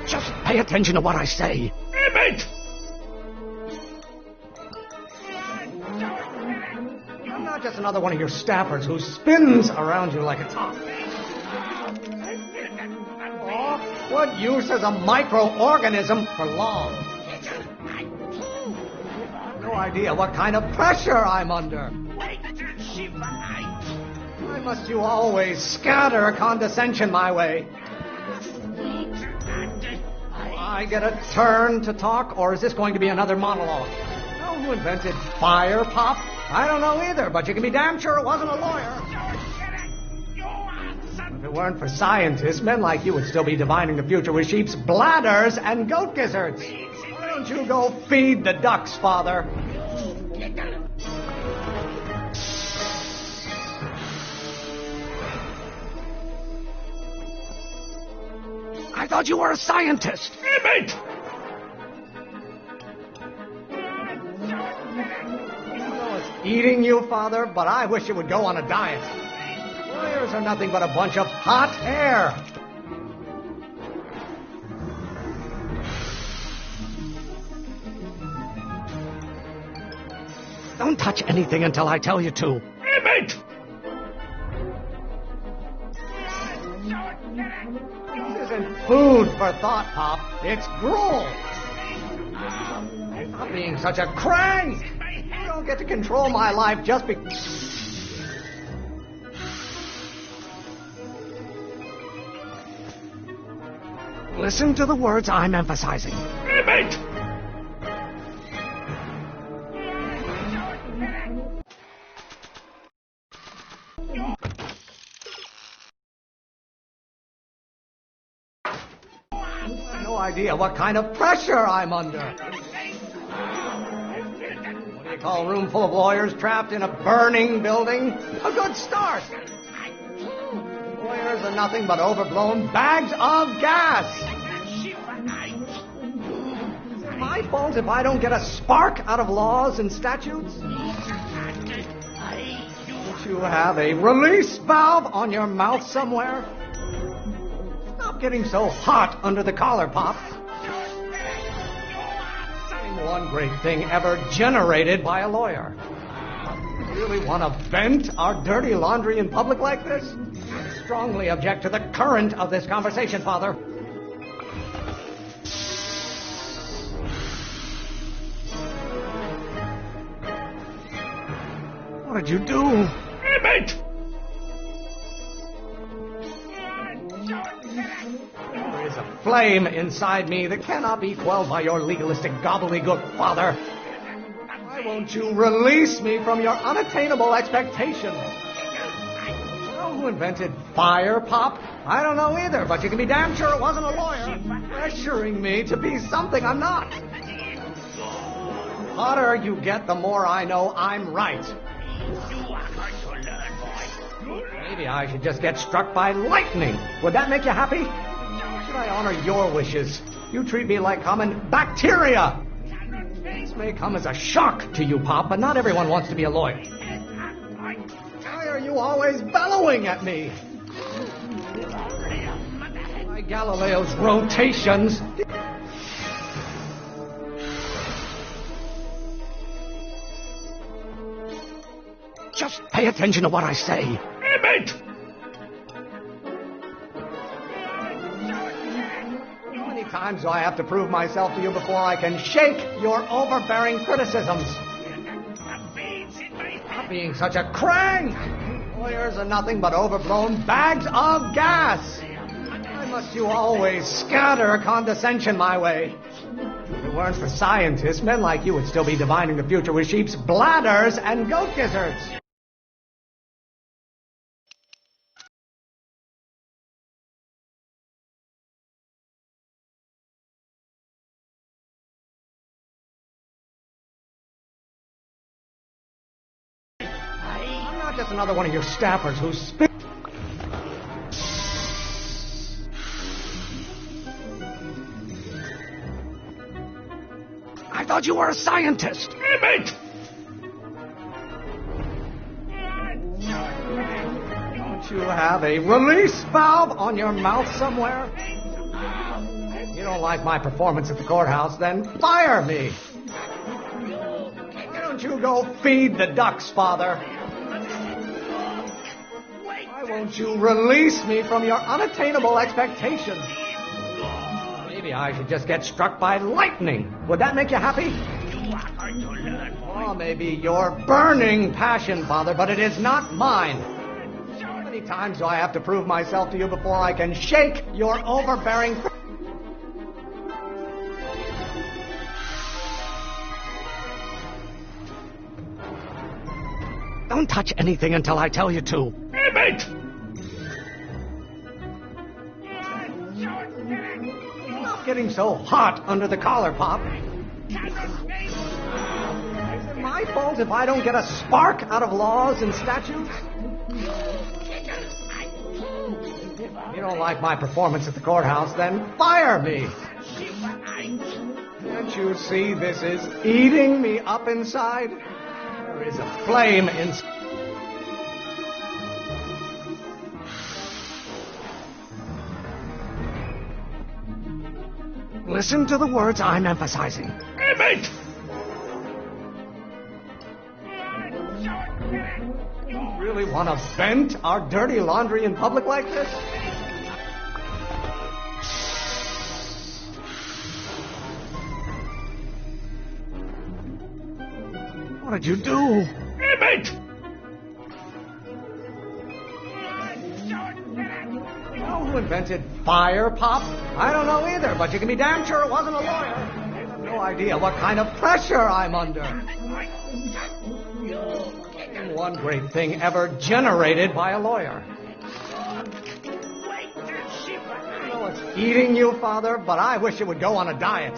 Just pay attention to what I say. Emmett! I'm not just another one of your staffers who spins around you like a top. What use is a microorganism for long? No idea what kind of pressure I'm under. Why must you always scatter condescension my way? I get a turn to talk, or is this going to be another monologue? Know who invented fire, Pop? I don't know either, but you can be damn sure it wasn't a lawyer. If it weren't for scientists, men like you would still be divining the future with sheep's bladders and goat gizzards. Why don't you go feed the ducks, Father? I thought you were a scientist. Emmett! I know it's eating you, Father, but I wish it would go on a diet. Lawyers are nothing but a bunch of hot air. Don't touch anything until I tell you to. Emmett! This isn't food for thought, Pop. It's gruel. Stop being such a crank. You don't get to control my life just because... Listen to the words I'm emphasizing. Emmett! No idea what kind of pressure I'm under. What do you call a room full of lawyers trapped in a burning building? A good start. Lawyers are nothing but overblown bags of gas. Is it my fault if I don't get a spark out of laws and statutes? Don't you have a release valve on your mouth somewhere? Stop getting so hot under the collar, Pop. Name one great thing ever generated by a lawyer. You really want to vent our dirty laundry in public like this? I strongly object to the current of this conversation, Father. What did you do? Emmett! There is a flame inside me that cannot be quelled by your legalistic gobbledygook, Father. Why won't you release me from your unattainable expectations? You know who invented fire, Pop? I don't know either, but you can be damn sure it wasn't a lawyer. Pressuring me to be something I'm not. hotter you get, the more I know I'm right. Maybe I should just get struck by lightning. Would that make you happy? Or should I honor your wishes? You treat me like common bacteria. This may come as a shock to you, Pop, but not everyone wants to be a lawyer. Why are you always bellowing at me? By Galileo's rotations... Just pay attention to what I say. Emmett! How many times do I have to prove myself to you before I can shake your overbearing criticisms? Not being such a crang! Lawyers are nothing but overblown bags of gas! Why must you always scatter condescension my way? If it weren't for scientists, men like you would still be divining the future with sheep's bladders and goat gizzards. I'm not just another one of your staffers who spit. I thought you were a scientist. Emmett! Don't you have a release valve on your mouth somewhere? You don't like my performance at the courthouse, then fire me. Why don't you go feed the ducks, Father? Why won't you release me from your unattainable expectations? Maybe I should just get struck by lightning. Would that make you happy? Or maybe your burning passion, Father, but it is not mine. How many times do I have to prove myself to you before I can shake your overbearing... Don't touch anything until I tell you to. Emmett! Stop getting so hot under the collar, Pop. Is it my fault if I don't get a spark out of laws and statutes? If you don't like my performance at the courthouse, then fire me. Can't you see this is eating me up inside? There is a flame inside. Listen to the words I'm emphasizing. Emmett! You really want to vent our dirty laundry in public like this? What did you do? Emmett! You know who invented fire, Pop? I don't know either, but you can be damn sure it wasn't a lawyer. I have no idea what kind of pressure I'm under. One great thing ever generated by a lawyer. I know it's eating you, Father, but I wish it would go on a diet.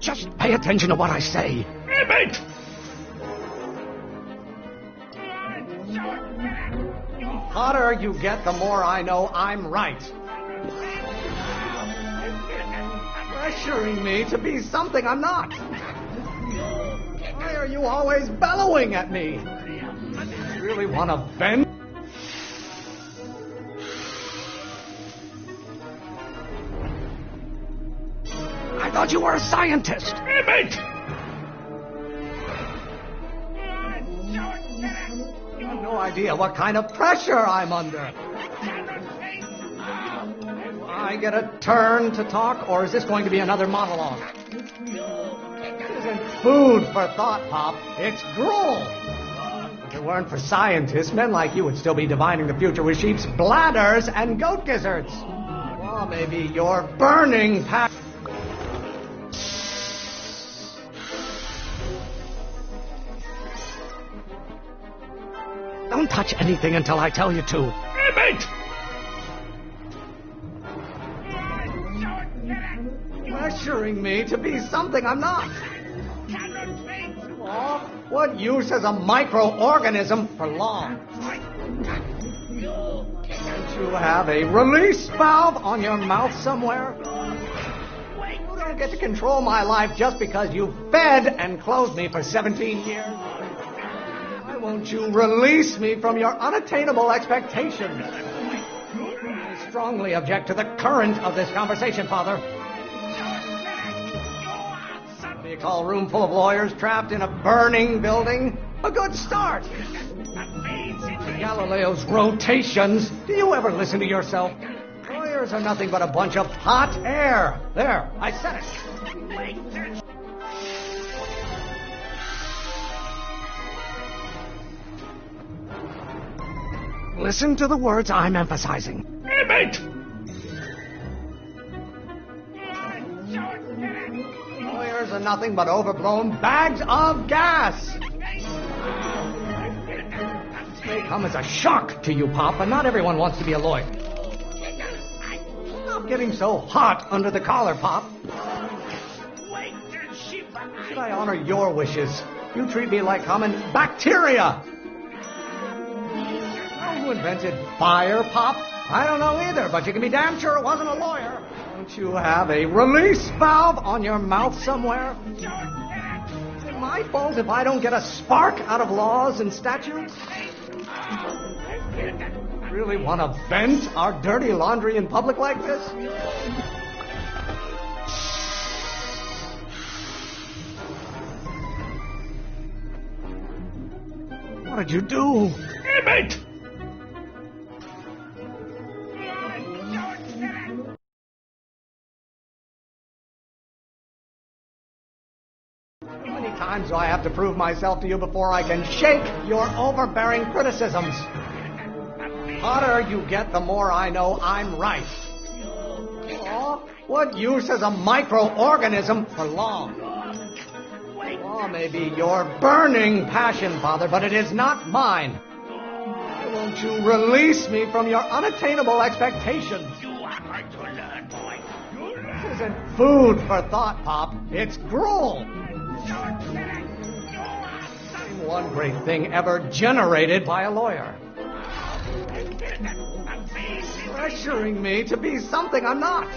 Just pay attention to what I say. Emmett! The hotter you get, the more I know I'm right. Pressuring me to be something I'm not. Why are you always bellowing at me? You really want to vent? I thought you were a scientist. Emmett! You have no idea what kind of pressure I'm under. Do I get a turn to talk, or is this going to be another monologue? This isn't food for thought, Pop. It's gruel. If it weren't for scientists, men like you would still be divining the future with sheep's bladders and goat gizzards. Or maybe your burning passion. Don't touch anything until I tell you to. Emmett! pressuring me to be something I'm not. Oh, what use is a microorganism for long? Don't you have a release valve on your mouth somewhere? You don't get to control my life just because you fed and clothed me for 17 years. Why won't you release me from your unattainable expectations? I strongly object to the current of this conversation, Father. What do you call a room full of lawyers trapped in a burning building? A good start. Galileo's rotations. Do you ever listen to yourself? Lawyers are nothing but a bunch of hot air. There, I said it. Listen to the words I'm emphasizing. Emmett! Lawyers are nothing but overblown bags of gas. This may come as a shock to you, Pop, but not everyone wants to be a lawyer. Stop getting so hot under the collar, Pop. Should I honor your wishes? You treat me like common bacteria. Who invented fire, Pop? I don't know either, but you can be damn sure it wasn't a lawyer. Don't you have a release valve on your mouth somewhere? Is it my fault if I don't get a spark out of laws and statutes? Really want to vent our dirty laundry in public like this? What did you do? Emmett! How many times do I have to prove myself to you before I can shake your overbearing criticisms? The hotter you get, the more I know I'm right. Oh, what use is a microorganism for long? Law may be your burning passion, Father, but it is not mine. Why won't you release me from your unattainable expectations? This isn't food for thought, Pop. It's gruel. One great thing ever generated by a lawyer. Pressuring me to be something I'm not.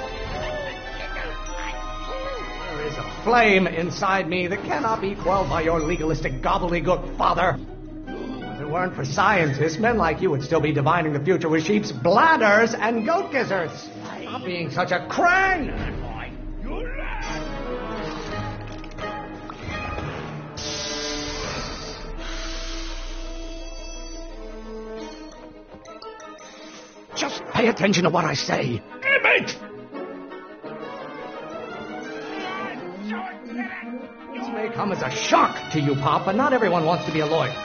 There is a flame inside me that cannot be quelled by your legalistic gobbledygook, Father. If it weren't for scientists, men like you would still be divining the future with sheep's bladders and goat gizzards. Stop being such a crane! Just pay attention to what I say. Emmett! This may come as a shock to you, Pop, but not everyone wants to be a lawyer.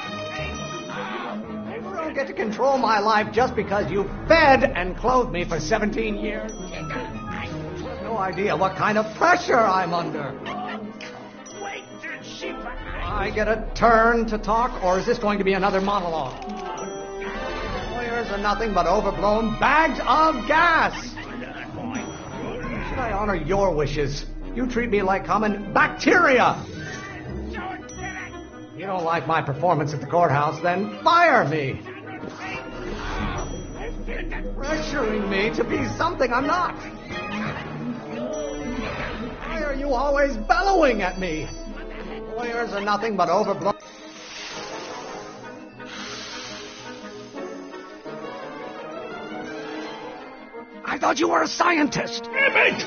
You don't get to control my life just because you fed and clothed me for 17 years. You have no idea what kind of pressure I'm under. I get a turn to talk, or is this going to be another monologue? Lawyers are nothing but overblown bags of gas. Should I honor your wishes? You treat me like common bacteria. You don't like my performance at the courthouse, then fire me. Pressuring me to be something I'm not. Why are you always bellowing at me? Lawyers are nothing but overblown. I thought you were a scientist. Emmett!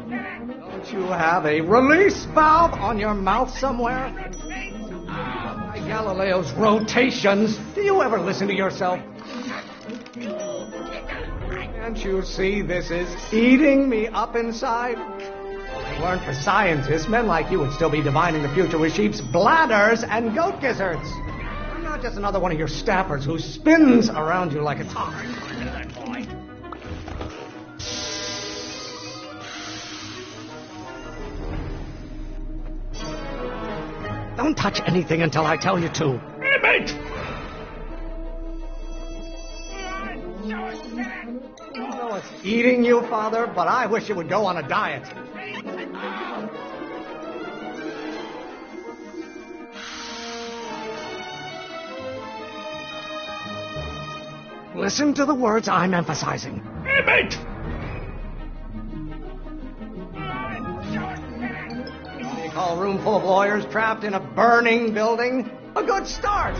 Don't you have a release valve on your mouth somewhere? By Galileo's rotations, do you ever listen to yourself? Can't you see this is eating me up inside? If it weren't for scientists, men like you would still be divining the future with sheep's bladders and goat gizzards. I'm not just another one of your staffers who spins around you like a top. Don't touch anything until I tell you to. Mate! I know it's eating you, Father, but I wish you would go on a diet. Listen to the words I'm emphasizing. Mate! You call a room full of lawyers trapped in a burning building a good start.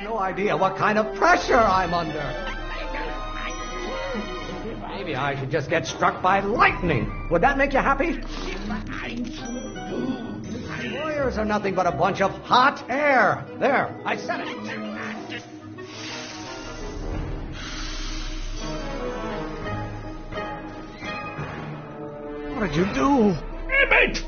No idea what kind of pressure I'm under. Maybe I should just get struck by lightning. Would that make you happy? Lawyers are nothing but a bunch of hot air. There, I said it. What did you do? Mate!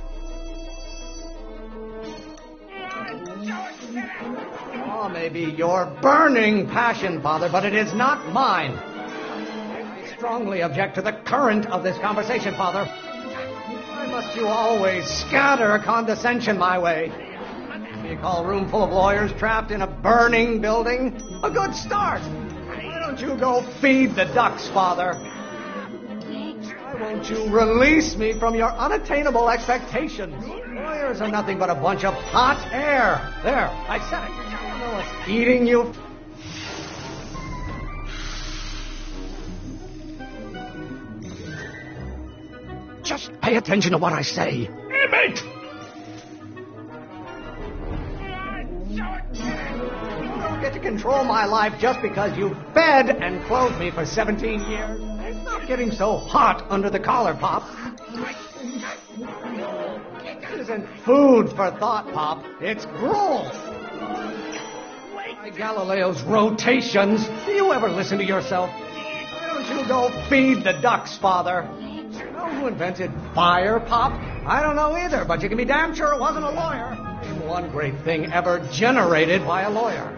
Oh, maybe your burning passion, Father, but it is not mine. I strongly object to the current of this conversation, Father. Why must you always scatter condescension my way? You call a room full of lawyers trapped in a burning building a good start. Why don't you go feed the ducks, Father? Why won't you release me from your unattainable expectations? Lawyers are nothing but a bunch of hot air. There, I said it. I know it's eating you. Just pay attention to what I say. Mate! You don't get to control my life just because you fed and clothed me for 17 years. Stop getting so hot under the collar, Pop. This isn't food for thought, Pop. It's gruel. By Galileo's rotations, do you ever listen to yourself? Why don't you go feed the ducks, Father? You know who invented fire, Pop? I don't know either, but you can be damn sure it wasn't a lawyer. Name one great thing ever generated by a lawyer.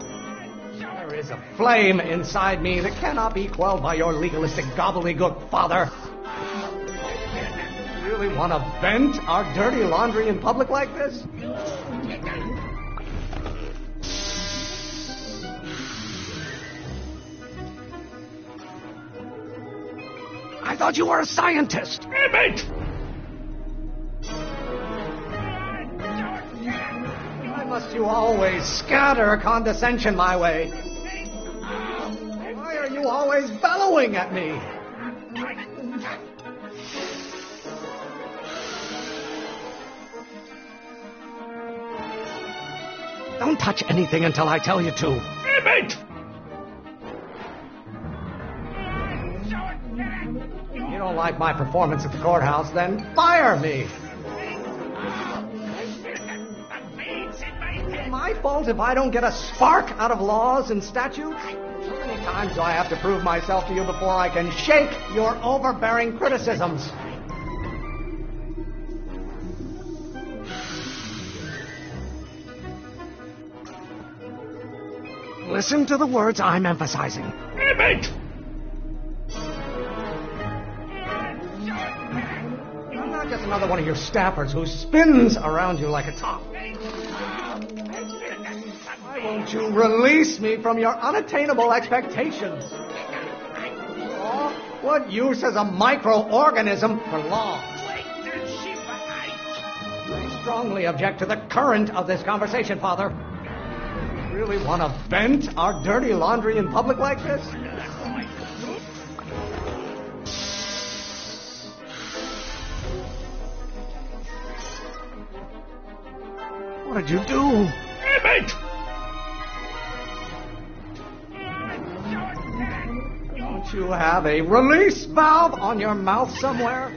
There is a flame inside me that cannot be quelled by your legalistic gobbledygook, Father. You really want to vent our dirty laundry in public like this? I thought you were a scientist. Mate! Why must you always scatter condescension my way? Why are you always bellowing at me? Don't touch anything until I tell you to. Mate! You don't like my performance at the courthouse, then fire me. Is it my fault if I don't get a spark out of laws and statutes? How many times do I have to prove myself to you before I can shake your overbearing criticisms? Listen to the words I'm emphasizing. Mate! I'm not just another one of your staffers who spins around you like a top. Why won't you release me from your unattainable expectations? Law? What use is a microorganism for law? I strongly object to the current of this conversation, Father. You really want to vent our dirty laundry in public like this? What did you do? Mate! Don't you You have a release valve on your mouth somewhere?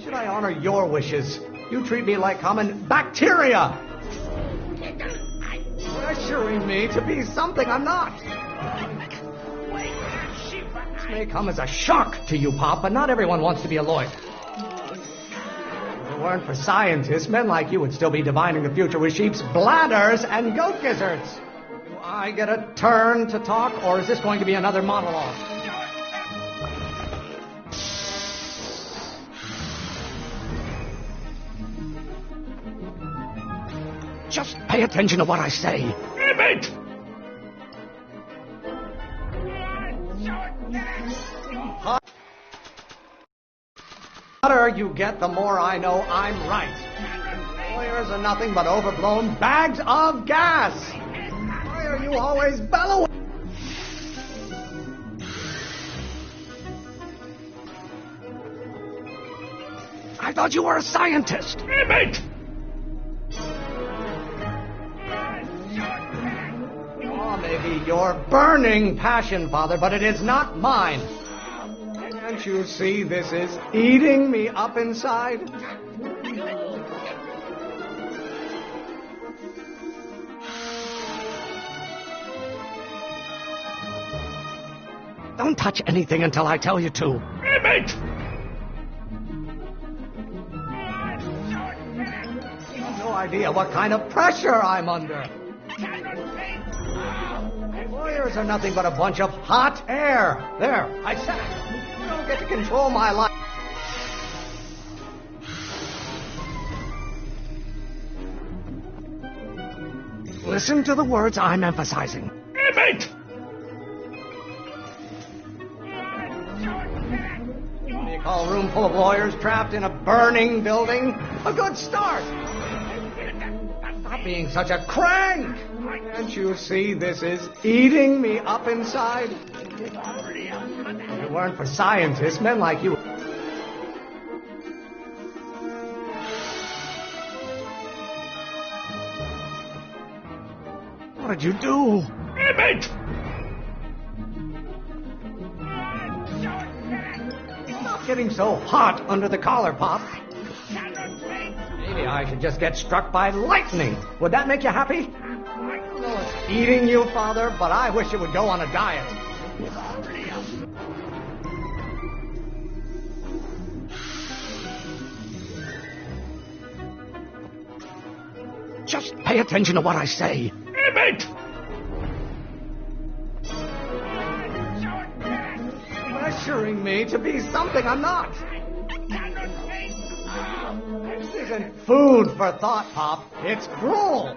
Should I honor your wishes? You treat me like common bacteria, pressuring me to be something I'm not. This may come as a shock to you, Pop, but not everyone wants to be a lawyer. If it weren't for scientists, men like you would still be divining the future with sheep's bladders and goat gizzards. Do I get a turn to talk, or is this going to be another monologue? Just pay attention to what I say. Damn it! The hotter you get, the more I know I'm right. Lawyers are nothing but overblown bags of gas. Why are you always bellowing? I thought you were a scientist. Damn it! Oh, maybe your burning passion, Father, but it is not mine. Can't you see this is eating me up inside? Don't touch anything until I tell you to. Damn it! You have no idea what kind of pressure I'm under. Lawyers are nothing but a bunch of hot air. There, I said it. You don't get to control my life. Listen to the words I'm emphasizing. Damn it! You call a room full of lawyers trapped in a burning building a good start. Stop being such a crank. Can't you see this is eating me up inside? If it weren't for scientists, men like you... What did you do? Damn it! Stop getting so hot under the collar, Pop. Maybe I should just get struck by lightning. Would that make you happy? I know it's eating you, Father, but I wish it would go on a diet. Just pay attention to what I say. Damn it! Pressuring me to be something I'm not. This isn't food for thought, Pop. It's gruel.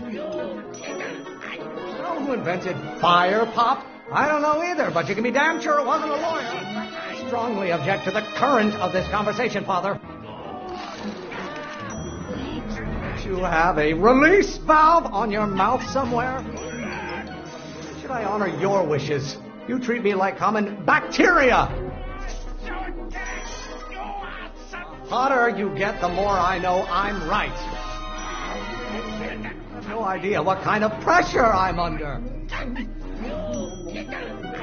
You know who invented fire, Pop? I don't know either, but you can be damn sure it wasn't a lawyer. I strongly object to the current of this conversation, Father. You have a release valve on your mouth somewhere? Should I honor your wishes? You treat me like common bacteria. The hotter you get, the more I know I'm right. No idea what kind of pressure I'm under.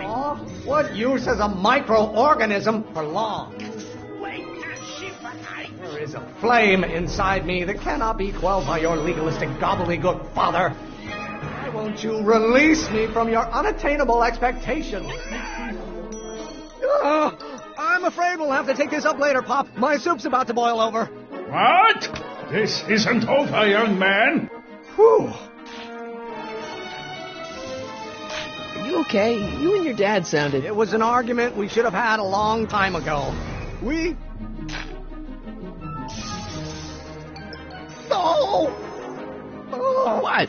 Oh, what use is a microorganism for long? There is a flame inside me that cannot be quelled by your legalistic gobbledygook, Father. Why won't you release me from your unattainable expectations? I'm afraid we'll have to take this up later, Pop. My soup's about to boil over. What? This isn't over, young man. Whew. Are you okay? You and your dad sounded... It was an argument we should have had a long time ago. We... Oh! Oh! What?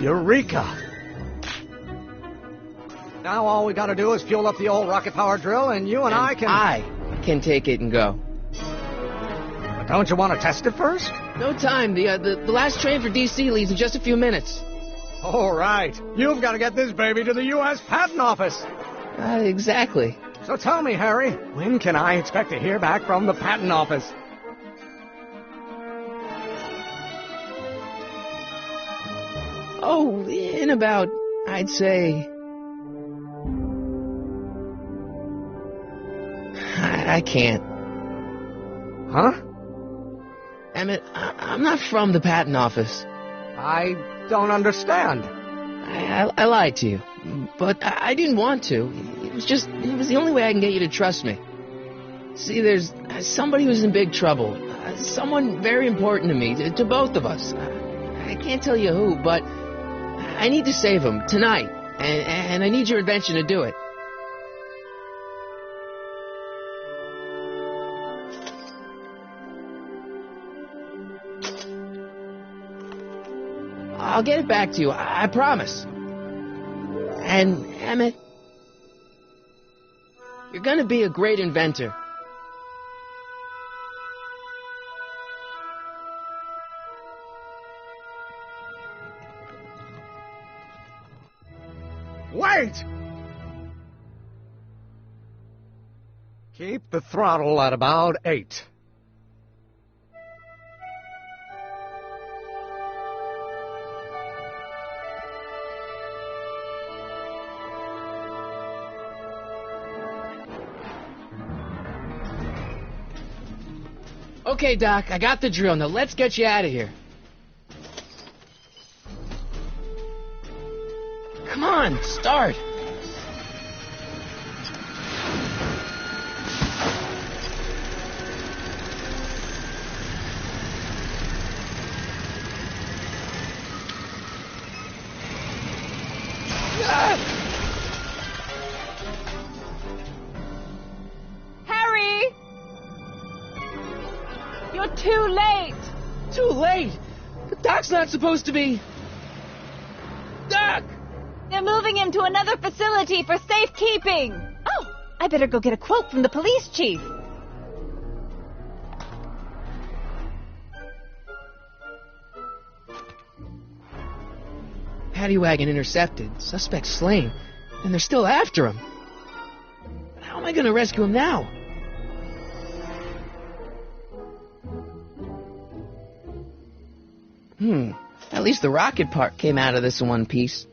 Eureka! Now all we gotta do is fuel up the old rocket power drill and you and I can take it and go. But don't you want to test it first? No time. The last train for D.C. leaves in just a few minutes. All right. You've got to get this baby to the U.S. Patent Office. Exactly. So tell me, Harry, when can I expect to hear back from the patent office? Oh, in about, I'd say... I can't. Huh? Emmett, I'm not from the patent office. I don't understand. I lied to you, but I didn't want to. It was the only way I can get you to trust me. See, there's somebody who's in big trouble. Someone very important to me, to both of us. I can't tell you who, but I need to save him tonight, and I need your invention to do it. I'll get it back to you, I promise. And, Emmett, you're gonna be a great inventor. Wait! Keep the throttle at about 8. Okay, Doc, I got the drill. Now let's get you out of here. Come on, start. Harry! You're too late! Too late? The Doc's not supposed to be... Doc! They're moving him to another facility for safekeeping. Oh, I better go get a quote from the police chief. Paddy wagon intercepted, suspect slain, and they're still after him. But how am I going to rescue him now? At least the rocket part came out of this in one piece.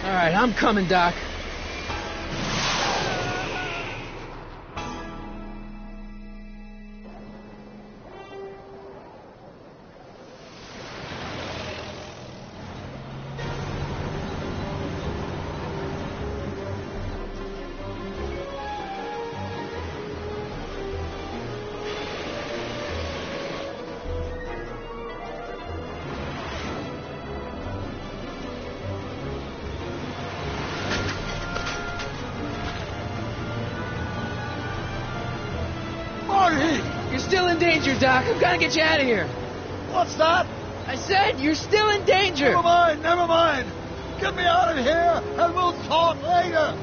All right, I'm coming, Doc. You're still in danger, Doc. I'm gonna get you out of here. What's that? I said you're still in danger. Never mind, never mind. Get me out of here, and we'll talk later.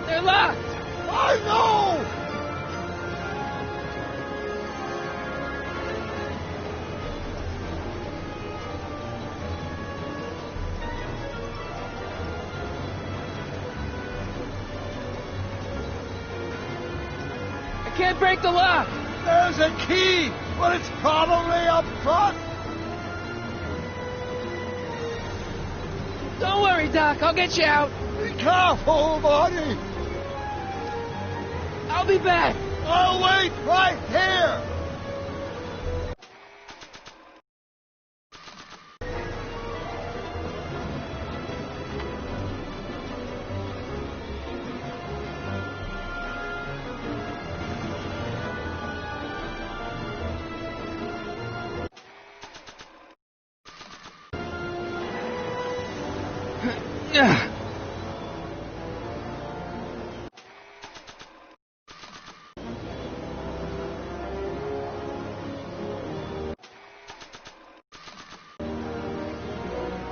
They're locked! I know! I can't break the lock! There's a key, but it's probably up front. Don't worry, Doc. I'll get you out. Be careful, Marty. I'll be back. I'll wait right here.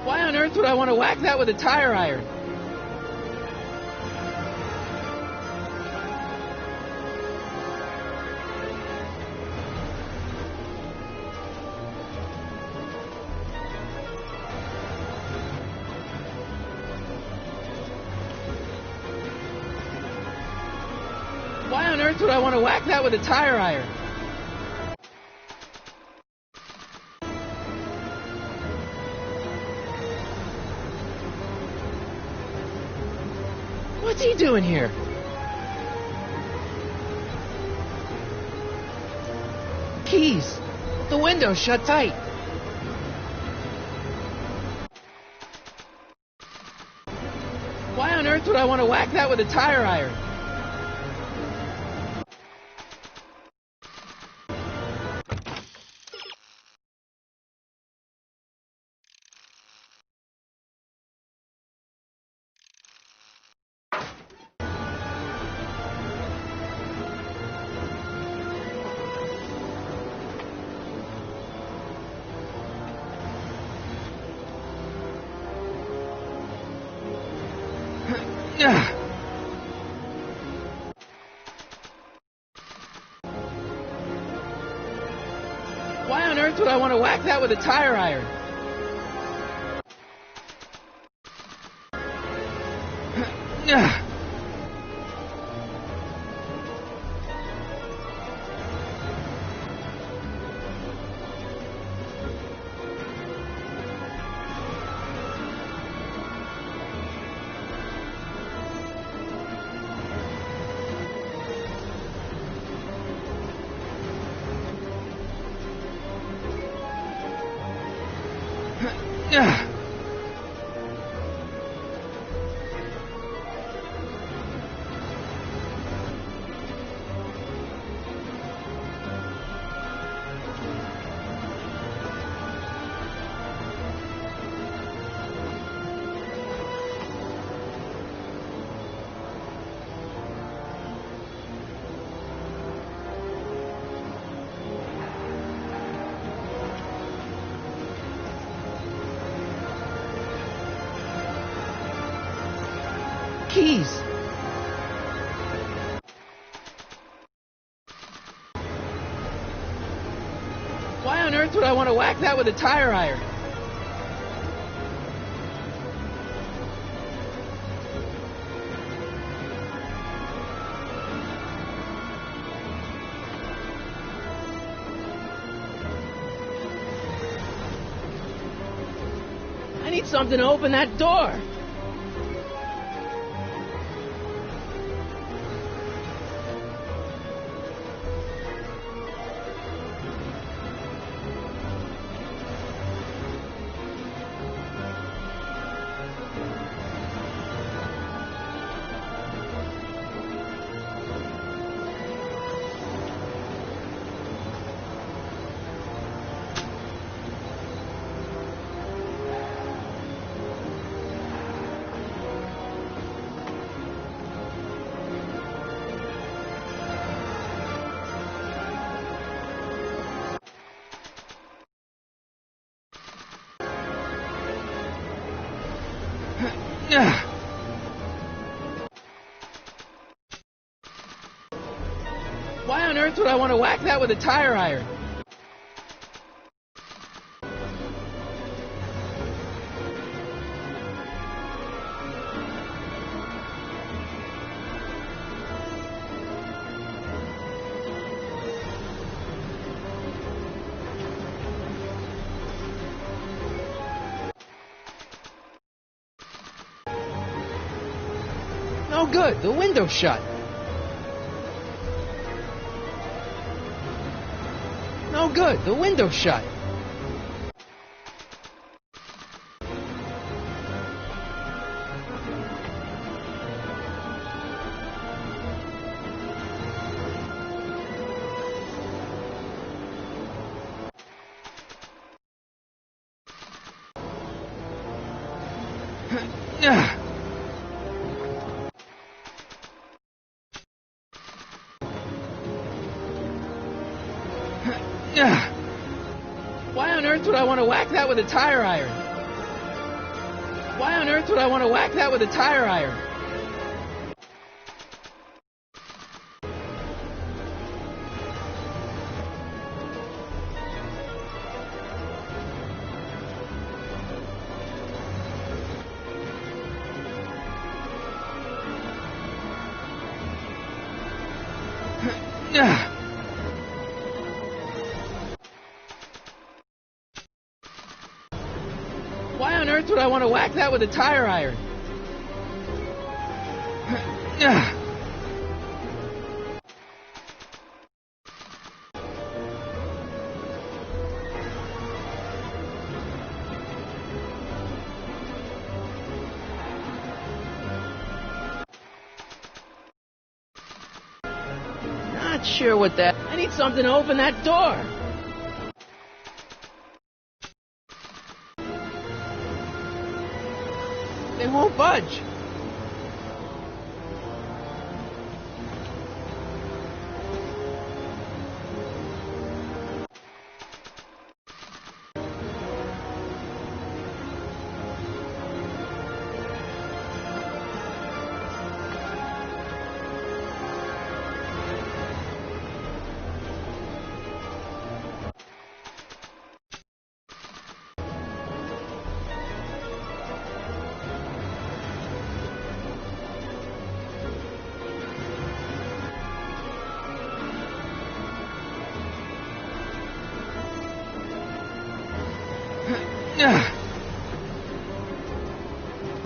Why on earth would I want to whack that with a tire iron? Why on earth would I want to whack that with a tire iron? What's he doing here? Keys. The window's shut tight. Why on earth would I want to whack that with a tire iron? Why on earth would I want to whack that with a tire iron? Keys. Why on earth would I want to whack that with a tire iron? I need something to open that door. earth would I want to whack that with a tire iron? No good, the window's shut. No good, the window's shut. Why on earth would I want to whack that with a tire iron? Why on earth would I want to whack that with a tire iron? Why on earth would I want to whack that with a tire iron? Not sure what that... I need something to open that door. They won't budge.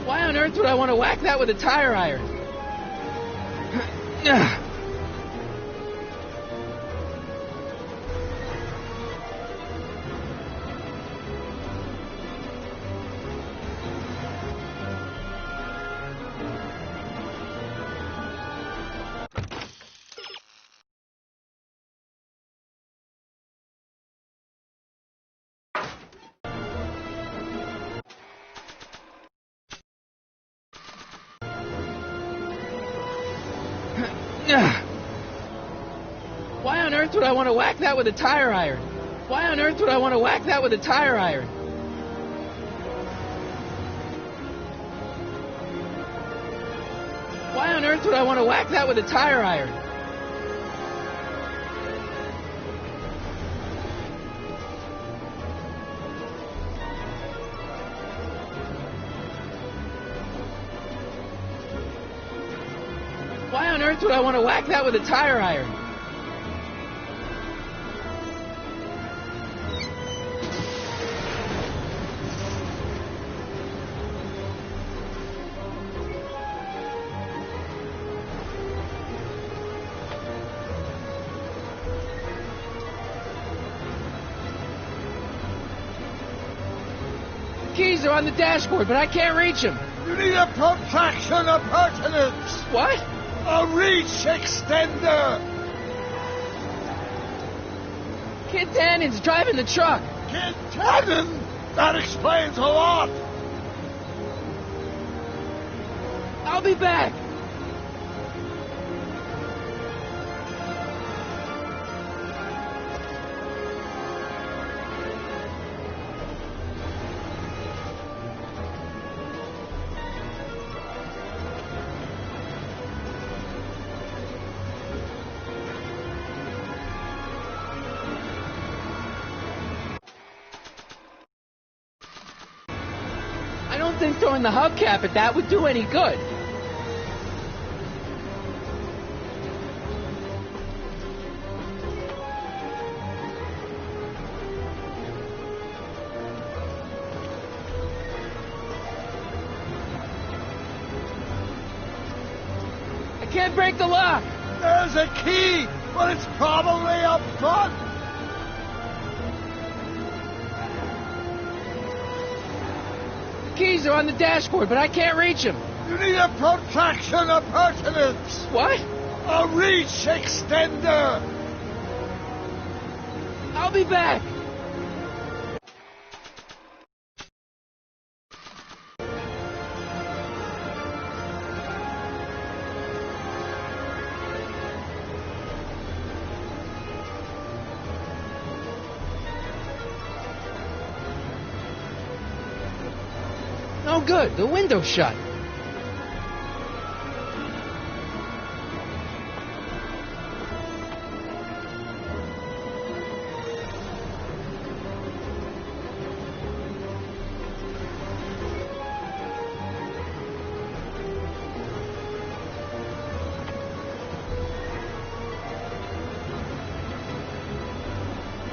Why on earth would I want to whack that with a tire iron? Why on earth would I want to whack that with a tire iron? Why on earth would I want to whack that with a tire iron? Why on earth would I want to whack that with a tire iron? Why on earth would I want to whack that with a tire iron? Keys are on the dashboard, but I can't reach them. You need a protraction appurtenance. What? A reach extender. Kid Tannen's driving the truck. Kid Tannen? That explains a lot. I'll be back. don't think throwing the hubcap at that would do any good. I can't break the lock. There's a key, but it's probably up front. The keys are on the dashboard, but I can't reach them. You need a protraction appurtenance. What? A reach extender. I'll be back. No good. The window's shut.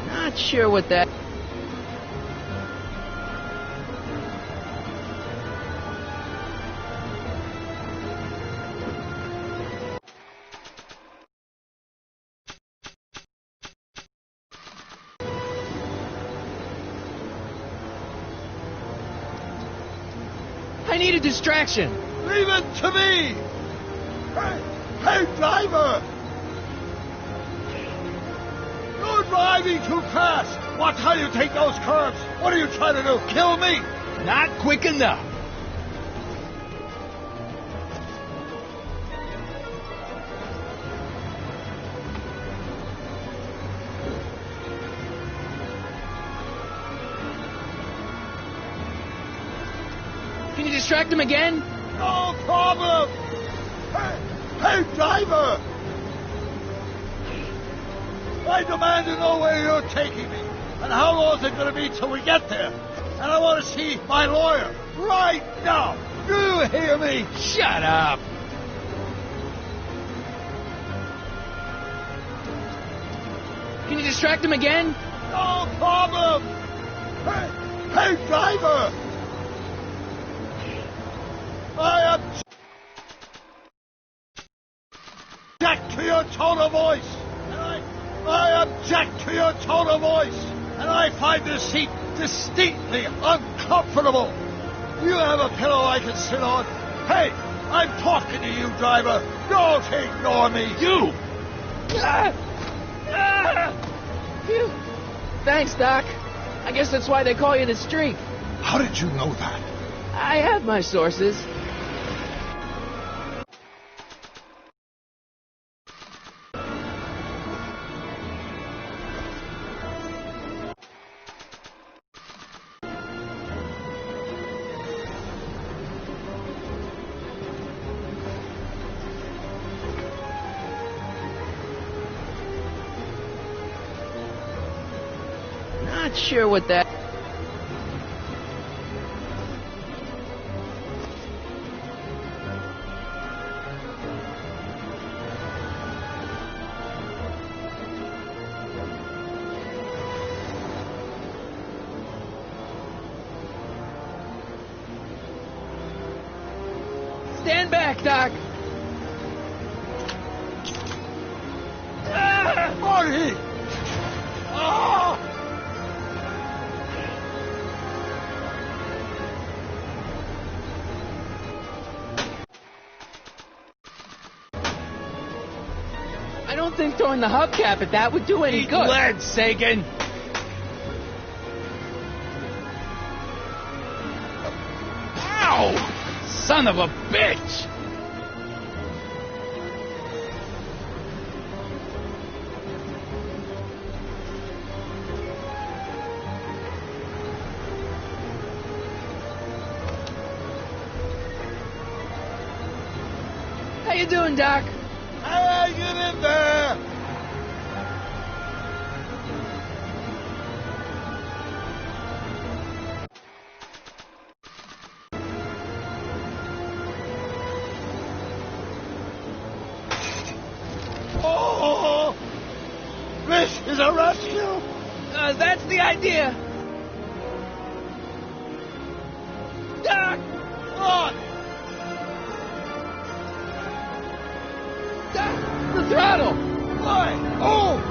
Not sure what that... I need a distraction. Leave it to me. Hey, driver. You're driving too fast. Watch how you take those curves. What are you trying to do? Kill me? Not quick enough. Can you distract him again? No problem. Hey, driver. I demand to know where you're taking me. And how long is it going to be till we get there? And I want to see my lawyer right now. Do you hear me? Shut up. Can you distract him again? No problem. Hey, driver. I object to your tone of voice. I object to your tone of voice. And I find this seat distinctly uncomfortable. Do you have a pillow I can sit on? Hey, I'm talking to you, driver. Don't ignore me. You! Phew. Thanks, Doc. I guess that's why they call you the Streak. How did you know that? I have my sources. Not sure what that... Stand back, Doc. Marty! Oh! I don't think throwing the hubcap at that would do any Eat good. lead, Sagan. Ow! Son of a bitch! How you doing, Doc? Hang in there! Oh, this is a rescue. That's the idea. Doc! What? Doc! The throttle! Why? Oh!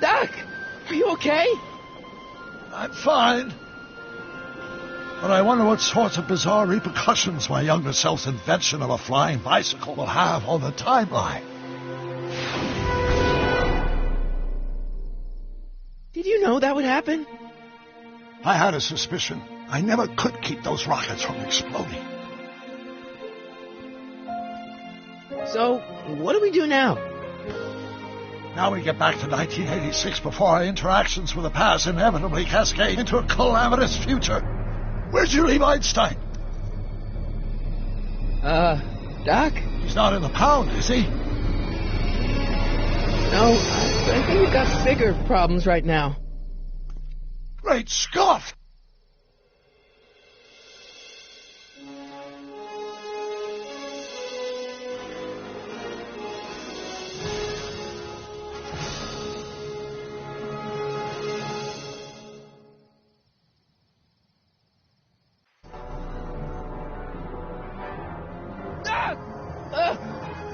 Doc! Are you okay? I'm fine. But I wonder what sorts of bizarre repercussions my younger self's invention of a flying bicycle will have on the timeline. Did you know that would happen? I had a suspicion. I never could keep those rockets from exploding. So, what do we do now? Now we get back to 1986 before our interactions with the past inevitably cascade into a calamitous future. Where'd you leave Einstein? Doc? He's not in the pound, is he? No, I think we've got bigger problems right now. Great Scott!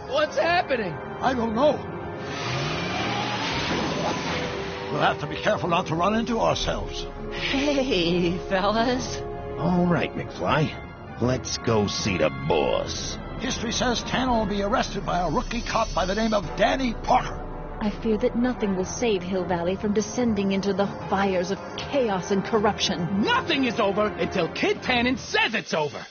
What's happening? I don't know. We'll have to be careful not to run into ourselves. Hey, fellas. All right, McFly. Let's go see the boss. History says Tanner will be arrested by a rookie cop by the name of Danny Parker. I fear that nothing will save Hill Valley from descending into the fires of chaos and corruption. Nothing is over until Kid Tannen says it's over.